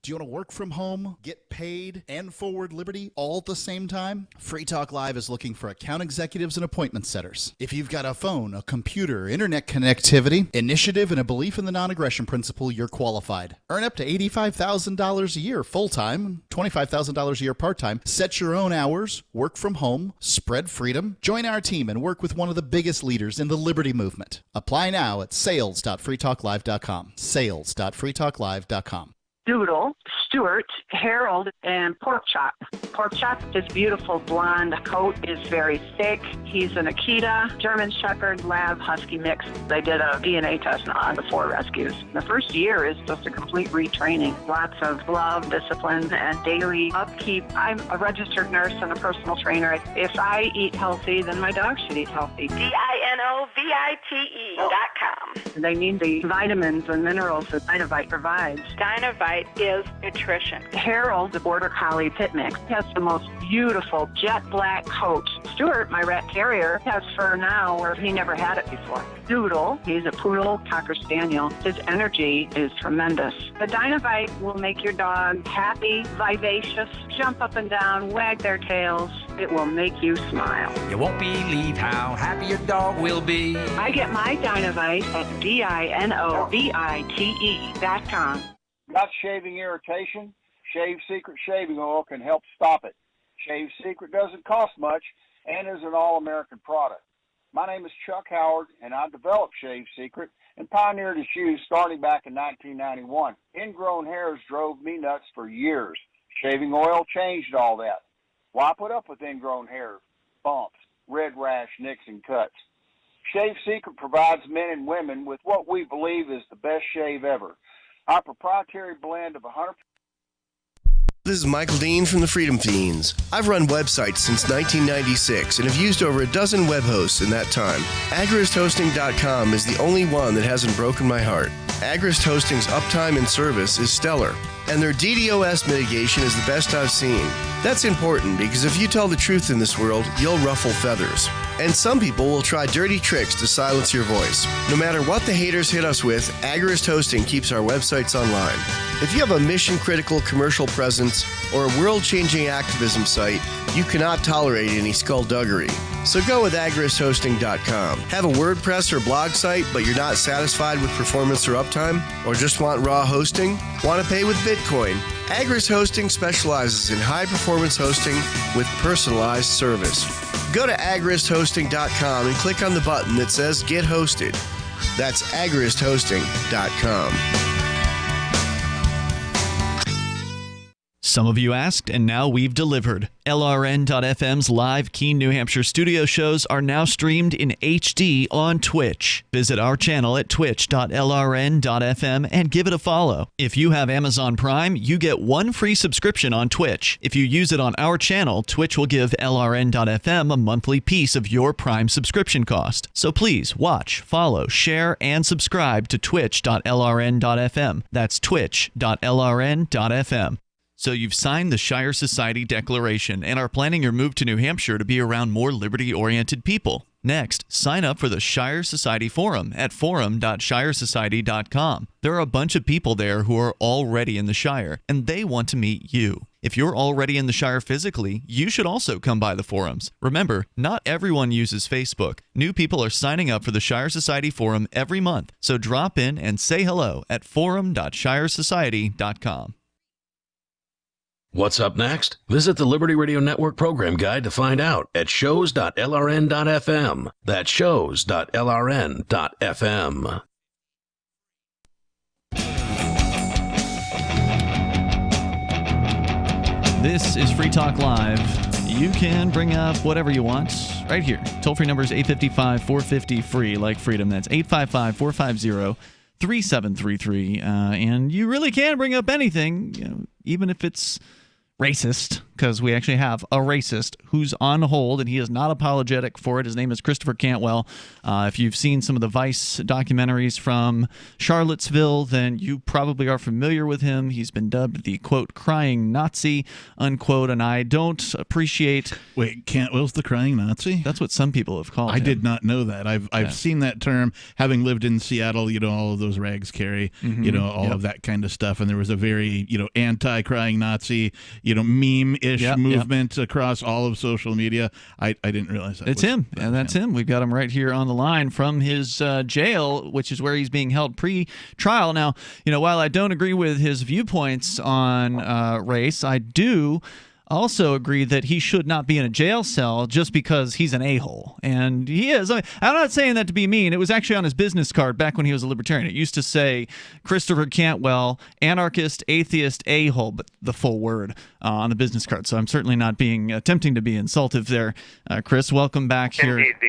Do you want to work from home, get paid, and forward liberty all at the same time? Free Talk Live is looking for account executives and appointment setters. If you've got a phone, a computer, internet connectivity, initiative, and a belief in the non-aggression principle, you're qualified. Earn up to $85,000 a year full-time, $25,000 a year part-time. Set your own hours, work from home, spread freedom. Join our team and work with one of the biggest leaders in the liberty movement. Apply now at sales.freetalklive.com. Sales.freetalklive.com. Doodle, Stuart, Harold, and Pork Chop. Pork Chop, his beautiful blonde coat is very thick. He's an Akita, German Shepherd, Lab, Husky mix. They did a DNA test on the 4 rescues. The first year is just a complete retraining. Lots of love, discipline, and daily upkeep. I'm a registered nurse and a personal trainer. If I eat healthy, then my dog should eat healthy. DINOVITE.com. They need the vitamins and minerals that Dynovite provides. Dynovite is nutrition. Harold, the Border Collie Pit Mix, has the most beautiful jet black coat. Stuart, my rat terrier, has fur now where he never had it before. Doodle, he's a poodle cocker spaniel. His energy is tremendous. The Dynovite will make your dog happy, vivacious, jump up and down, wag their tails. It will make you smile. You won't believe how happy your dog will be. I get my Dynovite at DINOVITE.com. Got shaving irritation? Shave Secret shaving oil can help stop it. Shave Secret doesn't cost much and is an all-American product. My name is Chuck Howard, and I developed Shave Secret and pioneered its use starting back in 1991. Ingrown hairs drove me nuts for years. Shaving oil changed all that. Why put up with ingrown hair, bumps, red rash, nicks, and cuts? Shave Secret provides men and women with what we believe is the best shave ever. Our proprietary blend of 100%. This is Michael Dean from the Freedom Fiends. I've run websites since 1996 and have used over a dozen web hosts in that time. AgristHosting.com is the only one that hasn't broken my heart. Agrist Hosting's uptime and service is stellar, and their DDoS mitigation is the best I've seen. That's important because if you tell the truth in this world, you'll ruffle feathers. And some people will try dirty tricks to silence your voice. No matter what the haters hit us with, Agrist Hosting keeps our websites online. If you have a mission-critical commercial presence or a world-changing activism site, you cannot tolerate any skullduggery. So go with AgristHosting.com. Have a WordPress or blog site, but you're not satisfied with performance or uptime? Or just want raw hosting? Want to pay with Bitcoin? Agrist Hosting specializes in high-performance hosting with personalized service. Go to AgristHosting.com and click on the button that says Get Hosted. That's AgristHosting.com. Some of you asked, and now we've delivered. LRN.FM's live Keene, New Hampshire studio shows are now streamed in HD on Twitch. Visit our channel at twitch.lrn.fm and give it a follow. If you have Amazon Prime, you get 1 free subscription on Twitch. If you use it on our channel, Twitch will give LRN.FM a monthly piece of your Prime subscription cost. So please watch, follow, share, and subscribe to twitch.lrn.fm. That's twitch.lrn.fm. So you've signed the Shire Society Declaration and are planning your move to New Hampshire to be around more liberty-oriented people. Next, sign up for the Shire Society Forum at forum.shiresociety.com. There are a bunch of people there who are already in the Shire, and they want to meet you. If you're already in the Shire physically, you should also come by the forums. Remember, not everyone uses Facebook. New people are signing up for the Shire Society Forum every month, so drop in and say hello at forum.shiresociety.com. What's up next? Visit the Liberty Radio Network program guide to find out at shows.lrn.fm. That's shows.lrn.fm. This is Free Talk Live. You can bring up whatever you want right here. Toll-free number is 855-450-FREE, like freedom. That's 855-450-3733. And you really can bring up anything, even if it's racist. because we actually have a racist who's on hold, and he is not apologetic for it. His name is Christopher Cantwell. If you've seen some of the Vice documentaries from Charlottesville, then you probably are familiar with him. He's been dubbed the, quote, crying Nazi, unquote, and I don't appreciate... Wait, Cantwell's the crying Nazi? That's what some people have called him. I did not know that. I've seen that term, having lived in Seattle, all of those rags carry, all of that kind of stuff, and there was a very, anti-crying Nazi, meme-ish movement across all of social media. I didn't realize that. It's him, and that's him. We've got him right here on the line from his jail, which is where he's being held pre-trial. Now, while I don't agree with his viewpoints on race, I do also agree that he should not be in a jail cell just because he's an a-hole. And he is. I'm not saying that to be mean. It was actually on his business card back when he was a libertarian. It used to say Christopher Cantwell, anarchist, atheist, a-hole, but the full word on the business card. So I'm certainly not attempting to be insultive there. Chris, welcome back here. Indeed,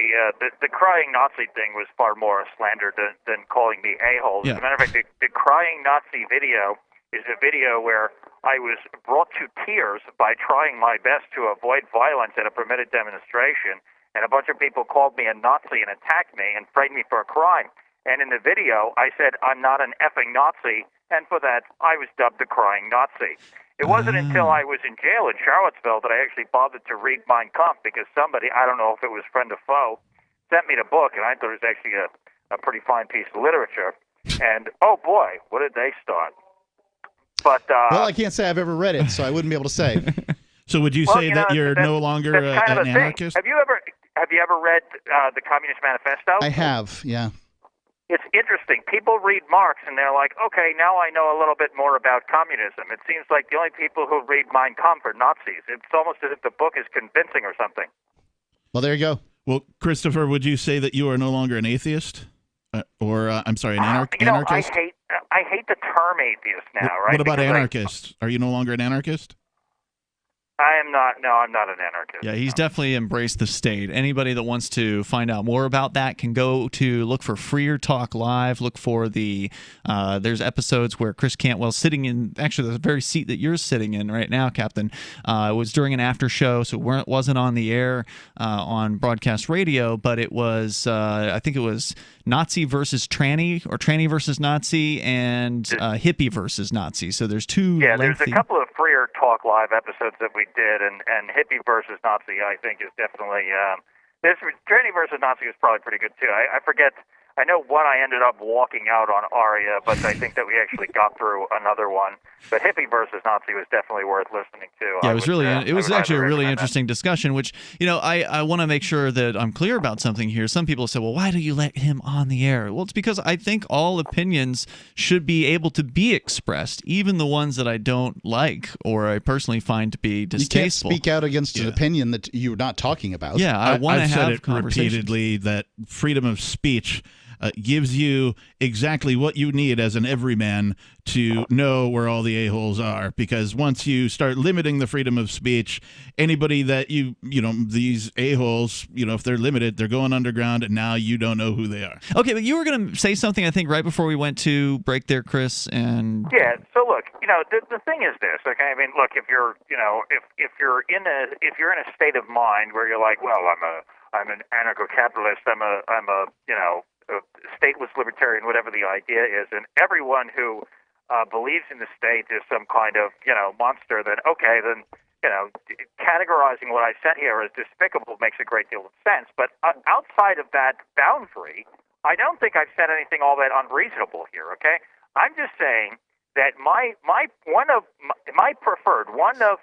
the crying Nazi thing was far more a slander than calling me a-hole. As a matter of fact, the crying Nazi video is a video where I was brought to tears by trying my best to avoid violence at a permitted demonstration, and a bunch of people called me a Nazi and attacked me and framed me for a crime. And in the video, I said, I'm not an effing Nazi, and for that, I was dubbed the crying Nazi. It wasn't until I was in jail in Charlottesville that I actually bothered to read Mein Kampf, because somebody, I don't know if it was friend or foe, sent me the book, and I thought it was actually a pretty fine piece of literature. And, oh boy, what did they start? But, well, I can't say I've ever read it, so I wouldn't be able to say. So would you say that you're no longer an anarchist? Have you ever read the Communist Manifesto? I have, yeah. It's interesting. People read Marx and they're like, okay, now I know a little bit more about communism. It seems like the only people who read Mein Kampf are Nazis. It's almost as if the book is convincing or something. Well, there you go. Well, Christopher, would you say that you are no longer an atheist? I'm sorry, an anarchist? I hate the term atheist now, right? What about anarchist? Are you no longer an anarchist? I am not. No, I'm not an anarchist. Yeah, he's definitely embraced the state. Anybody that wants to find out more about that can go to look for Freer Talk Live. Look for there's episodes where Chris Cantwell's sitting in, actually the very seat that you're sitting in right now, Captain. It was during an after show, so it wasn't on the air on broadcast radio, but it was, I think it was Nazi versus tranny, or tranny versus Nazi, and hippie versus Nazi. So there's two. Yeah, there's a couple of Freer Talk Live episodes that we did, and hippie versus Nazi, I think, is definitely this tranny versus Nazi is probably pretty good too. I forget. I know one I ended up walking out on Aria, but I think that we actually got through another one. But hippie versus Nazi was definitely worth listening to. Yeah, it was actually a really interesting discussion, which, I want to make sure that I'm clear about something here. Some people say, well, why do you let him on the air? Well, it's because I think all opinions should be able to be expressed, even the ones that I don't like or I personally find to be distasteful. You can't speak out against an opinion that you're not talking about. Yeah, I want to have said it repeatedly that freedom of speech gives you exactly what you need as an everyman to know where all the a-holes are, because once you start limiting the freedom of speech, anybody that these a-holes, if they're limited, they're going underground, and now you don't know who they are. Okay, but you were going to say something, I think, right before we went to break there, Chris. And yeah, so look, the thing is this. Okay, I mean, look, if you're in a state of mind where you're like, well, I'm an anarcho-capitalist, I'm a stateless libertarian, whatever the idea is, and everyone who believes in the state is some kind of monster, then okay, then categorizing what I said here as despicable makes a great deal of sense. But outside of that boundary, I don't think I've said anything all that unreasonable here. Okay, I'm just saying that one of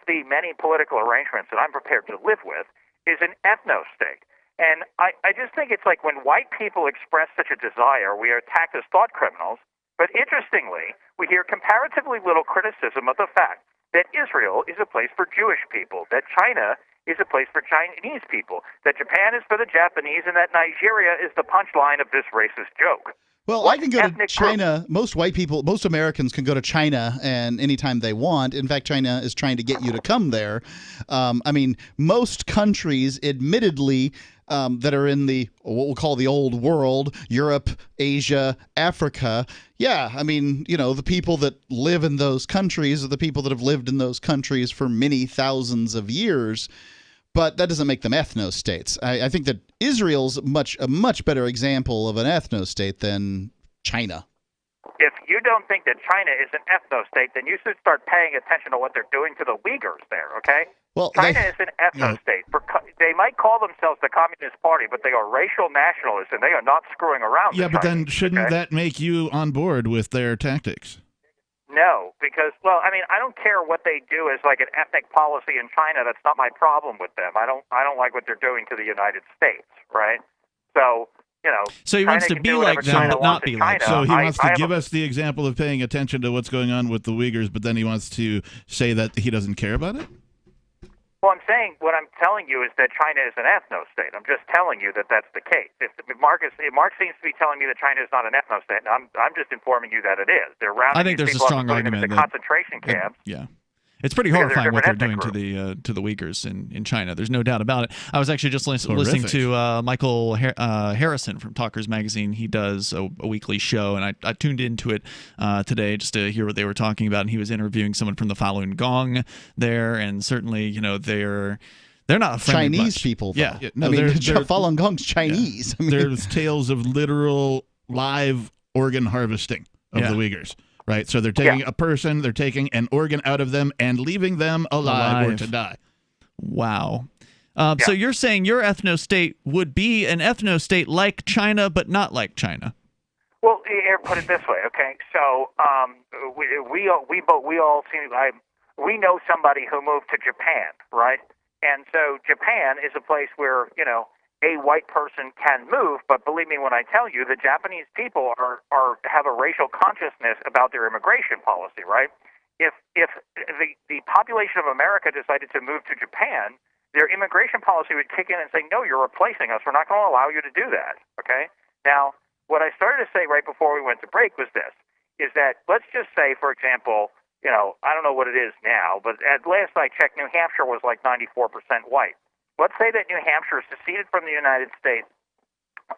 the many political arrangements that I'm prepared to live with is an ethno-state. And I just think it's like when white people express such a desire, we are attacked as thought criminals. But interestingly, we hear comparatively little criticism of the fact that Israel is a place for Jewish people, that China is a place for Chinese people, that Japan is for the Japanese, and that Nigeria is the punchline of this racist joke. Well, I can go to China. Most Americans can go to China and anytime they want. In fact, China is trying to get you to come there. I mean, most countries, admittedly, that are in the what we'll call the old world, Europe, Asia, Africa. Yeah, I mean, the people that live in those countries are the people that have lived in those countries for many thousands of years. But that doesn't make them ethno-states. I think that Israel's a much better example of an ethno-state than China. If you don't think that China is an ethno-state, then you should start paying attention to what they're doing to the Uyghurs there, okay? Well, China is an ethno-state. They might call themselves the Communist Party, but they are racial nationalists, and they are not screwing around. Yeah, but then shouldn't that make you on board with their tactics? No, because, I don't care what they do as like an ethnic policy in China. That's not my problem with them. I don't like what they're doing to the United States, right? So, So he wants to be like them, but not be like them. So he wants to give us the example of paying attention to what's going on with the Uyghurs, but then he wants to say that he doesn't care about it? Well, what I'm telling you is that China is an ethno-state. I'm just telling you that that's the case. If Mark seems to be telling me that China is not an ethno-state, I'm just informing you that it is. They're rounding I think there's a strong argument that concentration camps. Yeah. It's pretty horrifying what they're doing to the Uyghurs in China. There's no doubt about it. I was actually just listening to Michael Harrison from Talkers Magazine. He does a weekly show, and I tuned into it today just to hear what they were talking about. And he was interviewing someone from the Falun Gong there, and certainly, they're not friendly Chinese much. people. Yeah, no, Falun Gong's Chinese. Yeah. There's tales of literal live organ harvesting of the Uyghurs. Right, so they're taking a person, they're taking an organ out of them and leaving them alive or to die. Wow. So you're saying your ethno-state would be an ethno-state like China, but not like China? Well, here, put it this way, okay? So we all seem like we know somebody who moved to Japan, right? And so Japan is a place where a white person can move, but believe me when I tell you, the Japanese people have a racial consciousness about their immigration policy, right? If the population of America decided to move to Japan, their immigration policy would kick in and say, no, you're replacing us. We're not going to allow you to do that, okay? Now, what I started to say right before we went to break was this, is that let's just say, for example, I don't know what it is now, but at last I checked, New Hampshire was like 94% white. Let's say that New Hampshire seceded from the United States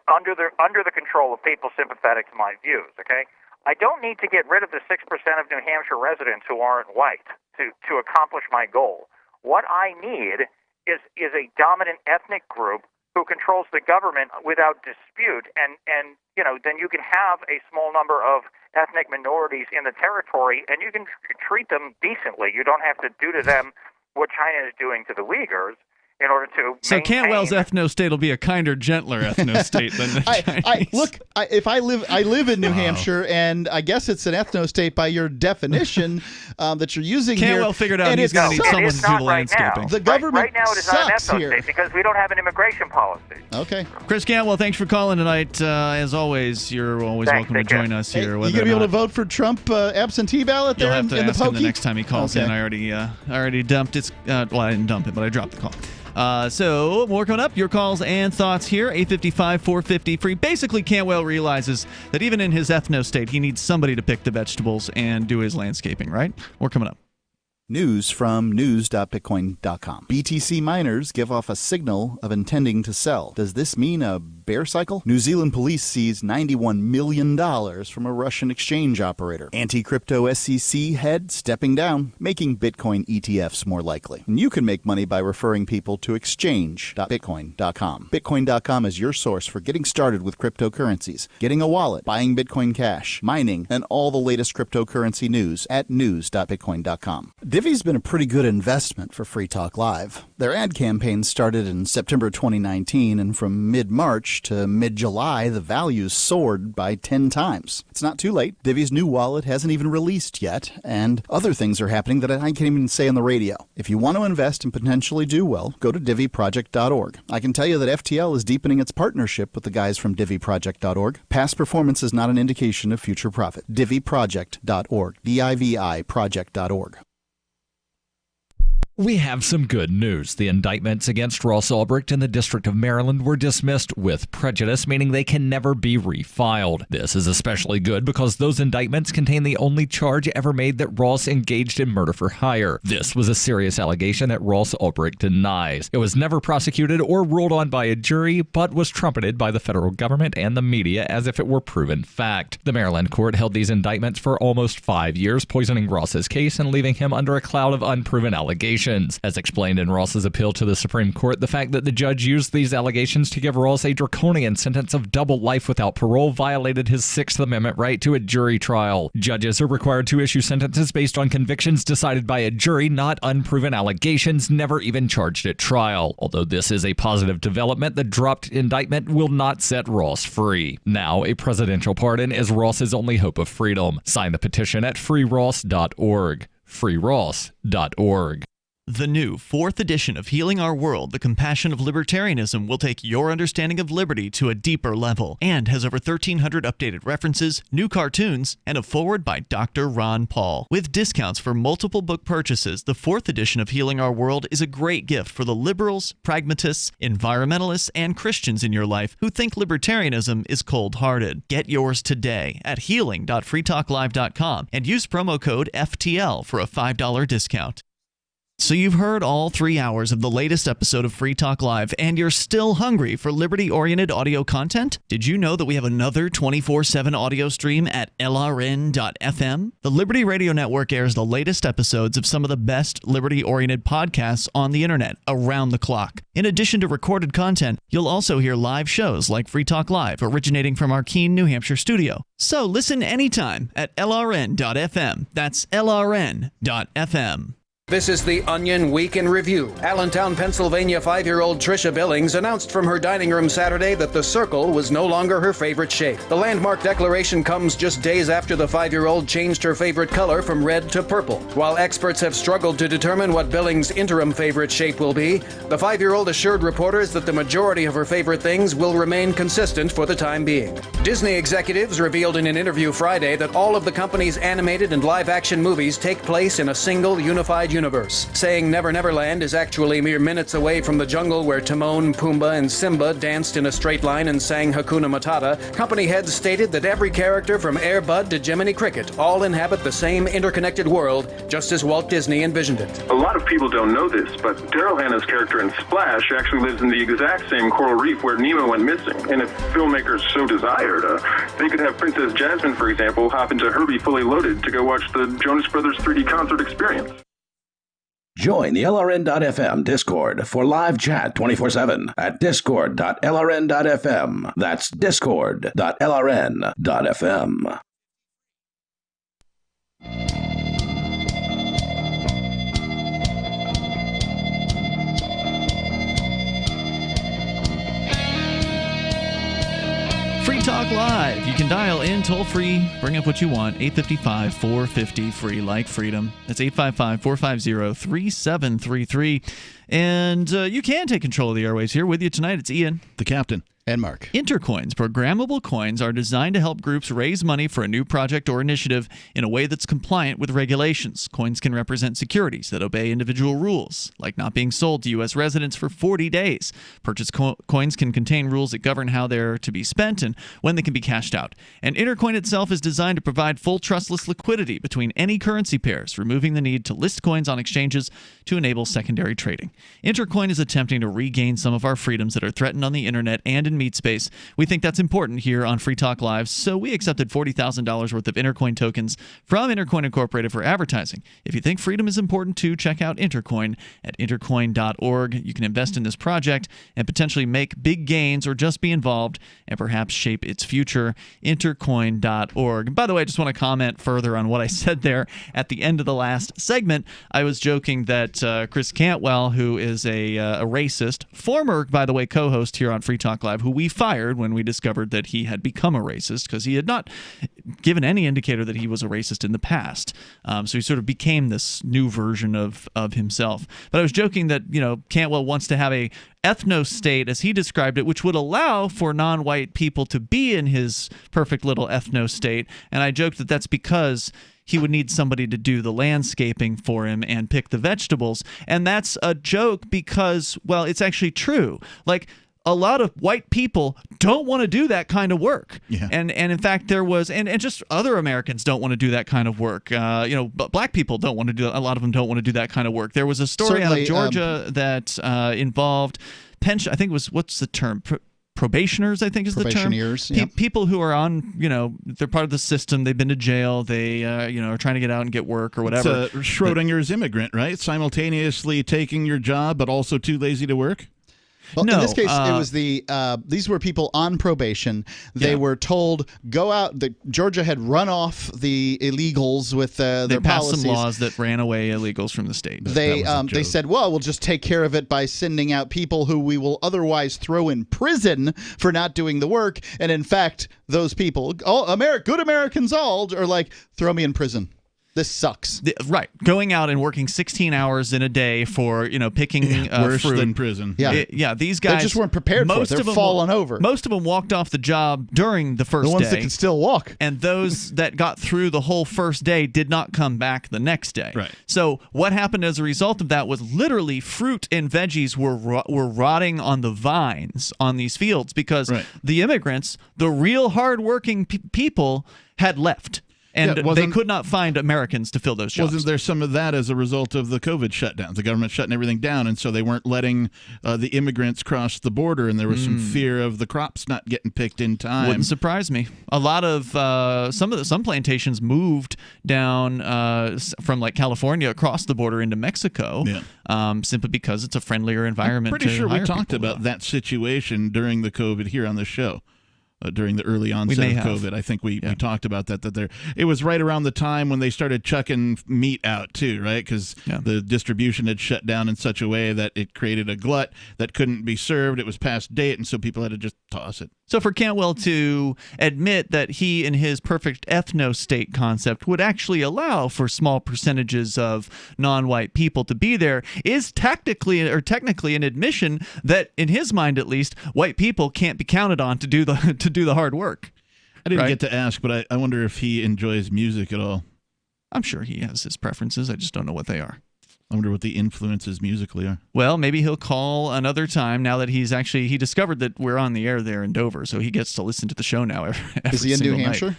under the control of people sympathetic to my views, okay? I don't need to get rid of the 6% of New Hampshire residents who aren't white to accomplish my goal. What I need is a dominant ethnic group who controls the government without dispute, and then you can have a small number of ethnic minorities in the territory, and you can treat them decently. You don't have to do to them what China is doing to the Uyghurs. In order to so Cantwell's ethno-state will be a kinder, gentler ethno-state than the Chinese. If I live in New Hampshire, and I guess it's an ethno-state by your definition that you're using here. Cantwell figured out he's going to need someone to do the landscaping. The government right now it is not an sucks here because we don't have an immigration policy. Okay. Chris Cantwell, thanks for calling tonight. As always, you're always welcome to join us here. Hey, you going to be able to vote for Trump absentee ballot there in the You'll have to ask him the pokey? next time he calls in. I already dumped it. Well, I didn't dump it, but I dropped the call. So more coming up. Your calls and thoughts here. 855-450 free. Basically, Cantwell realizes that even in his ethno-state, he needs somebody to pick the vegetables and do his landscaping, right? More coming up. News from news.bitcoin.com. BTC miners give off a signal of intending to sell. Does this mean a bear cycle? New Zealand police seized $91 million from a Russian exchange operator. Anti-crypto SEC head stepping down, making Bitcoin ETFs more likely. And you can make money by referring people to exchange.bitcoin.com. Bitcoin.com is your source for getting started with cryptocurrencies, getting a wallet, buying Bitcoin Cash, mining, and all the latest cryptocurrency news at news.bitcoin.com. Divi's been a pretty good investment for Free Talk Live. Their ad campaign started in September 2019, and from mid-March to mid-July, the values soared by 10 times. It's not too late. Divi's new wallet hasn't even released yet, and other things are happening that I can't even say on the radio. If you want to invest and potentially do well, go to diviproject.org. I can tell you that FTL is deepening its partnership with the guys from diviproject.org. Past performance is not an indication of future profit. diviproject.org. DIVI project.org. We have some good news. The indictments against Ross Ulbricht in the District of Maryland were dismissed with prejudice, meaning they can never be refiled. This is especially good because those indictments contain the only charge ever made that Ross engaged in murder for hire. This was a serious allegation that Ross Ulbricht denies. It was never prosecuted or ruled on by a jury, but was trumpeted by the federal government and the media as if it were proven fact. The Maryland court held these indictments for almost 5 years, poisoning Ross's case and leaving him under a cloud of unproven allegations. As explained in Ross's appeal to the Supreme Court, the fact that the judge used these allegations to give Ross a draconian sentence of double life without parole violated his Sixth Amendment right to a jury trial. Judges are required to issue sentences based on convictions decided by a jury, not unproven allegations never even charged at trial. Although this is a positive development, the dropped indictment will not set Ross free. Now, a presidential pardon is Ross's only hope of freedom. Sign the petition at freeross.org. freeross.org. The new 4th edition of Healing Our World, The Compassion of Libertarianism, will take your understanding of liberty to a deeper level and has over 1,300 updated references, new cartoons, and a foreword by Dr. Ron Paul. With discounts for multiple book purchases, the 4th edition of Healing Our World is a great gift for the liberals, pragmatists, environmentalists, and Christians in your life who think libertarianism is cold-hearted. Get yours today at healing.freetalklive.com and use promo code FTL for a $5 discount. So you've heard all 3 hours of the latest episode of Free Talk Live, and you're still hungry for liberty-oriented audio content? Did you know that we have another 24/7 audio stream at LRN.FM? The Liberty Radio Network airs the latest episodes of some of the best liberty-oriented podcasts on the internet around the clock. In addition to recorded content, you'll also hear live shows like Free Talk Live, originating from our Keene, New Hampshire studio. So listen anytime at LRN.FM. That's LRN.FM. This is the Onion Week in Review. Allentown, Pennsylvania 5-year-old Trisha Billings announced from her dining room Saturday that the circle was no longer her favorite shape. The landmark declaration comes just days after the 5-year-old changed her favorite color from red to purple. While experts have struggled to determine what Billings' interim favorite shape will be, the 5-year-old assured reporters that the majority of her favorite things will remain consistent for the time being. Disney executives revealed in an interview Friday that all of the company's animated and live-action movies take place in a single unified universe, saying Never Never Land is actually mere minutes away from the jungle where Timon, Pumbaa, and Simba danced in a straight line and sang Hakuna Matata. Company heads stated that every character from Air Bud to Jiminy Cricket all inhabit the same interconnected world, just as Walt Disney envisioned it. A lot of people don't know this, but Daryl Hannah's character in Splash actually lives in the exact same coral reef where Nemo went missing. And if filmmakers so desired, they could have Princess Jasmine, for example, hop into Herbie Fully Loaded to go watch the Jonas Brothers 3D concert experience. Join the LRN.FM Discord for live chat 24/7 at discord.lrn.fm. That's discord.lrn.fm. Free Talk Live. You can dial in toll-free, bring up what you want, 855-450-FREE, like freedom. That's 855-450-3733. And you can take control of the airwaves here. With you tonight, it's Ian, the captain, and Mark. Intercoins, programmable coins, are designed to help groups raise money for a new project or initiative in a way that's compliant with regulations. Coins can represent securities that obey individual rules, like not being sold to U.S. residents for 40 days. Purchased coins can contain rules that govern how they're to be spent and when they can be cashed out. And Intercoin itself is designed to provide full trustless liquidity between any currency pairs, removing the need to list coins on exchanges to enable secondary trading. Intercoin is attempting to regain some of our freedoms that are threatened on the internet and in meat space. We think that's important here on Free Talk Live, so we accepted $40,000 worth of Intercoin tokens from Intercoin Incorporated for advertising. If you think freedom is important too, check out Intercoin at intercoin.org. You can invest in this project and potentially make big gains or just be involved and perhaps shape its future. Intercoin.org. And by the way, I just want to comment further on what I said there at the end of the last segment. I was joking that Chris Cantwell, who is a racist, former, by the way, co-host here on Free Talk Live, who we fired when we discovered that he had become a racist because he had not given any indicator that he was a racist in the past. So he sort of became this new version of himself. But I was joking that, Cantwell wants to have a ethno-state, as he described it, which would allow for non-white people to be in his perfect little ethno-state. And I joked that that's because he would need somebody to do the landscaping for him and pick the vegetables. And that's a joke because, well, it's actually true. Like, a lot of white people don't want to do that kind of work. Yeah. And in fact, there was, and just other Americans don't want to do that kind of work. But black people don't want to do, a lot of them don't want to do that kind of work. There was a story out of Georgia that involved pension, I think it was, what's the term? Probationers, I think is the term. People who are on, they're part of the system. They've been to jail. They, are trying to get out and get work or whatever. It's Schrodinger's immigrant, right? Simultaneously taking your job, but also too lazy to work. Well, in this case, it was these were people on probation. They were told, go out. Georgia had run off the illegals with their they passed policies. some laws that ran away illegals from the state. They said, well, we'll just take care of it by sending out people who we will otherwise throw in prison for not doing the work. And in fact, those people, good Americans all, are like, throw me in prison. This sucks. Right. Going out and working 16 hours in a day for, picking worse fruit. than prison. Yeah. These guys. They just weren't prepared for it. They're falling over. Most of them walked off the job during the first day. The ones that can still walk. And those that got through the whole first day did not come back the next day. Right. So what happened as a result of that was literally fruit and veggies were rotting on the vines on these fields because the immigrants, the real hardworking people, had left. And they could not find Americans to fill those jobs. Wasn't there some of that as a result of the COVID shutdowns? The government shutting everything down, and so they weren't letting the immigrants cross the border, and there was some fear of the crops not getting picked in time. Wouldn't surprise me. A lot of some plantations moved down from like California across the border into Mexico, simply because it's a friendlier environment. I'm pretty sure we talked about that situation during the COVID here on the show. During the early onset of COVID, I think we talked about that it was right around the time when they started chucking meat out too, right? Because the distribution had shut down in such a way that it created a glut that couldn't be served. It was past date, and so people had to just toss it. So for Cantwell to admit that he, in his perfect ethno-state concept, would actually allow for small percentages of non-white people to be there is technically an admission that, in his mind at least, white people can't be counted on to do the hard work. I didn't get to ask, but I wonder if he enjoys music at all. I'm sure he has his preferences. I just don't know what they are. I wonder what the influences musically are. Well, maybe he'll call another time now that he discovered that we're on the air there in Dover, so he gets to listen to the show now every Is he in New Hampshire? Night.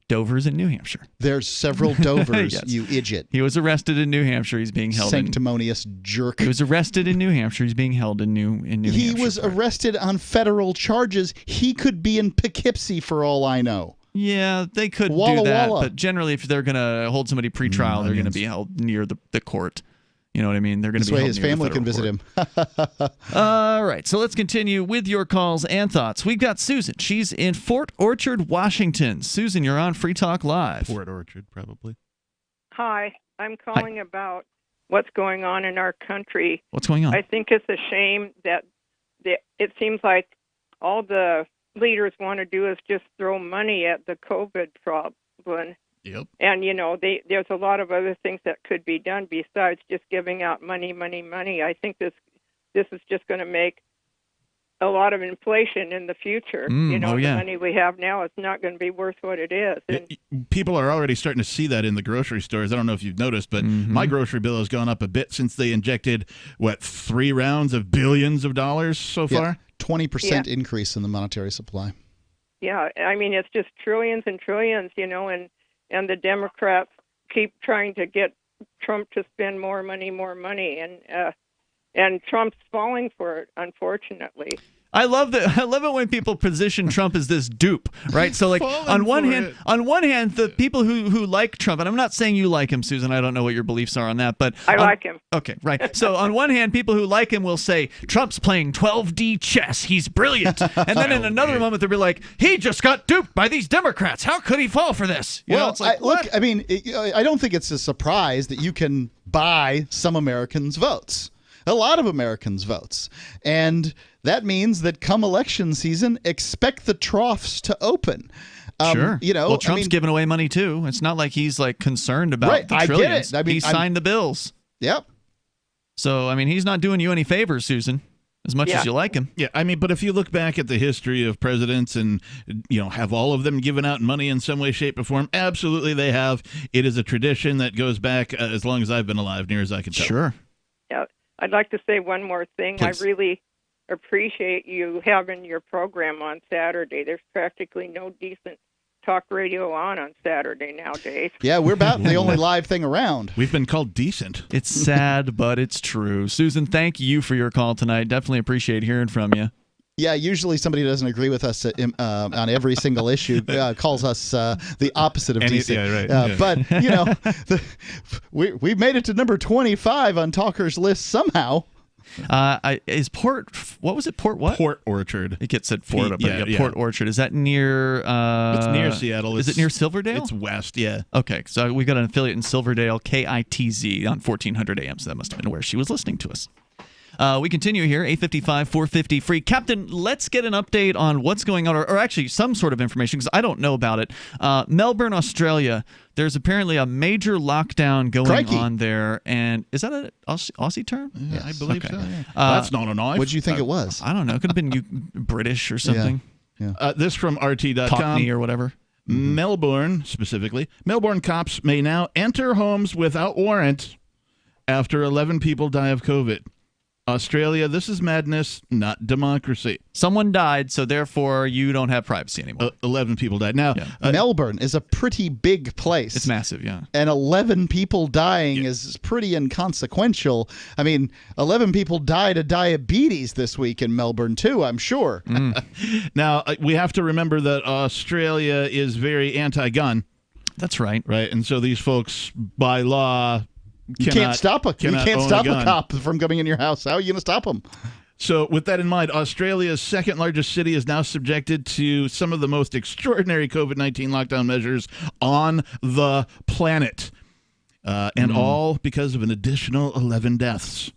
Dover's in New Hampshire. There's several Dovers, yes. You idiot. He was arrested in New Hampshire. He's being held sanctimonious jerk. He was arrested in New Hampshire. He's being held in New Hampshire. He was arrested on federal charges. He could be in Poughkeepsie for all I know. Yeah, they could do that, but generally if they're going to hold somebody pre-trial, they're going to be held near the court. You know what I mean? They're going to be held his family can visit him. All right, so let's continue with your calls and thoughts. We've got Susan. She's in Fort Orchard, Washington. Susan, you're on Free Talk Live. Fort Orchard, probably. Hi, I'm calling about what's going on in our country. What's going on? I think it's a shame that it seems like all the leaders want to do is just throw money at the COVID problem. Yep. And, there's a lot of other things that could be done besides just giving out money. I think this is just going to make a lot of inflation in the future. The money we have now is not going to be worth what it is. And people are already starting to see that in the grocery stores. I don't know if you've noticed, but my grocery bill has gone up a bit since they injected, 3 rounds of billions of dollars so far? 20% increase in the monetary supply. Yeah, I mean, it's just trillions and trillions, and the Democrats keep trying to get Trump to spend more money, and Trump's falling for it, unfortunately. I love it when people position Trump as this dupe, right? So like on one hand, the people who like Trump, and I'm not saying you like him, Susan, I don't know what your beliefs are on that, but I like him. Okay, right. So on one hand, people who like him will say Trump's playing 12D chess. He's brilliant. And then in another moment they'll be like, he just got duped by these Democrats. How could he fall for this? It's like, I don't think it's a surprise that you can buy some Americans' votes. A lot of Americans' votes. And that means that come election season, expect the troughs to open. Sure. Well, Trump's giving away money too. It's not like he's concerned about the trillions. I get it. He signed the bills. Yep. So, he's not doing you any favors, Susan. as much as you like him. Yeah, I mean, but if you look back at the history of presidents and, have all of them given out money in some way, shape, or form, absolutely they have. It is a tradition that goes back as long as I've been alive, near as I can tell. Sure. Yeah, I'd like to say one more thing. Please. I really appreciate you having your program on Saturday. There's practically no decent talk radio on Saturday nowadays. Yeah, we're about the only live thing around. We've been called decent. It's sad, but it's true. Susan, thank you for your call tonight. Definitely appreciate hearing from you. Yeah, usually somebody who doesn't agree with us on every single issue calls us the opposite of decent. Yeah, right. But, we've made it to number 25 on Talker's list somehow. Is Port? What was it? Port what? Port Orchard. It gets said Port, but yeah. Port Orchard. Is that near? It's near Seattle. Is it near Silverdale? It's west. Yeah. Okay, so we got an affiliate in Silverdale, KITZ on 1400 AM. So that must have been where she was listening to us. We continue here, 855 450 free. Captain, let's get an update on what's going on, or actually some sort of information, because I don't know about it. Melbourne, Australia, there's apparently a major lockdown going on there. And is that an Aussie term? Yeah, I believe so. Yeah. That's not a knife. What did you think it was? I don't know. It could have been British or something. Yeah. This from RT.com. Cockney or whatever. Melbourne, specifically. Melbourne cops may now enter homes without warrant after 11 people die of COVID. Australia, this is madness, not democracy. Someone died, so therefore you don't have privacy anymore. 11 people died. Now, Melbourne is a pretty big place. It's massive, yeah. And 11 people dying is pretty inconsequential. I mean, 11 people died of diabetes this week in Melbourne, too, I'm sure. Now, we have to remember that Australia is very anti-gun. That's right. Right, and so these folks, by law... You can't stop a gun. cop from coming in your house. How are you going to stop him? So with that in mind, Australia's second largest city is now subjected to some of the most extraordinary COVID-19 lockdown measures on the planet. And all because of an additional 11 deaths.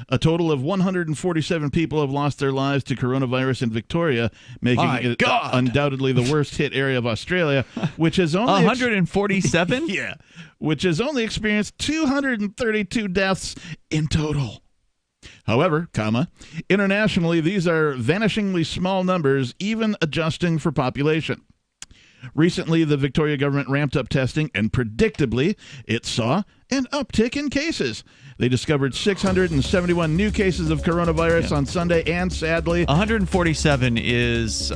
A total of 147 people have lost their lives to coronavirus in Victoria, making it undoubtedly the worst hit area of Australia, which has only 147? Yeah, which has only experienced 232 deaths in total. However, internationally, these are vanishingly small numbers, even adjusting for population. Recently, the Victoria government ramped up testing, and predictably, it saw an uptick in cases. They discovered 671 new cases of coronavirus on Sunday, and sadly... 147 is,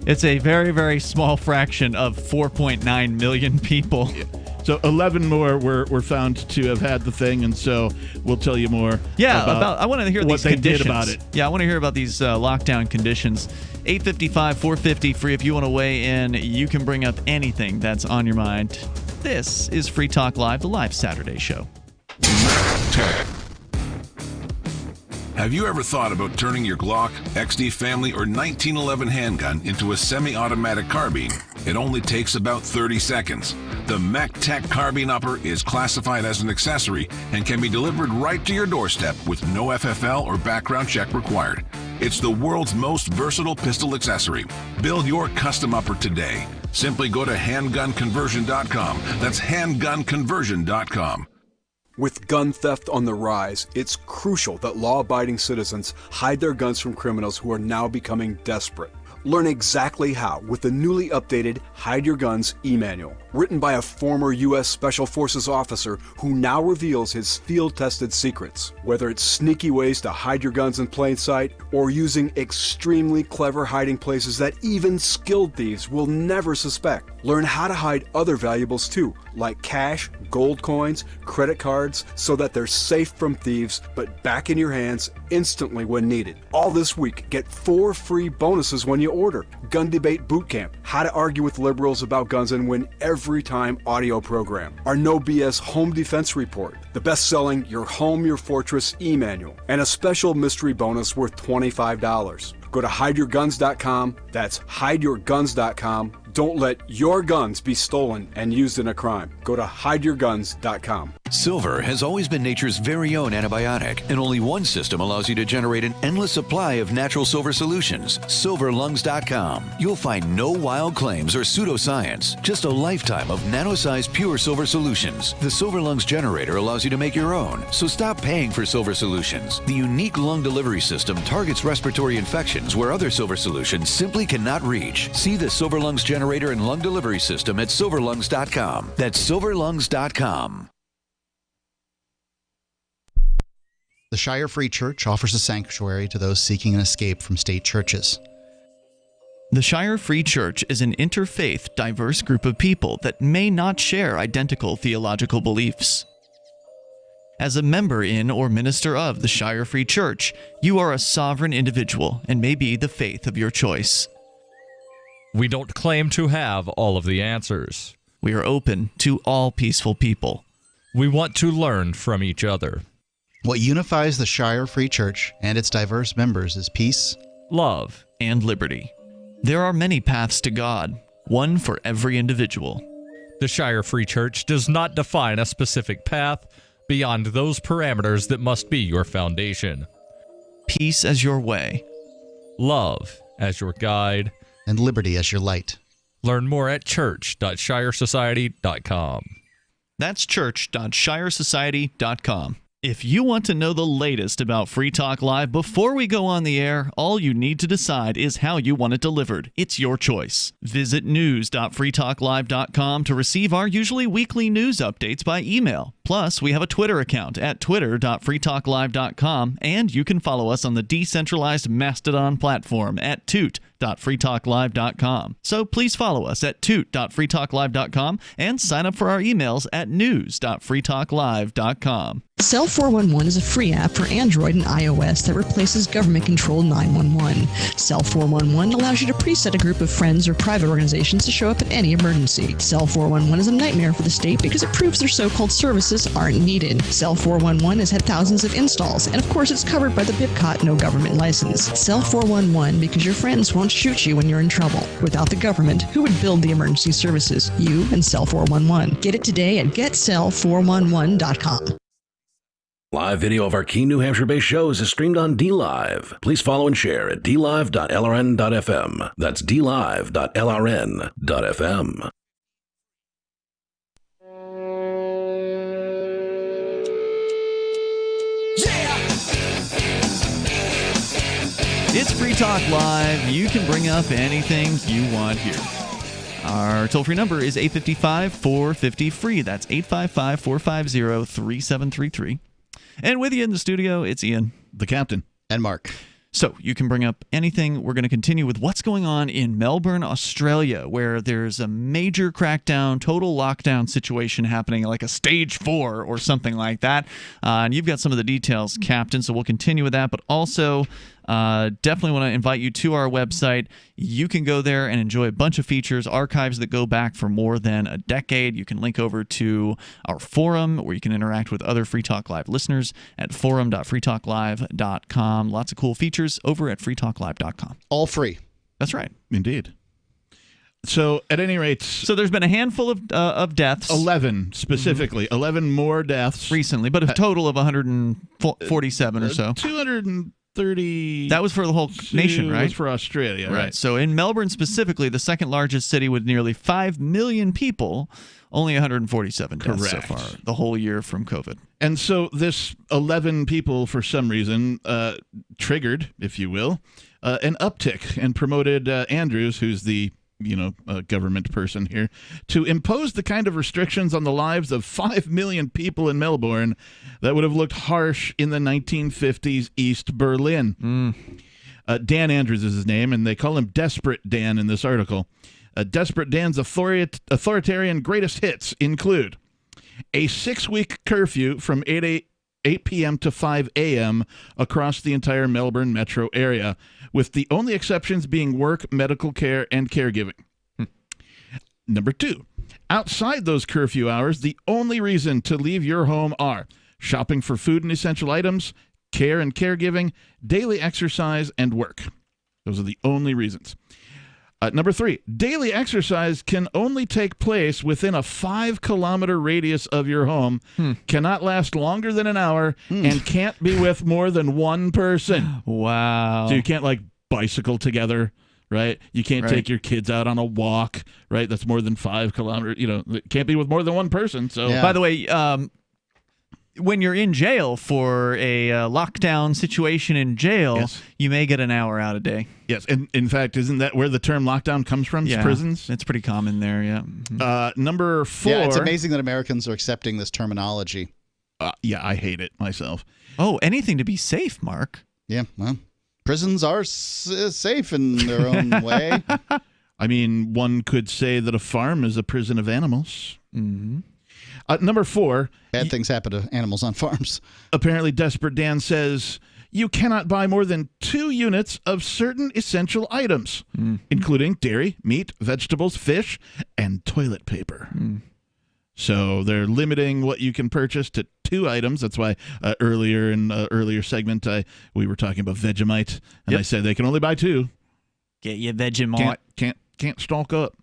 it's a very, very small fraction of 4.9 million people. Yeah. So 11 more were found to have had the thing, and so we'll tell you more about I want to hear what these they conditions. did about it. Yeah, I want to hear about these lockdown conditions. 855 450 free. If you want to weigh in, you can bring up anything that's on your mind. This is Free Talk Live, the live Saturday show. Have you ever thought about turning your Glock, XD Family, or 1911 handgun into a semi-automatic carbine? It only takes about 30 seconds. The MacTech Carbine Upper is classified as an accessory and can be delivered right to your doorstep with no FFL or background check required. It's the world's most versatile pistol accessory. Build your custom upper today. Simply go to handgunconversion.com. That's handgunconversion.com. With gun theft on the rise, it's crucial that law-abiding citizens hide their guns from criminals who are now becoming desperate. Learn exactly how with the newly updated Hide Your Guns e-manual, written by a former U.S. Special Forces officer who now reveals his field-tested secrets. Whether it's sneaky ways to hide your guns in plain sight or using extremely clever hiding places that even skilled thieves will never suspect. Learn how to hide other valuables too, like cash, gold coins, credit cards, so that they're safe from thieves but back in your hands instantly when needed. All this week, get 4 free bonuses when you order. Gun Debate Bootcamp, How to Argue with Liberals About Guns and Win Every Time audio program. Our No BS Home Defense Report, the best-selling Your Home, Your Fortress e-manual, and a special mystery bonus worth $25. Go to hideyourguns.com. That's hideyourguns.com. Don't let your guns be stolen and used in a crime. Go to hideyourguns.com. Silver has always been nature's very own antibiotic, and only one system allows you to generate an endless supply of natural silver solutions. SilverLungs.com. You'll find no wild claims or pseudoscience, just a lifetime of nano-sized pure silver solutions. The Silver Lungs generator allows you to make your own, so stop paying for silver solutions. The unique lung delivery system targets respiratory infections where other silver solutions simply cannot reach. See the Silver Lungs generator and lung delivery system at SilverLungs.com. That's SilverLungs.com. The Shire Free Church offers a sanctuary to those seeking an escape from state churches. The Shire Free Church is an interfaith, diverse group of people that may not share identical theological beliefs. As a member in or minister of the Shire Free Church, you are a sovereign individual and may be the faith of your choice. We don't claim to have all of the answers. We are open to all peaceful people. We want to learn from each other. What unifies the Shire Free Church and its diverse members is peace, love, and liberty. There are many paths to God, one for every individual. The Shire Free Church does not define a specific path beyond those parameters that must be your foundation. Peace as your way, love as your guide, and liberty as your light. Learn more at church.shiresociety.com. That's church.shiresociety.com. If you want to know the latest about Free Talk Live before we go on the air, all you need to decide is how you want it delivered. It's your choice. Visit news.freetalklive.com to receive our usually weekly news updates by email. Plus, we have a Twitter account at twitter.freetalklive.com, and you can follow us on the decentralized Mastodon platform at toot.freetalklive.com. So please follow us at toot.freetalklive.com and sign up for our emails at news.freetalklive.com. Cell 411 is a free app for Android and iOS that replaces government-controlled 911. Cell 411 allows you to preset a group of friends or private organizations to show up in any emergency. Cell 411 is a nightmare for the state because it proves their so-called services aren't needed. Cell 411 has had thousands of installs, and of course it's covered by the BIPCOT no government license. Cell 411 because your friends won't shoot you when you're in trouble. Without the government, who would build the emergency services? You and Cell 411. Get it today at getcell411.com. Live video of our key New Hampshire-based shows is streamed on DLive. Please follow and share at dlive.lrn.fm. That's dlive.lrn.fm. It's Free Talk Live. You can bring up anything you want here. Our toll-free number is 855-450-FREE. That's 855-450-3733. And with you in the studio, it's Ian, the captain, and Mark. So you can bring up anything. We're going to continue with what's going on in Melbourne, Australia, where there's a major crackdown, total lockdown situation happening, like a stage 4 or something like that. And you've got some of the details, Captain, so we'll continue with that. But also, definitely want to invite you to our website. You can go there and enjoy a bunch of features, archives that go back for more than a decade. You can link over to our forum where you can interact with other Free Talk Live listeners at forum.freetalklive.com. Lots of cool features over at freetalklive.com. All free. That's right. Indeed. So, at any rate... So, there's been a handful of deaths. 11, specifically. 11 more deaths. Recently, but a total of 147 or so. 230... That was for the whole nation, right? Was for Australia, right. So, in Melbourne specifically, the second largest city with nearly 5 million people, only 147 deaths so far, the whole year from COVID. And so, this 11 people, for some reason, triggered, if you will, an uptick and promoted Andrews, who's the government person here, to impose the kind of restrictions on the lives of 5 million people in Melbourne that would have looked harsh in the 1950s East Berlin. Dan Andrews is his name, and they call him Desperate Dan in this article. Desperate Dan's authoritarian greatest hits include a 6-week curfew from 8 p.m. to 5 a.m. across the entire Melbourne metro area, with the only exceptions being work, medical care, and caregiving. Number 2, outside those curfew hours, the only reason to leave your home are shopping for food and essential items, care and caregiving, daily exercise, and work. Those are the only reasons. Number 3, daily exercise can only take place within a 5-kilometer radius of your home, cannot last longer than an hour, and can't be with more than one person. Wow. So you can't, like, bicycle together, right? You can't take your kids out on a walk, right? That's more than 5 kilometers. It can't be with more than one person. So, By the way, when you're in jail for a lockdown situation in jail, you may get an hour out a day. Yes, and in fact, isn't that where the term lockdown comes from? Yeah, prisons? It's pretty common there, yeah. Number 4. Yeah, it's amazing that Americans are accepting this terminology. Yeah, I hate it myself. Oh, anything to be safe, Mark. Yeah, well, prisons are safe in their own way. I mean, one could say that a farm is a prison of animals. Mm-hmm. Number 4. Bad things happen to animals on farms. Apparently, Desperate Dan says you cannot buy more than 2 units of certain essential items, including dairy, meat, vegetables, fish, and toilet paper. So they're limiting what you can purchase to 2 items. That's why earlier in an earlier segment, we were talking about Vegemite, and I said they can only buy 2. Get your Vegemite. Can't stalk up.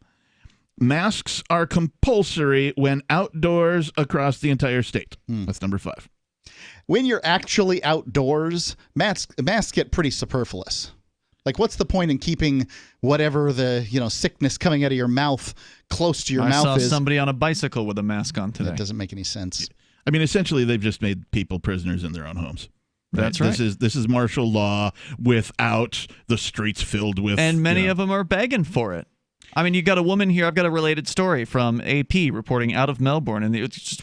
Masks are compulsory when outdoors across the entire state. That's number 5. When you're actually outdoors, masks get pretty superfluous. Like, what's the point in keeping whatever the sickness coming out of your mouth close to your mouth I saw is? somebody on a bicycle with a mask on today. That doesn't make any sense. I mean, essentially, they've just made people prisoners in their own homes. That's right. This is martial law without the streets filled with. And many of them are begging for it. I mean, you got a woman here. I've got a related story from AP reporting out of Melbourne, and it's just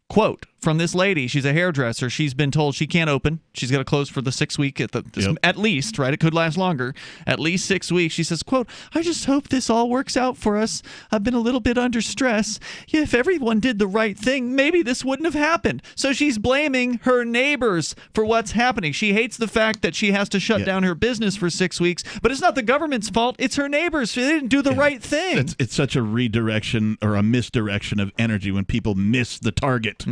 quote from this lady. She's a hairdresser. She's been told she can't open. She's got to close for the 6 week at least, right? It could last longer. At least 6 weeks. She says, quote, I just hope this all works out for us. I've been a little bit under stress. Yeah, if everyone did the right thing, maybe this wouldn't have happened. So she's blaming her neighbors for what's happening. She hates the fact that she has to shut down her business for 6 weeks, but it's not the government's fault. It's her neighbors. They didn't do the right thing. It's such a redirection or a misdirection of energy when people miss the target.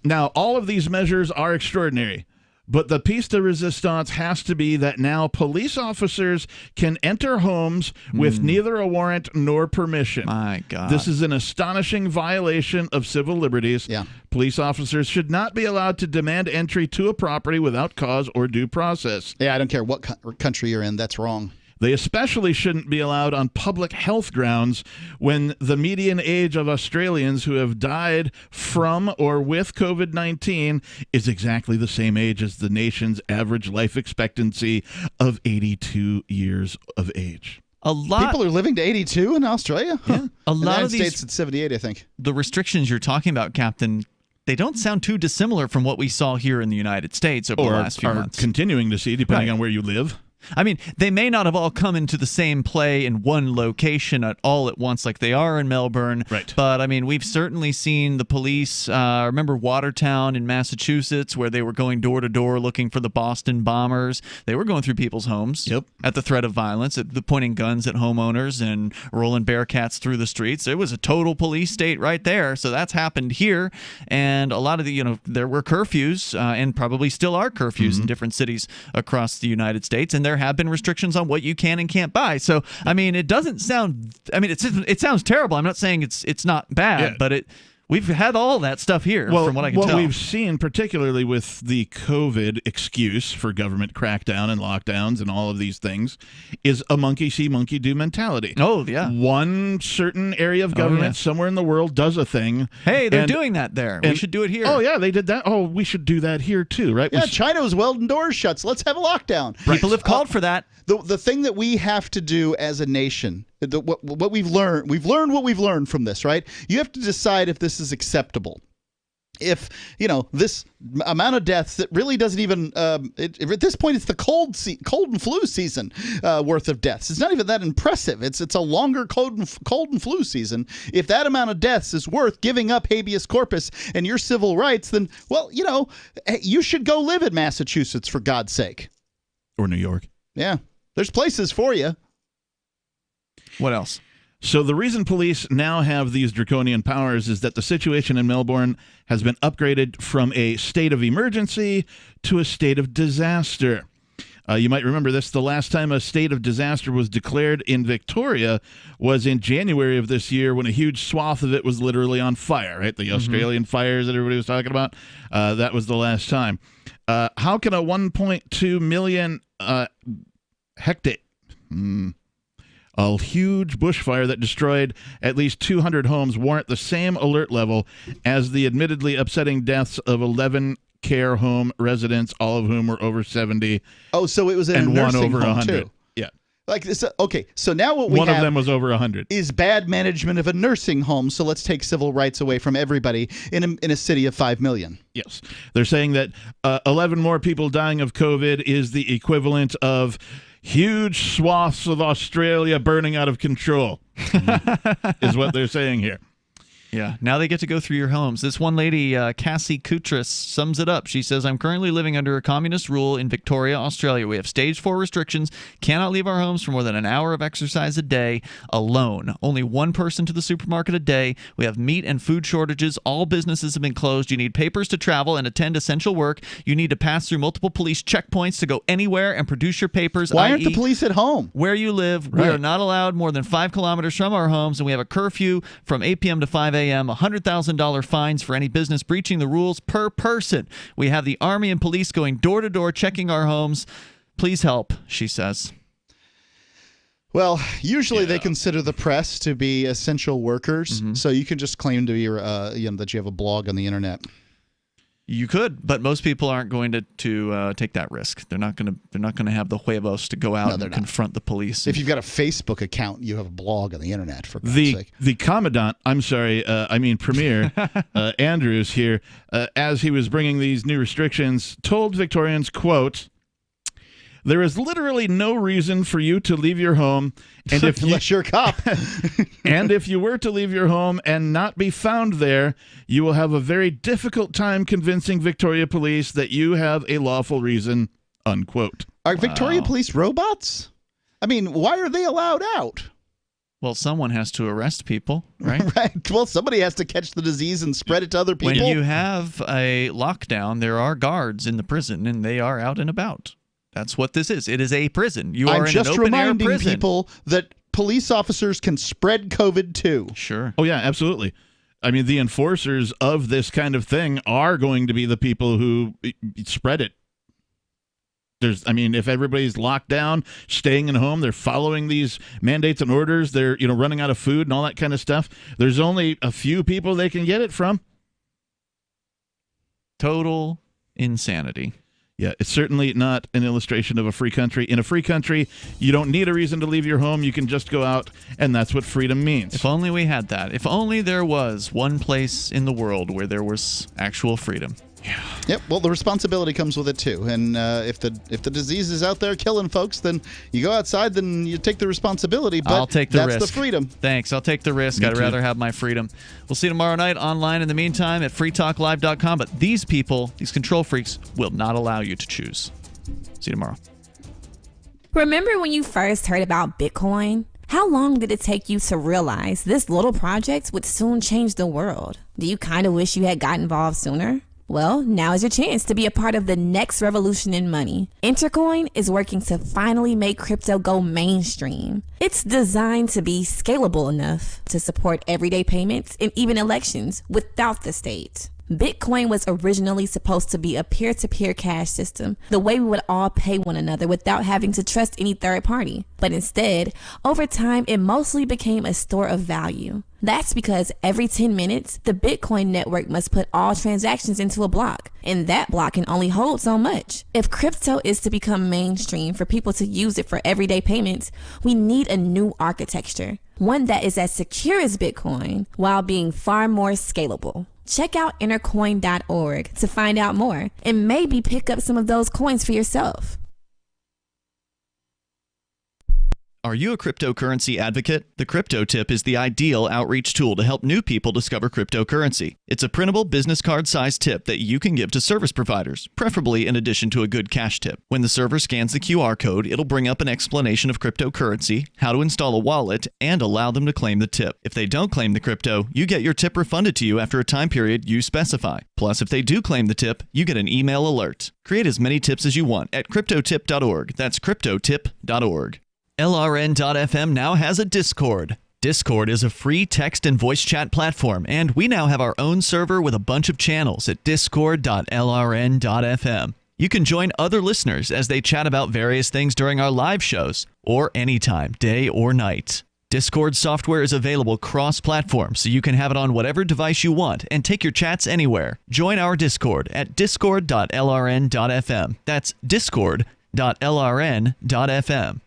Now, all of these measures are extraordinary, but the piece de resistance has to be that now police officers can enter homes with neither a warrant nor permission. My God. This is an astonishing violation of civil liberties. Yeah. Police officers should not be allowed to demand entry to a property without cause or due process. Yeah, I don't care what country you're in. That's wrong. They especially shouldn't be allowed on public health grounds when the median age of Australians who have died from or with COVID-19 is exactly the same age as the nation's average life expectancy of 82 years of age. People are living to 82 in Australia? Yeah. A lot in of the United these States it's 78, I think. The restrictions you're talking about, Captain, they don't sound too dissimilar from what we saw here in the United States over the last few months. Continuing to see, depending on where you live. I mean, they may not have all come into the same play in one location at once like they are in Melbourne. Right. But, I mean, we've certainly seen the police. Remember Watertown in Massachusetts where they were going door to door looking for the Boston bombers? They were going through people's homes at the threat of violence, pointing guns at homeowners and rolling Bearcats through the streets. It was a total police state right there. So that's happened here. And a lot of there were curfews and probably still are curfews in different cities across the United States. And there have been restrictions on what you can and can't buy. So, I mean, it doesn't sound. I mean, it sounds terrible. I'm not saying it's not bad, but we've had all that stuff here, from what I can tell. What we've seen, particularly with the COVID excuse for government crackdown and lockdowns and all of these things, is a monkey see, monkey do mentality. Oh, yeah. One certain area of government somewhere in the world does a thing. Hey, they're doing that there. We should do it here. Oh, yeah, they did that. Oh, we should do that here, too, right? Yeah, China was welding doors shut, so let's have a lockdown. People have called for that. The thing that we have to do as a nation, what we've learned what we've learned from this, right? You have to decide if this is acceptable. If, this amount of deaths that really doesn't even, at this point, it's the cold and flu season worth of deaths. It's not even that impressive. It's a longer cold and flu season. If that amount of deaths is worth giving up habeas corpus and your civil rights, then, well, you should go live in Massachusetts, for God's sake. Or New York. Yeah. There's places for you. What else? So the reason police now have these draconian powers is that the situation in Melbourne has been upgraded from a state of emergency to a state of disaster. You might remember this. The last time a state of disaster was declared in Victoria was in January of this year, when a huge swath of it was literally on fire, right? The Australian fires that everybody was talking about. That was the last time. How can a 1.2 million hectare... A huge bushfire that destroyed at least 200 homes warrant the same alert level as the admittedly upsetting deaths of 11 care home residents, all of whom were over 70. Oh, so it was in and a nursing one over home 100. too. Yeah. Like this. Okay, so now what we one have of them was over 100. Is bad management of a nursing home. So let's take civil rights away from everybody in a city of 5 million. Yes. They're saying that 11 more people dying of COVID is the equivalent of huge swaths of Australia burning out of control, is what they're saying here. Yeah, now they get to go through your homes. This one lady, Cassie Koutras, sums it up. She says, I'm currently living under a communist rule in Victoria, Australia. We have stage 4 restrictions, cannot leave our homes for more than an hour of exercise a day alone. Only one person to the supermarket a day. We have meat and food shortages. All businesses have been closed. You need papers to travel and attend essential work. You need to pass through multiple police checkpoints to go anywhere and produce your papers. Why aren't the police at home? Where you live. Right. We are not allowed more than 5 kilometers from our homes, and we have a curfew from 8 p.m. to 5 a.m., $100,000 fines for any business breaching the rules per person. We have the army and police going door to door checking our homes. Please help, she says. Well, usually they consider the press to be essential workers, so you can just claim to be, that you have a blog on the internet. You could, but most people aren't going to take that risk. They're not going to have the huevos to go out and confront the police. If you've got a Facebook account, you have a blog on the internet, for God's sake. The commandant, Premier Andrews here, as he was bringing these new restrictions, told Victorians, quote, "There is literally no reason for you to leave your home, and if unless you're a cop, and if you were to leave your home and not be found there, you will have a very difficult time convincing Victoria Police that you have a lawful reason." Unquote. Are Victoria Police robots? I mean, why are they allowed out? Well, someone has to arrest people, right? Right. Well, somebody has to catch the disease and spread it to other people. When you have a lockdown, there are guards in the prison, and they are out and about. That's what this is. It is a prison. You are in an open-air prison. I'm just reminding people that police officers can spread COVID too. Sure. Oh, yeah, absolutely. I mean, the enforcers of this kind of thing are going to be the people who spread it. If everybody's locked down, staying in home, they're following these mandates and orders, they're running out of food and all that kind of stuff. There's only a few people they can get it from. Total insanity. Yeah, it's certainly not an illustration of a free country. In a free country, you don't need a reason to leave your home. You can just go out, and that's what freedom means. If only we had that. If only there was one place in the world where there was actual freedom. Yeah. Yep. Well, the responsibility comes with it too. And if the disease is out there killing folks, then you go outside, then you take the responsibility. But I'll take the risk. That's the freedom. Thanks. I'll take the risk. I'd rather have my freedom. We'll see you tomorrow night online in the meantime at freetalklive.com. But these people, these control freaks, will not allow you to choose. See you tomorrow. Remember when you first heard about Bitcoin? How long did it take you to realize this little project would soon change the world? Do you kind of wish you had got involved sooner? Well, now is your chance to be a part of the next revolution in money. Intercoin is working to finally make crypto go mainstream. It's designed to be scalable enough to support everyday payments and even elections without the state. Bitcoin was originally supposed to be a peer-to-peer cash system, the way we would all pay one another without having to trust any third party. But instead, over time, it mostly became a store of value. That's because every 10 minutes, the Bitcoin network must put all transactions into a block, and that block can only hold so much. If crypto is to become mainstream for people to use it for everyday payments, we need a new architecture, one that is as secure as Bitcoin while being far more scalable. Check out intercoin.org to find out more and maybe pick up some of those coins for yourself. Are you a cryptocurrency advocate? The Crypto Tip is the ideal outreach tool to help new people discover cryptocurrency. It's a printable business card-sized tip that you can give to service providers, preferably in addition to a good cash tip. When the server scans the QR code, it'll bring up an explanation of cryptocurrency, how to install a wallet, and allow them to claim the tip. If they don't claim the crypto, you get your tip refunded to you after a time period you specify. Plus, if they do claim the tip, you get an email alert. Create as many tips as you want at cryptotip.org. That's cryptotip.org. LRN.FM now has a Discord. Discord is a free text and voice chat platform, and we now have our own server with a bunch of channels at discord.lrn.fm. You can join other listeners as they chat about various things during our live shows, or anytime, day or night. Discord software is available cross-platform, so you can have it on whatever device you want and take your chats anywhere. Join our Discord at discord.lrn.fm. That's discord.lrn.fm.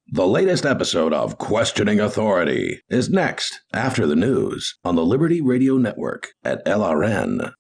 The latest episode of Questioning Authority is next after the news on the Liberty Radio Network at LRN.FM.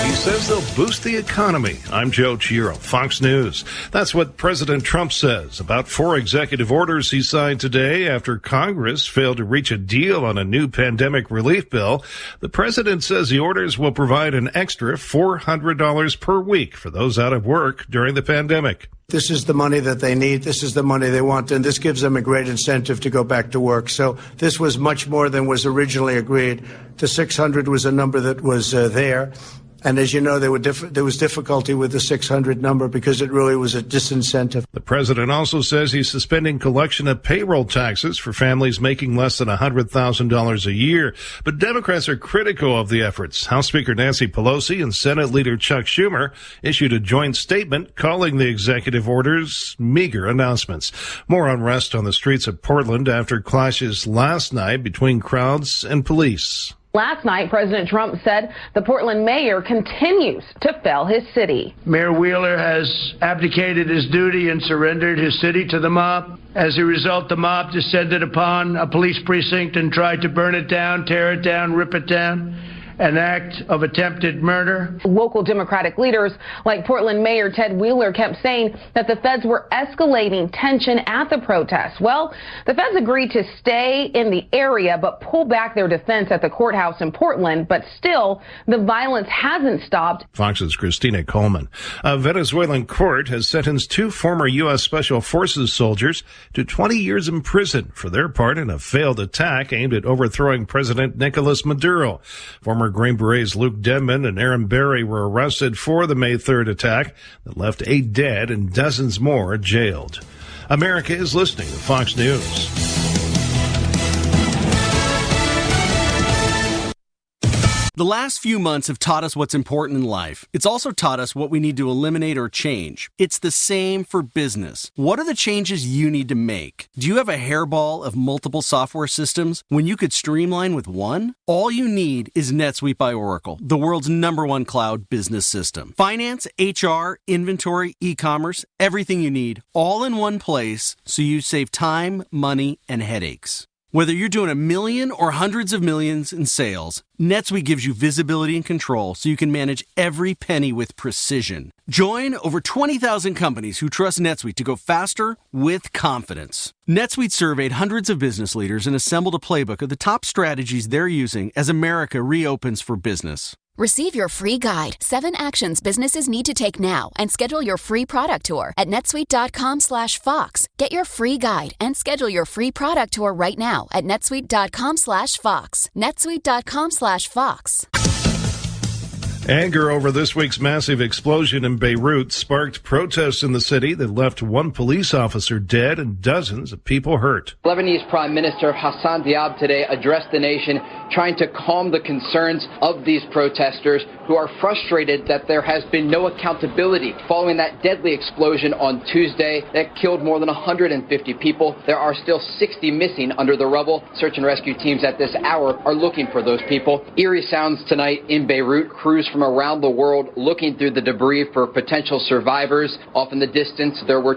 He says they'll boost the economy. I'm Joe Chiro, Fox News. That's what President Trump says about 4 executive orders he signed today after Congress failed to reach a deal on a new pandemic relief bill. The president says the orders will provide an extra $400 per week for those out of work during the pandemic. This is the money that they need. This is the money they want, and this gives them a great incentive to go back to work. So this was much more than was originally agreed. The 600 was a number that was there. And as you know, there was difficulty with the 600 number because it really was a disincentive. The president also says he's suspending collection of payroll taxes for families making less than $100,000 a year. But Democrats are critical of the efforts. House Speaker Nancy Pelosi and Senate Leader Chuck Schumer issued a joint statement calling the executive orders meager announcements. More unrest on the streets of Portland after clashes last night between crowds and police. Last night, President Trump said the Portland mayor continues to fail his city. Mayor Wheeler has abdicated his duty and surrendered his city to the mob. As a result, the mob descended upon a police precinct and tried to burn it down, tear it down, rip it down. An act of attempted murder. Local Democratic leaders like Portland Mayor Ted Wheeler kept saying that the feds were escalating tension at the protests. Well, the feds agreed to stay in the area but pull back their defense at the courthouse in Portland. But still, the violence hasn't stopped. Fox's Christina Coleman. A Venezuelan court has sentenced 2 former U.S. Special Forces soldiers to 20 years in prison for their part in a failed attack aimed at overthrowing President Nicolas Maduro. Former Green Berets Luke Denman and Aaron Berry were arrested for the May 3rd attack that left 8 dead and dozens more jailed. America is listening to Fox News. The last few months have taught us what's important in life. It's also taught us what we need to eliminate or change. It's the same for business. What are the changes you need to make? Do you have a hairball of multiple software systems when you could streamline with one? All you need is NetSuite by Oracle, the world's #1 cloud business system. Finance, HR, inventory, e-commerce, everything you need, all in one place so you save time, money, and headaches. Whether you're doing $1 million or hundreds of millions in sales, NetSuite gives you visibility and control so you can manage every penny with precision. Join over 20,000 companies who trust NetSuite to go faster with confidence. NetSuite surveyed hundreds of business leaders and assembled a playbook of the top strategies they're using as America reopens for business. Receive your free guide, 7 actions businesses need to take now, and schedule your free product tour at netsuite.com/Fox. Get your free guide and schedule your free product tour right now at netsuite.com/Fox. netsuite.com/Fox. Anger over this week's massive explosion in Beirut sparked protests in the city that left 1 police officer dead and dozens of people hurt. Lebanese Prime Minister Hassan Diab today addressed the nation, trying to calm the concerns of these protesters who are frustrated that there has been no accountability following that deadly explosion on Tuesday that killed more than 150 people. There are still 60 missing under the rubble. Search and rescue teams at this hour are looking for those people. Eerie sounds tonight in Beirut. Crews from around the world looking through the debris for potential survivors. Off in the distance, there were